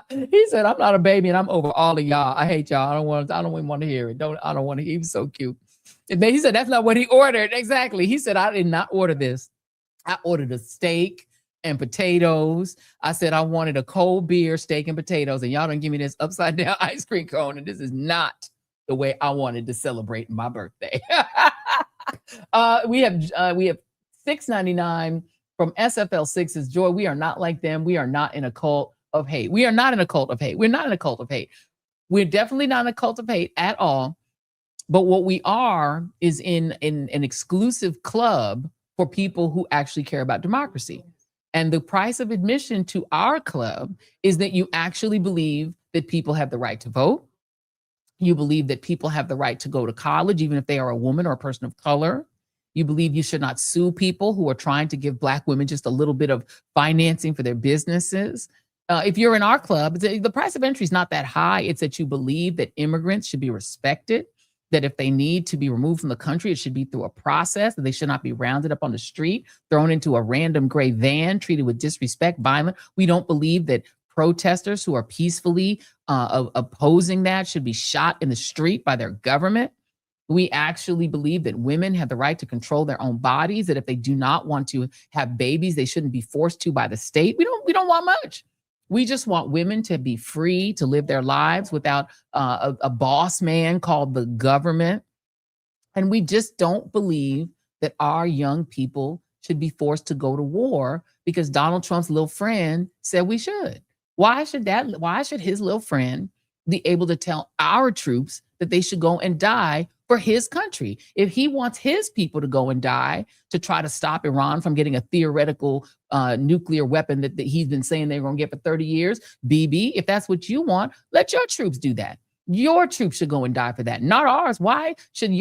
Speaker 1: He said, I'm not a baby and I'm over all of y'all. I hate y'all. I don't even want to hear it. I don't want to. He was so cute. And then he said, that's not what he ordered. Exactly. He said, I did not order this. I ordered a steak and potatoes. I said, I wanted a cold beer, steak and potatoes. And y'all don't give me this upside down ice cream cone. And this is not the way I wanted to celebrate my birthday. We have $6.99 from SFL6's Joy. We are not like them. We are not in a cult of hate. We are not in a cult of hate. We're not in a cult of hate. We're definitely not in a cult of hate at all. But what we are is in an exclusive club for people who actually care about democracy. And the price of admission to our club is that you actually believe that people have the right to vote. You believe that people have the right to go to college, even if they are a woman or a person of color. You believe you should not sue people who are trying to give Black women just a little bit of financing for their businesses. If you're in our club, the price of entry is not that high. It's that you believe that immigrants should be respected, that if they need to be removed from the country, it should be through a process, that they should not be rounded up on the street, thrown into a random gray van, treated with disrespect, violent. We don't believe that protesters who are peacefully opposing that should be shot in the street by their government. We actually believe that women have the right to control their own bodies, that if they do not want to have babies, they shouldn't be forced to by the state. We don't want much. We just want women to be free to live their lives without a boss man called the government. And we just don't believe that our young people should be forced to go to war because Donald Trump's little friend said we should. Why should his little friend be able to tell our troops that they should go and die for his country? If he wants his people to go and die to try to stop Iran from getting a theoretical nuclear weapon that he's been saying they're going to get for 30 years, BB, if that's what you want, let your troops do that. Your troops should go and die for that, not ours. Why should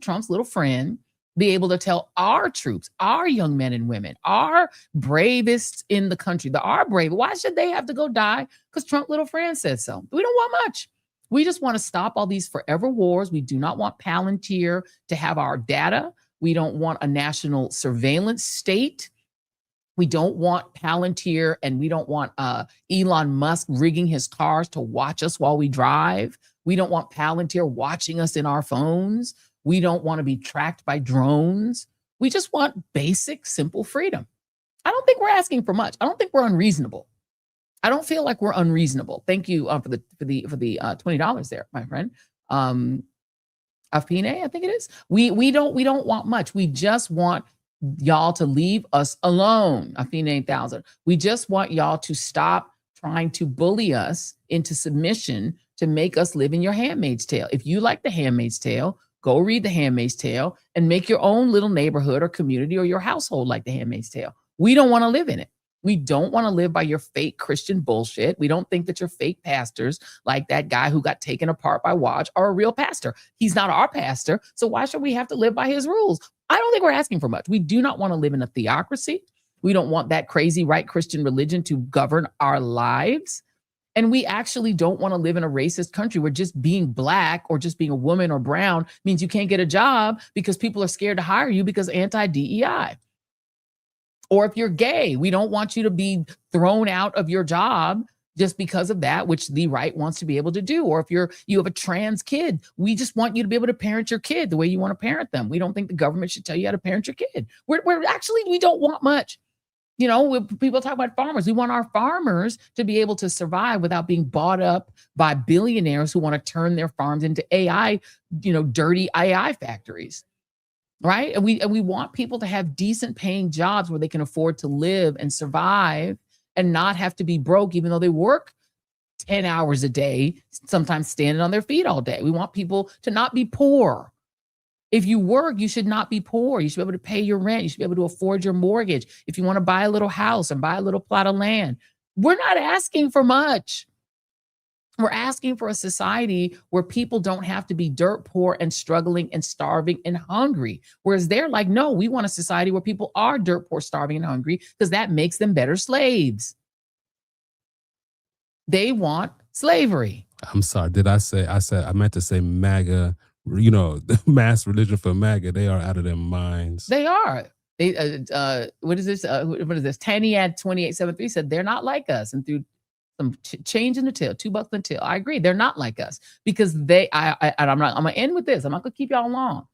Speaker 1: Trump's little friend be able to tell our troops, our young men and women, our bravest in the country, why should they have to go die because Trump little friend says so? We don't want much. We just want to stop all these forever wars. We do not want Palantir to have our data. We don't want a national surveillance state. We don't want Palantir, and we don't want Elon Musk rigging his cars to watch us while we drive. We don't want Palantir watching us in our phones. We don't want to be tracked by drones. We just want basic, simple freedom. I don't think we're asking for much. I don't think we're unreasonable. I don't feel like we're unreasonable. Thank you for the $20 there, my friend. Afine, I think it is. We don't want much. We just want y'all to leave us alone. Afine 1000. We just want y'all to stop trying to bully us into submission to make us live in your Handmaid's Tale. If you like the Handmaid's Tale, go read the Handmaid's Tale and make your own little neighborhood or community or your household like the Handmaid's Tale. We don't want to live in it. We don't want to live by your fake Christian bullshit. We don't think that your fake pastors, like that guy who got taken apart by Watch, are a real pastor. He's not our pastor, so why should we have to live by his rules? I don't think we're asking for much. We do not want to live in a theocracy. We don't want that crazy right Christian religion to govern our lives. And we actually don't want to live in a racist country where just being Black or just being a woman or brown means you can't get a job because people are scared to hire you because anti-DEI. Or if you're gay, we don't want you to be thrown out of your job just because of that, which the right wants to be able to do. Or if you have a trans kid, we just want you to be able to parent your kid the way you want to parent them. We don't think the government should tell you how to parent your kid. We don't want much. You know, people talk about farmers. We want our farmers to be able to survive without being bought up by billionaires who want to turn their farms into AI, dirty AI factories. Right. And we want people to have decent paying jobs where they can afford to live and survive and not have to be broke, even though they work 10 hours a day, sometimes standing on their feet all day. We want people to not be poor. If you work, you should not be poor. You should be able to pay your rent. You should be able to afford your mortgage. If you want to buy a little house and buy a little plot of land, we're not asking for much. We're asking for a society where people don't have to be dirt poor and struggling and starving and hungry. Whereas they're like, no, we want a society where people are dirt poor, starving, and hungry because that makes them better slaves. They want slavery.
Speaker 14: I'm sorry. I meant to say MAGA, the mass religion for MAGA. They are out of their minds.
Speaker 1: They are. What is this? What is this? Tanny at 2873 said they're not like us. And through some change in the till, $2 in the till. I agree. They're not like us because I'm gonna end with this. I'm not gonna keep y'all long.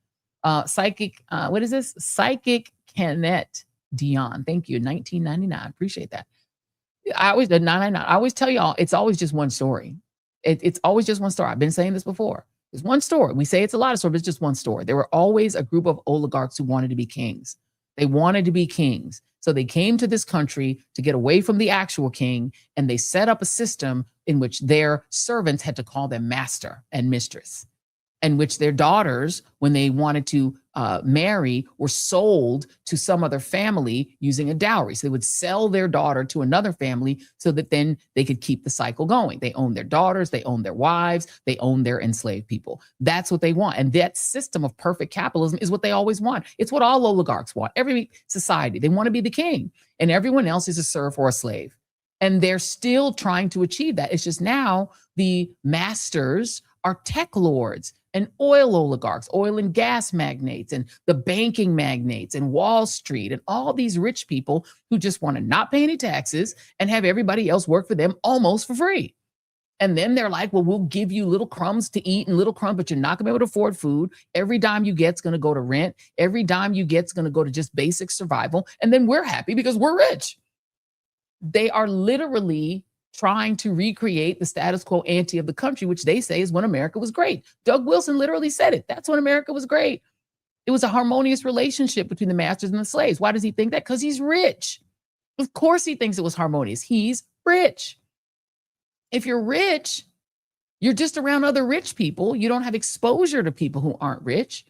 Speaker 1: Psychic, what is this? Psychic Kenneth Dion. Thank you. 1999. Appreciate that. I always did 999. I always tell y'all it's always just one story. It's always just one story. I've been saying this before. It's one story. We say it's a lot of stories, but it's just one story. There were always a group of oligarchs who wanted to be kings. They wanted to be kings. So they came to this country to get away from the actual king, and they set up a system in which their servants had to call them master and mistress, and which their daughters, when they wanted to marry, were sold to some other family using a dowry. So they would sell their daughter to another family so that then they could keep the cycle going. They own their daughters, they own their wives, they own their enslaved people. That's what they want. And that system of perfect capitalism is what they always want. It's what all oligarchs want. Every society, they want to be the king, and everyone else is a serf or a slave. And they're still trying to achieve that. It's just now the masters are tech lords and oil oligarchs, oil and gas magnates, and the banking magnates, and Wall Street, and all these rich people who just want to not pay any taxes and have everybody else work for them almost for free. And then they're like, well, we'll give you little crumbs to eat and little crumbs, but you're not going to be able to afford food. Every dime you get's going to go to rent. Every dime you get's going to go to just basic survival. And then we're happy because we're rich. They are literally trying to recreate the status quo ante of the country, which they say is when America was great. Doug Wilson literally said it. That's when America was great. It was a harmonious relationship between the masters and the slaves. Why does he think that? Because he's rich. Of course he thinks it was harmonious. He's rich. If you're rich, you're just around other rich people. You don't have exposure to people who aren't rich.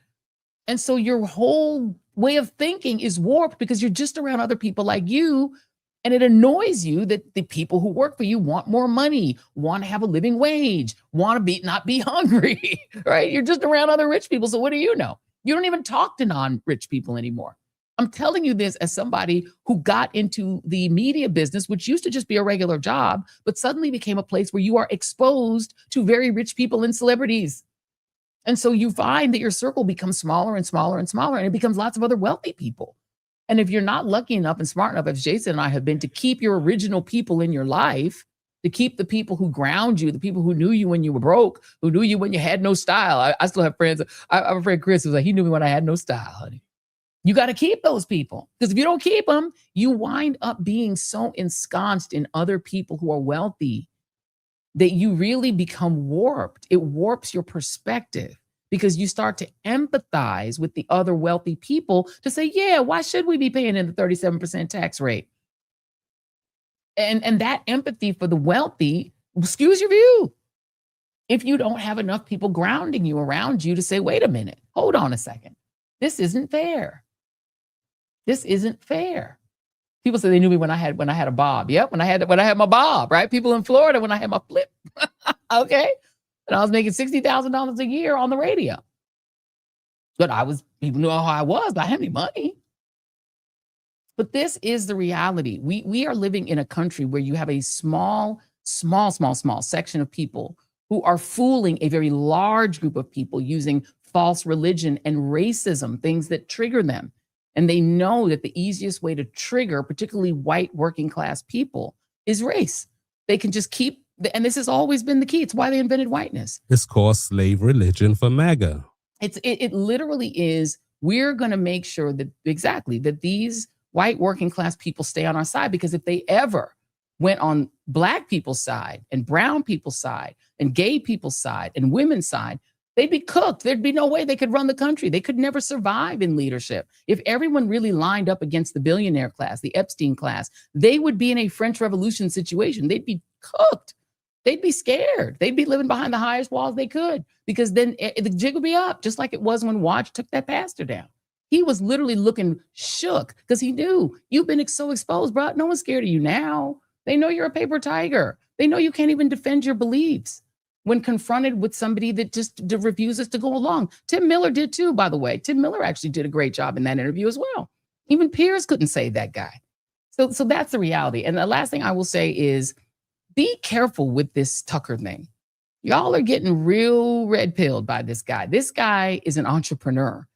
Speaker 1: And so your whole way of thinking is warped because you're just around other people like you. And it annoys you that the people who work for you want more money, want to have a living wage, want to not be hungry, right? You're just around other rich people. So what do you know? You don't even talk to non-rich people anymore. I'm telling you this as somebody who got into the media business, which used to just be a regular job, but suddenly became a place where you are exposed to very rich people and celebrities. And so you find that your circle becomes smaller and smaller and smaller, and it becomes lots of other wealthy people. And if you're not lucky enough and smart enough, as Jason and I have been, to keep your original people in your life, to keep the people who ground you, the people who knew you when you were broke, who knew you when you had no style. I still have friends. I have a friend, Chris, who's like, he knew me when I had no style, honey. You got to keep those people, because if you don't keep them, you wind up being so ensconced in other people who are wealthy that you really become warped. It warps your perspective, because you start to empathize with the other wealthy people to say, yeah, why should we be paying in the 37% tax rate? And that empathy for the wealthy skews your view. If you don't have enough people grounding you around you to say, wait a minute, hold on a second. This isn't fair. This isn't fair. People say they knew me when I had a bob. Yep, when I had my bob, right? People in Florida when I had my flip. Okay. And I was making $60,000 a year on the radio. But people knew how I was, but I had any money. But this is the reality. We are living in a country where you have a small section of people who are fooling a very large group of people using false religion and racism, things that trigger them. And they know that the easiest way to trigger, particularly white working class people, is race. They can just keep, and this has always been the key. It's why they invented whiteness.
Speaker 14: It's called slave religion for MAGA.
Speaker 1: It literally is, we're going to make sure that that these white working class people stay on our side, because if they ever went on Black people's side and brown people's side and gay people's side and women's side, they'd be cooked. There'd be no way they could run the country. They could never survive in leadership. If everyone really lined up against the billionaire class, the Epstein class, they would be in a French Revolution situation. They'd be cooked. They'd be scared. They'd be living behind the highest walls they could, because then the jig would be up, just like it was when Watch took that pastor down. He was literally looking shook because he knew, you've been so exposed, bro. No one's scared of you now. They know you're a paper tiger. They know you can't even defend your beliefs when confronted with somebody that just refuses to go along. Tim Miller did too, by the way. Tim Miller actually did a great job in that interview as well. Even Piers couldn't save that guy. So that's the reality. And the last thing I will say is be careful with this Tucker thing. Y'all are getting real red-pilled by this guy. This guy is an entrepreneur,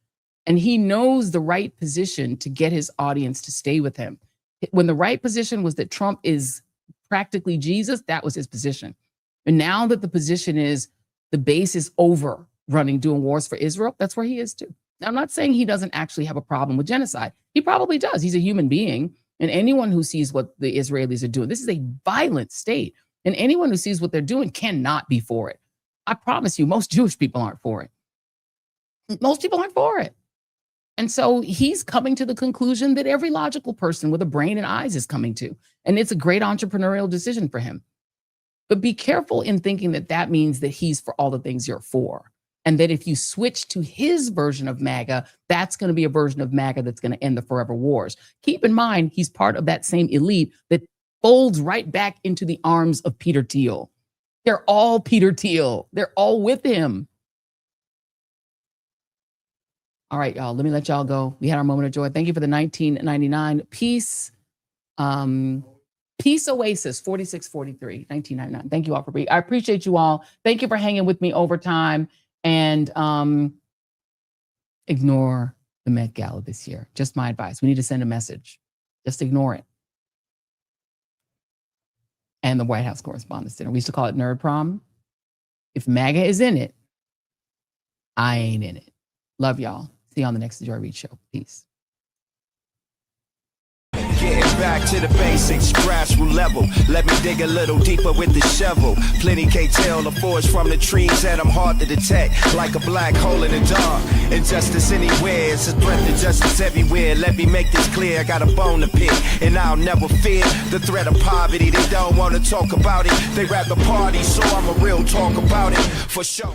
Speaker 1: and he knows the right position to get his audience to stay with him. When the right position was that Trump is practically Jesus, that was his position. And now that the position is the base is over running, doing wars for Israel, that's where he is too. Now, I'm not saying he doesn't actually have a problem with genocide. He probably does. He's a human being. And anyone who sees what the Israelis are doing, this is a violent state. And anyone who sees what they're doing cannot be for it. I promise you, most Jewish people aren't for it. Most people aren't for it. And so he's coming to the conclusion that every logical person with a brain and eyes is coming to. And it's a great entrepreneurial decision for him. But be careful in thinking that that means that he's for all the things you're for. And that if you switch to his version of MAGA, that's going to be a version of MAGA that's going to end the forever wars. Keep in mind, he's part of that same elite that folds right back into the arms of Peter Thiel. They're all Peter Thiel. They're all with him. All right, y'all, let me let y'all go. We had our moment of joy. Thank you for the 1999 Peace Oasis 4643, 1999. Thank you all for being. I appreciate you all. Thank you for hanging with me over time. And ignore the Met Gala this year. Just my advice. We need to send a message. Just ignore it. And the White House Correspondents' Dinner. We used to call it Nerd Prom. If MAGA is in it, I ain't in it. Love y'all. See you on the next Joy Reid Show. Peace.
Speaker 16: Getting back to the basics, grassroots level. Let me dig a little deeper with the shovel. Plenty can't tell the forest from the trees, and I'm hard to detect, like a black hole in the dark. Injustice anywhere, it's a threat to justice everywhere. Let me make this clear, I got a bone to pick, and I'll never fear the threat of poverty. They don't want to talk about it, they rather party, so I'm a real talk about it, for sure.